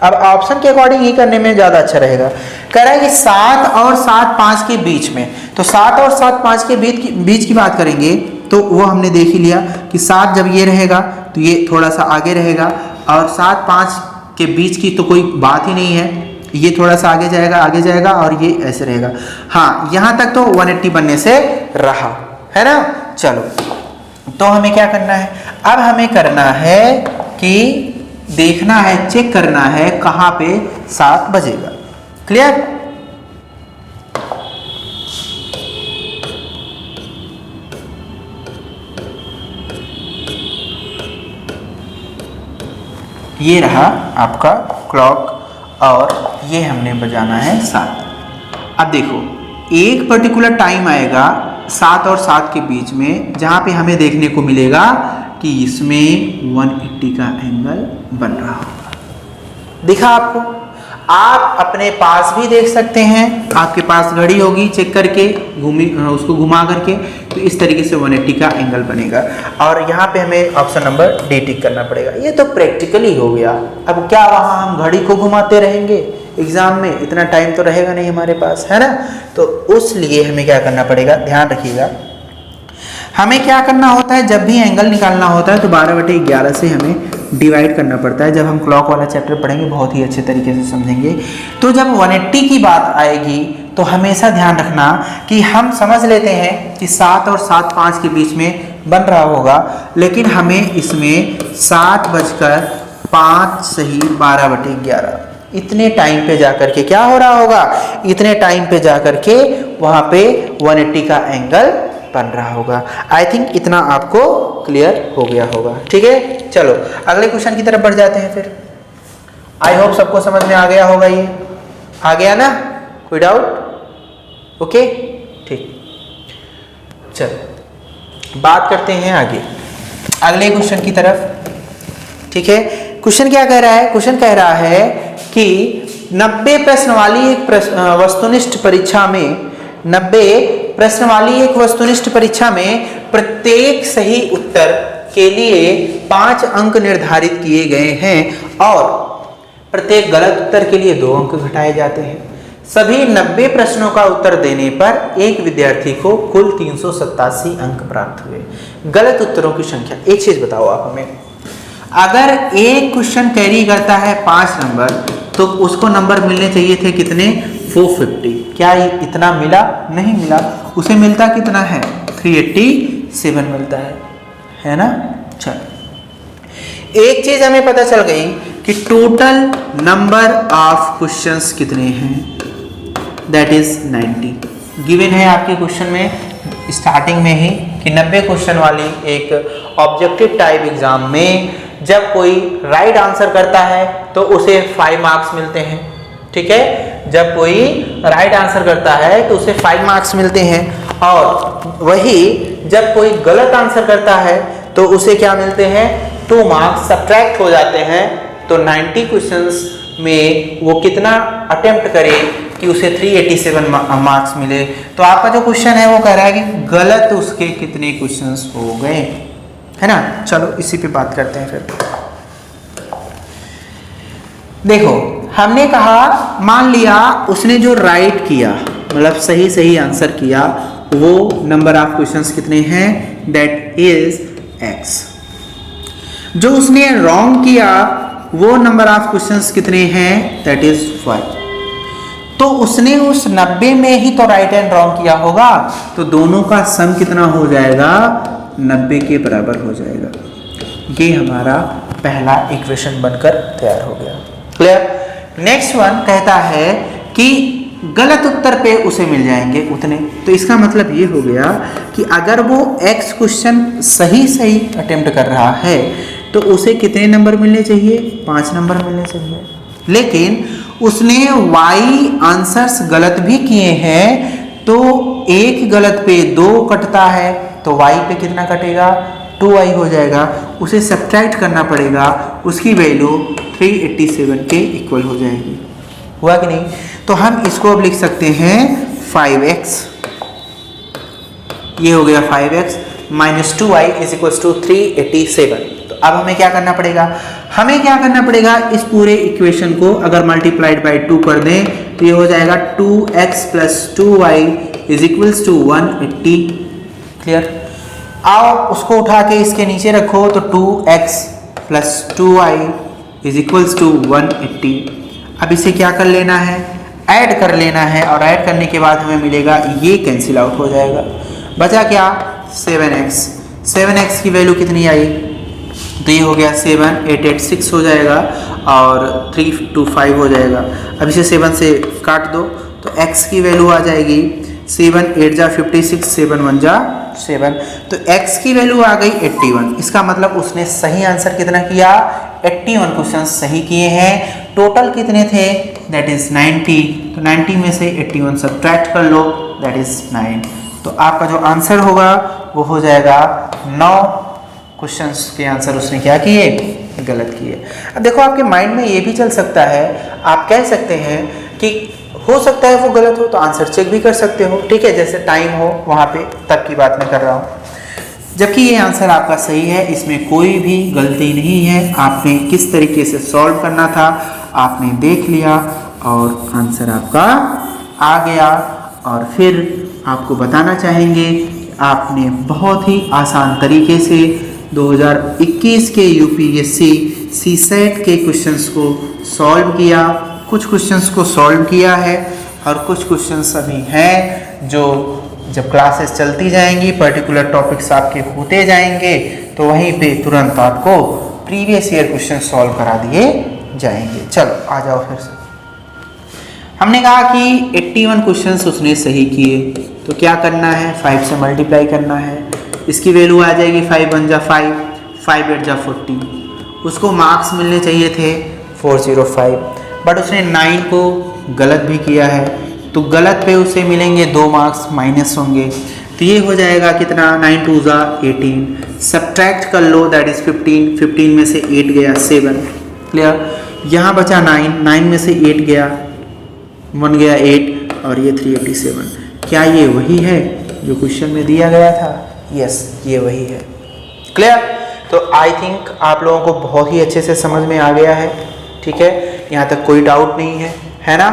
अब ऑप्शन के अकॉर्डिंग ही करने में ज़्यादा अच्छा रहेगा। कह रहा है कि 7 और 7, 5 के बीच में, तो 7 और 7, 5 के बीच की बात करेंगे तो वो हमने देख ही लिया कि 7 जब ये रहेगा तो ये थोड़ा सा आगे रहेगा, और 7, 5 के बीच की तो कोई बात ही नहीं है, ये थोड़ा सा आगे जाएगा और ये ऐसे रहेगा। हाँ, यहाँ तक तो 180 बनने से रहा, है ना। चलो, तो हमें क्या करना है, अब हमें करना है कि देखना है, चेक करना है कहाँ पे 7 बजेगा। क्लियर। ये रहा आपका क्लॉक और ये हमने बजाना है 7। अब देखो, एक पर्टिकुलर टाइम आएगा 7 और 7 के बीच में जहाँ पे हमें देखने को मिलेगा कि इसमें 180 का एंगल बन रहा होगा। दिखा आपको? आप अपने पास भी देख सकते हैं, आपके पास घड़ी होगी, चेक करके उसको घुमा करके, तो इस तरीके से 180 का एंगल बनेगा। और यहाँ पे हमें ऑप्शन नंबर डी टिक करना पड़ेगा। ये तो प्रैक्टिकली हो गया। अब क्या वहाँ हम घड़ी को घुमाते रहेंगे? एग्जाम में इतना टाइम तो रहेगा नहीं हमारे पास, है ना। तो उस लिए हमें क्या करना पड़ेगा, ध्यान रखिएगा। हमें क्या करना होता है, जब भी एंगल निकालना होता है तो 12/11 से हमें डिवाइड करना पड़ता है। जब हम क्लॉक वाला चैप्टर पढ़ेंगे बहुत ही अच्छे तरीके से समझेंगे। तो जब 180 की बात आएगी तो हमेशा ध्यान रखना कि हम समझ लेते हैं कि 7 और 7, 5 के बीच में बन रहा होगा, लेकिन हमें इसमें 7:05 सही 12/11 इतने टाइम पे जाकर के क्या हो रहा होगा, इतने टाइम पे जाकर के वहाँ पे 180 का एंगल बन रहा होगा। आई थिंक इतना आपको क्लियर हो गया होगा। ठीक है, चलो अगले क्वेश्चन की तरफ बढ़ जाते हैं फिर। आई होप सबको समझ में आ गया होगा। ये आ गया ना, कोई डाउट? ओके, ठीक। चलो बात करते हैं आगे अगले क्वेश्चन की तरफ। ठीक है, क्वेश्चन क्या कह रहा है? क्वेश्चन कह रहा है कि 90 प्रश्न वाली एक वस्तुनिष्ठ परीक्षा में 90 प्रश्न वाली एक वस्तुनिष्ठ परीक्षा में प्रत्येक सही उत्तर के लिए 5 अंक निर्धारित किए गए हैं और प्रत्येक गलत उत्तर के लिए 2 अंक घटाए जाते हैं। सभी 90 प्रश्नों का उत्तर देने पर एक विद्यार्थी को कुल 387 अंक प्राप्त हुए। गलत उत्तरों की संख्या। एक चीज बताओ आप हमें, अगर एक क्वेश्चन कैरी करता है 5 नंबर तो उसको नंबर मिलने चाहिए थे कितने? 450। क्या इतना मिला? नहीं मिला। उसे मिलता कितना है? 387 मिलता है ना। चलो, एक चीज हमें पता चल गई कि टोटल नंबर ऑफ क्वेश्चंस कितने हैं, दैट इज 90। गिवन है आपके क्वेश्चन में स्टार्टिंग में ही कि 90 क्वेश्चन वाली एक ऑब्जेक्टिव टाइप एग्जाम में जब कोई राइट आंसर करता है तो उसे 5 मार्क्स मिलते हैं। ठीक है, जब कोई राइट आंसर करता है तो उसे 5 मार्क्स मिलते हैं, और वही जब कोई गलत आंसर करता है तो उसे क्या मिलते हैं? 2 मार्क्स सब्ट्रैक्ट हो जाते हैं। तो 90 क्वेश्चंस में वो कितना अटेम्प्ट करे कि उसे 387 मार्क्स मिले। तो आपका जो क्वेश्चन है वो कह रहा है कि गलत उसके कितने क्वेश्चंस हो गए, है ना। चलो इसी पे बात करते हैं फिर। देखो, हमने कहा मान लिया उसने जो राइट किया, मतलब सही आंसर किया, वो नंबर ऑफ क्वेश्चंस कितने हैं? That is x। जो उसने रॉन्ग किया वो नंबर ऑफ क्वेश्चंस कितने हैं? That is 5। तो उसने उस 90 में ही तो राइट एंड रॉन्ग किया होगा, तो दोनों का सम कितना हो जाएगा? 90 के बराबर हो जाएगा। ये हमारा पहला इक्वेशन बनकर तैयार हो गया। क्लियर। नेक्स्ट वन कहता है कि गलत उत्तर पे उसे मिल जाएंगे उतने। तो इसका मतलब ये हो गया कि अगर वो x क्वेश्चन सही अटेम्प्ट कर रहा है तो उसे कितने नंबर मिलने चाहिए? 5 नंबर मिलने चाहिए। लेकिन उसने y आंसर्स गलत भी किए हैं, तो एक गलत पे 2 कटता है, तो y पे कितना कटेगा, 2y हो जाएगा। उसे सब्ट्रैक्ट करना पड़ेगा, उसकी वैल्यू 387 के इक्वल हो जाएगी। हुआ कि नहीं? तो हम इसको अब लिख सकते हैं 5x, ये हो गया 5x minus 2y is equal to 387। तो अब हमें क्या करना पड़ेगा, हमें क्या करना पड़ेगा, इस पूरे इक्वेशन को अगर मल्टीप्लाइड बाई 2 कर दें तो ये हो जाएगा 2x plus 2y is equals to 180। Clear? आओ उसको उठा के इसके नीचे रखो, तो 2x plus 2y is equals to 180। अब इसे क्या कर लेना है, ऐड कर लेना है, और ऐड करने के बाद हमें मिलेगा, ये कैंसिल आउट हो जाएगा। बचा क्या, 7x। 7x की वैल्यू कितनी आई, तो ये हो गया 7886 हो जाएगा, और 325 हो जाएगा। अब इसे 7 से काट दो, तो x की वैल्यू आ जाएगी 7 8 जा 56, 7 1 जा 7, तो x की वैल्यू आ गई 81। इसका मतलब उसने सही आंसर कितना किया, 81 क्वेश्चन सही किए हैं। टोटल कितने थे, दैट इज 90, तो 90 में से 81 सब्ट्रैक्ट कर लो, दैट इज 9। तो आपका जो आंसर होगा वो हो जाएगा 9 क्वेश्चंस के आंसर उसने क्या किए, गलत किए। अब देखो आपके माइंड में ये भी चल सकता है, आप कह सकते हैं कि हो सकता है वो गलत हो, तो आंसर चेक भी कर सकते हो, ठीक है, जैसे टाइम हो वहाँ पे, तब की बात मैं कर रहा हूँ। जबकि ये आंसर आपका सही है, इसमें कोई भी गलती नहीं है। आपने किस तरीके से सॉल्व करना था आपने देख लिया, और आंसर आपका आ गया। और फिर आपको बताना चाहेंगे आपने बहुत ही आसान तरीके से 2021 के यूपीएससी सीसेट के क्वेश्चंस को सॉल्व किया। कुछ क्वेश्चंस को सॉल्व किया है, और कुछ क्वेश्चंस अभी हैं जो जब क्लासेस चलती जाएंगी, पर्टिकुलर टॉपिक्स आपके होते जाएंगे, तो वहीं पे तुरंत आपको प्रीवियस ईयर क्वेश्चन सॉल्व करा दिए जाएंगे। चलो आ जाओ फिर से। हमने कहा कि 81 क्वेश्चंस उसने सही किए, तो क्या करना है, 5 से मल्टीप्लाई करना है। इसकी वैल्यू आ जाएगी 5 1 जा 5, 5 8 जा 40। उसको मार्क्स मिलने चाहिए थे 405, बट उसने 9 को गलत भी किया है, तो गलत पे उसे मिलेंगे 2 मार्क्स माइनस होंगे। तो ये हो जाएगा कितना, 9 2 जा 18, सब्ट्रैक्ट कर लो, दैट इज 15, 15 में से 8 गया 7। क्लियर? यहाँ बचा 9, 9 में से 8 गया, 1 गया 8, और ये 387। क्या ये वही है जो क्वेश्चन में दिया गया था? यस, ये वही है। क्लियर? तो आई थिंक आप लोगों को बहुत ही अच्छे से समझ में आ गया है, ठीक है, यहाँ तक कोई डाउट नहीं है ना?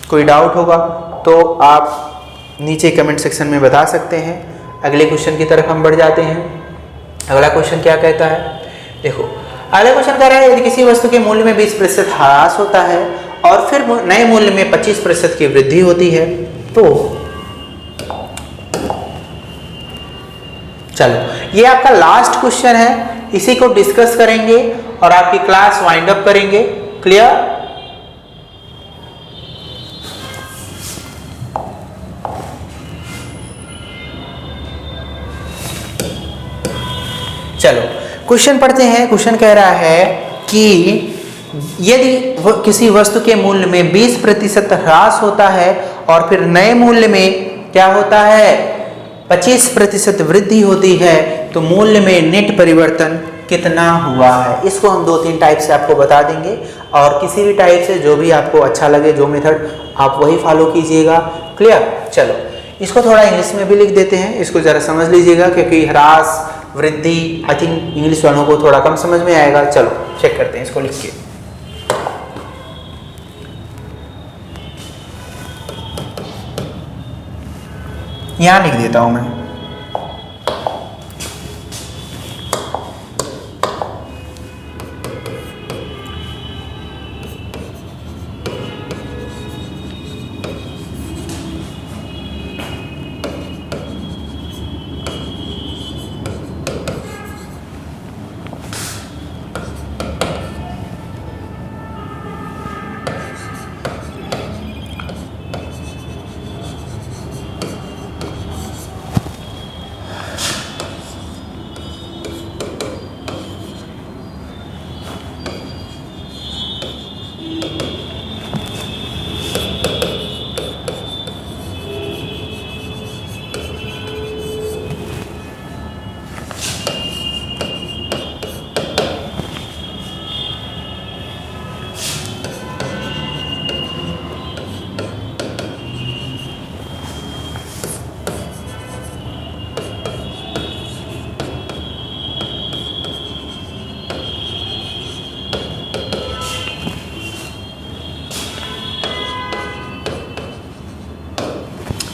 कोई डाउट होगा तो आप नीचे कमेंट सेक्शन में बता सकते हैं। अगले क्वेश्चन की तरफ हम बढ़ जाते हैं। अगला क्वेश्चन क्या कहता है, देखो अगला क्वेश्चन कह रहा है, यदि किसी वस्तु के मूल्य में 20% ह्रास होता है और फिर नए मूल्य में 25% की वृद्धि होती है, तो चलो ये आपका लास्ट क्वेश्चन है, इसी को डिस्कस करेंगे और आपकी क्लास वाइंड अप करेंगे। क्लियर? चलो क्वेश्चन पढ़ते हैं। क्वेश्चन कह रहा है कि यदि किसी वस्तु के मूल्य में 20% ह्रास होता है और फिर नए मूल्य में क्या होता है, 25% वृद्धि होती है, तो मूल्य में नेट परिवर्तन कितना हुआ है। इसको हम 2-3 टाइप से आपको बता देंगे, और किसी भी टाइप से जो भी आपको अच्छा लगे, जो मेथड आप वही फॉलो कीजिएगा। क्लियर? चलो इसको थोड़ा इंग्लिश में भी लिख देते हैं, इसको ज़रा समझ लीजिएगा, क्योंकि ह्रास वृद्धि आई थिंक इंग्लिश वालों को थोड़ा कम समझ में आएगा। चलो चेक करते हैं इसको लिख के। यहाँ लिख देता हूं मैं,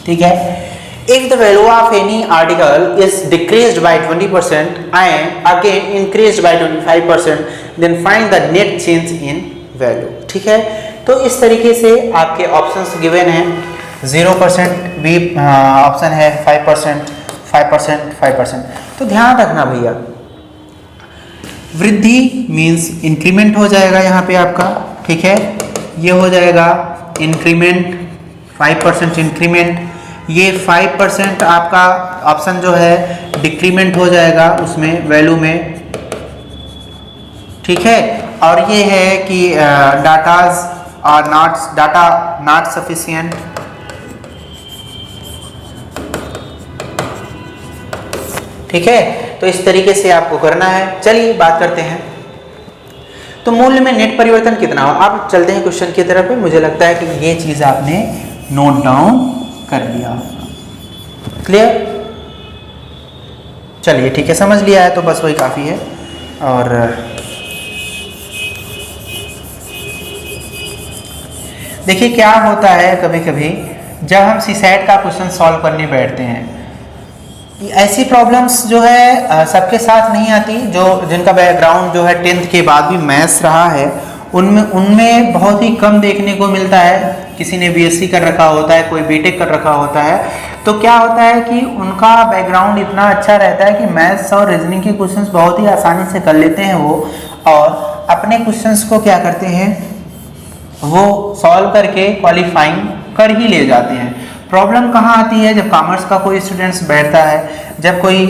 ठीक है। If the value of any article is decreased by 20% and again increased by 25%, then find the net change in value. ठीक है, तो इस तरीके से आपके ऑप्शंस गिवन हैं। 0% भी ऑप्शन है, 5%, 5%, 5%। तो ध्यान रखना भैया, वृद्धि मीन्स इंक्रीमेंट हो जाएगा यहाँ पे आपका। ठीक है, ये हो जाएगा इंक्रीमेंट, 5% इंक्रीमेंट। ये 5% आपका ऑप्शन जो है डिक्रीमेंट हो जाएगा उसमें वैल्यू में। ठीक है, और ये है कि डाटाज आर नॉट सफिशिएंट। ठीक है, तो इस तरीके से आपको करना है। चलिए बात करते हैं, तो मूल्य में नेट परिवर्तन कितना हो। अब चलते हैं क्वेश्चन की तरफ। मुझे लगता है कि ये चीज आपने नोट डाउन कर लिया। क्लियर? चलिए ठीक है, समझ लिया है तो बस वही काफी है। और देखिए क्या होता है, कभी कभी जब हम सीसैट का क्वेश्चन सॉल्व करने बैठते हैं, ऐसी प्रॉब्लम्स जो है सबके साथ नहीं आती। जो जिनका बैकग्राउंड जो है 10th के बाद भी मैथ्स रहा है, उनमें बहुत ही कम देखने को मिलता है। किसी ने बीएससी कर रखा होता है, कोई बीटेक कर रखा होता है, तो क्या होता है कि उनका बैकग्राउंड इतना अच्छा रहता है कि मैथ्स और रीजनिंग के क्वेश्चंस बहुत ही आसानी से कर लेते हैं वो, और अपने क्वेश्चंस को क्या करते हैं, वो सॉल्व करके क्वालिफाइंग कर ही ले जाते हैं। प्रॉब्लम कहाँ आती है, जब कॉमर्स का कोई स्टूडेंट्स बैठता है, जब कोई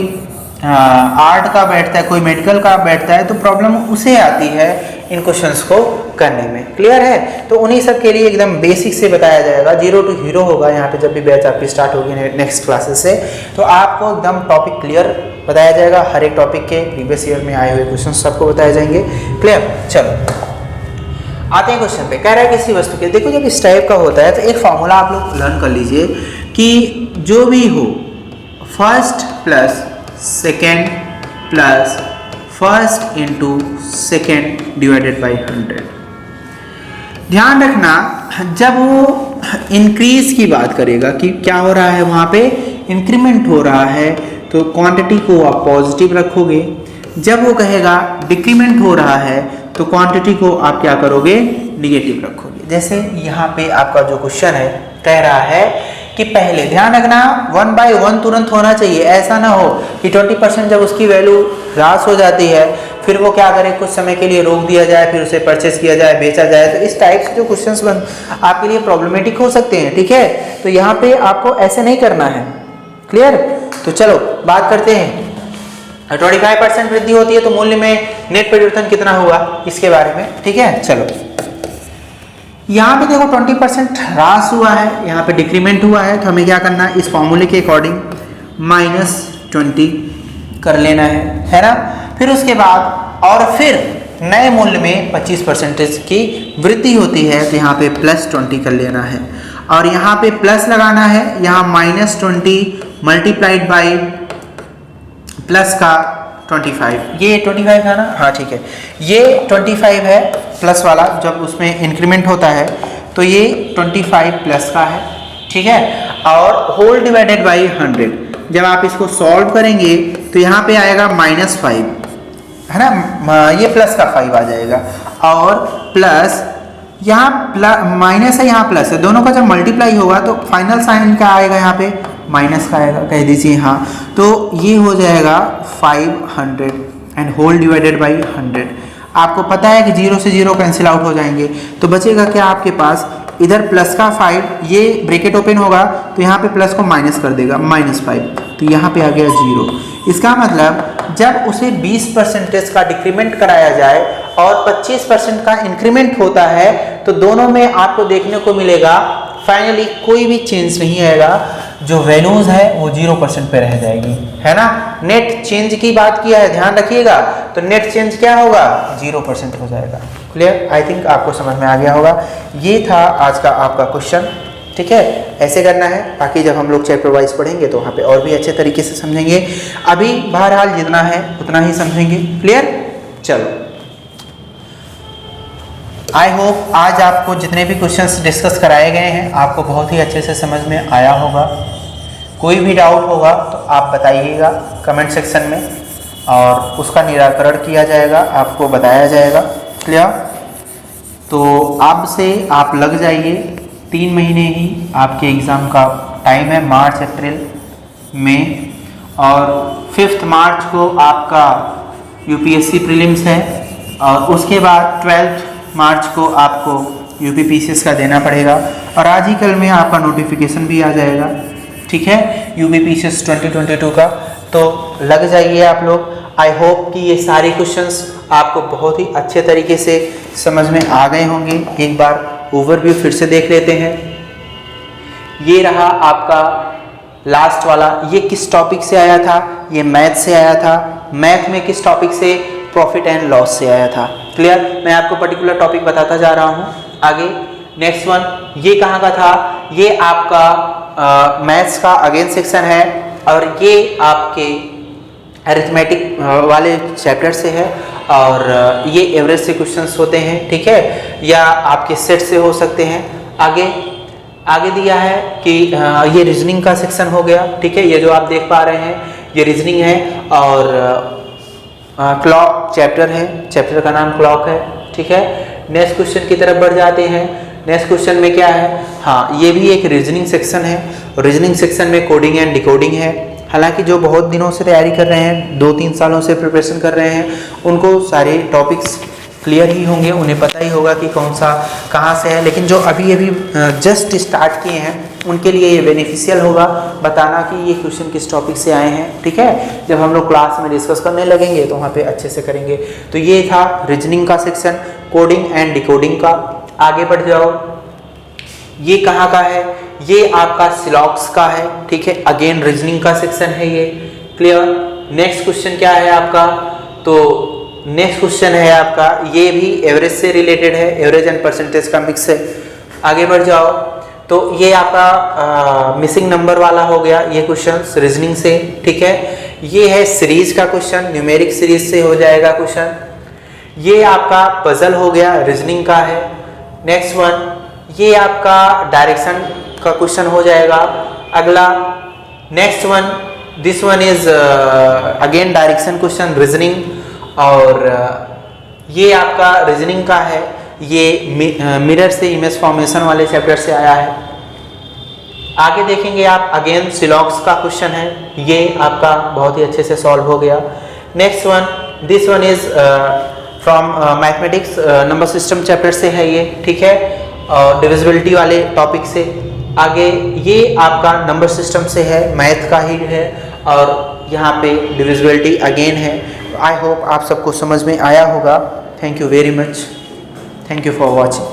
आर्ट का बैठता है, कोई मेडिकल का बैठता है, तो प्रॉब्लम उसे आती है इन क्वेश्चंस को करने में। क्लियर है? तो उन्हीं सब के लिए एकदम बेसिक से बताया जाएगा। 0 to हीरो होगा यहाँ पे। जब भी बैच आपकी स्टार्ट होगी नेक्स्ट क्लासेस से, तो आपको एकदम टॉपिक क्लियर बताया जाएगा। हर एक टॉपिक के प्रीवियस ईयर में आए हुए क्वेश्चन सबको बताए जाएंगे। क्लियर? चलो आते हैं क्वेश्चन पे। कह रहा है किसी वस्तु के, देखो जब इस टाइप का होता है तो एक फॉर्मूला आप लोग लर्न कर लीजिए कि जो भी हो first plus second plus first into second divided by 100। ध्यान रखना, जब वो इंक्रीज की बात करेगा कि क्या हो रहा है, वहाँ पे इंक्रीमेंट हो रहा है, तो क्वांटिटी को आप पॉजिटिव रखोगे। जब वो कहेगा डिक्रीमेंट हो रहा है, तो क्वांटिटी को आप क्या करोगे, निगेटिव रखोगे। जैसे यहाँ पे आपका जो क्वेश्चन है कह रहा है कि पहले ध्यान रखना 1 by 1 तुरंत होना चाहिए। ऐसा ना हो कि 20% जब उसकी वैल्यू ह्रास हो जाती है, फिर वो क्या करे, कुछ समय के लिए रोक दिया जाए, फिर उसे परचेस किया जाए, बेचा जाए। तो इस टाइप से जो क्वेश्चंस आपके लिए प्रॉब्लमेटिक हो सकते हैं। ठीक है, तो यहाँ पे आपको ऐसे नहीं करना है। क्लियर? तो चलो बात करते हैं। 25% वृद्धि होती है तो मूल्य में नेट परिवर्तन कितना हुआ, इसके बारे में। ठीक है, चलो यहाँ पे देखो 20% ह्रास हुआ है, यहाँ पे डिक्रीमेंट हुआ है, तो हमें क्या करना है, इस फॉर्मूले के अकॉर्डिंग -20 कर लेना है ना। फिर उसके बाद और फिर नए मूल्य में 25% की वृद्धि होती है, तो यहाँ पे +20 कर लेना है, और यहाँ पे प्लस लगाना है। यहाँ -20 मल्टीप्लाइड बाई प्लस का 25, ये 25 है ना, हाँ ठीक है, ये 25 है प्लस वाला। जब उसमें इंक्रीमेंट होता है तो ये 25 प्लस का है। ठीक है, और होल डिवाइडेड बाई 100। जब आप इसको सॉल्व करेंगे तो यहाँ पे आएगा -5 है ना, ये प्लस का 5 आ जाएगा, और प्लस यहाँ माइनस है, यहाँ प्लस है, दोनों का जब मल्टीप्लाई होगा तो फाइनल साइन क्या आएगा, यहाँ पे माइनस का आएगा, कह दीजिए हाँ। तो ये हो जाएगा 500 एंड होल डिवाइडेड बाई 100। आपको पता है कि 0 से 0 कैंसिल आउट हो जाएंगे, तो बचेगा क्या आपके पास, इधर प्लस का 5, ये ब्रैकेट ओपन होगा तो यहाँ पे प्लस को माइनस कर देगा, -5, तो यहाँ पे आ गया 0। इसका मतलब जब उसे 20% का डिक्रीमेंट कराया जाए और 25% का इंक्रीमेंट होता है, तो दोनों में आपको देखने को मिलेगा फाइनली कोई भी चेंज नहीं आएगा, जो वैल्यूज है वो 0% पे रह जाएगी, है ना। नेट चेंज की बात किया है, ध्यान रखिएगा, तो नेट चेंज क्या होगा, 0% हो जाएगा। क्लियर? आई थिंक आपको समझ में आ गया होगा। ये था आज का आपका क्वेश्चन। ठीक है, ऐसे करना है, बाकी जब हम लोग चैप्टर वाइज पढ़ेंगे तो वहाँ पे और भी अच्छे तरीके से समझेंगे। अभी बहरहाल जितना है उतना ही समझेंगे। क्लियर? चलो आई होप आज आपको जितने भी क्वेश्चंस डिस्कस कराए गए हैं आपको बहुत ही अच्छे से समझ में आया होगा। कोई भी डाउट होगा तो आप बताइएगा कमेंट सेक्शन में और उसका निराकरण किया जाएगा, आपको बताया जाएगा। क्लियर? तो अब से आप लग जाइए, 3 महीने ही आपके एग्ज़ाम का टाइम है, मार्च, अप्रैल, मई, और 5 मार्च को आपका यूपीएससी प्रीलिम्स है और उसके बाद 12 मार्च को आपको यूपी पीसीएस का देना पड़ेगा और आज ही कल में आपका नोटिफिकेशन भी आ जाएगा। ठीक है, यूपी पीसीएस 2022 का। तो लग जाइए आप लोग। आई होप कि ये सारे क्वेश्चंस आपको बहुत ही अच्छे तरीके से समझ में आ गए होंगे। एक बार ओवरव्यू फिर से देख लेते हैं। ये रहा आपका लास्ट वाला। ये किस टॉपिक से आया था? ये मैथ से आया था। मैथ में किस टॉपिक से? प्रॉफिट एंड लॉस से आया था। क्लियर? मैं आपको पर्टिकुलर टॉपिक बताता जा रहा हूँ आगे। नेक्स्ट वन, ये कहाँ का था? ये आपका मैथ्स का अगेन सेक्शन है और ये आपके अरिथमेटिक वाले चैप्टर से है और ये एवरेज से क्वेश्चंस होते हैं। ठीक है, या आपके सेट से हो सकते हैं। आगे दिया है कि ये रीजनिंग का सेक्शन हो गया। ठीक है, ये जो आप देख पा रहे हैं ये रीजनिंग है और क्लॉक चैप्टर है, चैप्टर का नाम क्लॉक है। ठीक है, नेक्स्ट क्वेश्चन की तरफ बढ़ जाते हैं। नेक्स्ट क्वेश्चन में क्या है? हाँ, ये भी एक रीजनिंग सेक्शन है। रीजनिंग सेक्शन में कोडिंग एंड डिकोडिंग है। हालांकि जो बहुत दिनों से तैयारी कर रहे हैं, 2-3 सालों से प्रिपरेशन कर रहे हैं, उनको सारे टॉपिक्स क्लियर ही होंगे, उन्हें पता ही होगा कि कौन सा कहाँ से है। लेकिन जो अभी जस्ट स्टार्ट किए हैं उनके लिए ये बेनिफिशियल होगा बताना कि ये क्वेश्चन किस टॉपिक से आए हैं। ठीक है, जब हम लोग क्लास में डिस्कस करने लगेंगे तो वहाँ पे अच्छे से करेंगे। तो ये था रीजनिंग का सेक्शन, कोडिंग एंड डिकोडिंग का। आगे बढ़ जाओ, ये कहाँ का है? ये आपका सिलॉक्स का है। ठीक है, अगेन रीजनिंग का सेक्शन है ये। क्लियर? नेक्स्ट क्वेश्चन क्या है आपका? तो नेक्स्ट क्वेश्चन है आपका, ये भी एवरेज से रिलेटेड है, एवरेज एंड परसेंटेज का मिक्स है। आगे बढ़ जाओ, तो ये आपका मिसिंग नंबर वाला हो गया ये क्वेश्चन रीजनिंग से। ठीक है, ये है सीरीज का क्वेश्चन, न्यूमेरिक सीरीज से हो जाएगा क्वेश्चन। ये आपका पजल हो गया, रीजनिंग का है। नेक्स्ट वन, ये आपका डायरेक्शन का क्वेश्चन हो जाएगा। अगला next one, this one is again direction question, reasoning, और ये आपका रीजनिंग का है। ये मिरर से इमेज फॉर्मेशन वाले चैप्टर से आया है। आगे देखेंगे आप, अगेन सिलॉक्स का क्वेश्चन है, ये आपका बहुत ही अच्छे से सॉल्व हो गया। Next one, this one is from mathematics number system chapter से है ये। ठीक है, और डिविजिबिलिटी वाले टॉपिक से। आगे ये आपका नंबर सिस्टम से है, मैथ का ही है और यहाँ पे डिविजिबिलिटी अगेन है। आई होप आप सबको समझ में आया होगा। Thank you very much. Thank you for watching.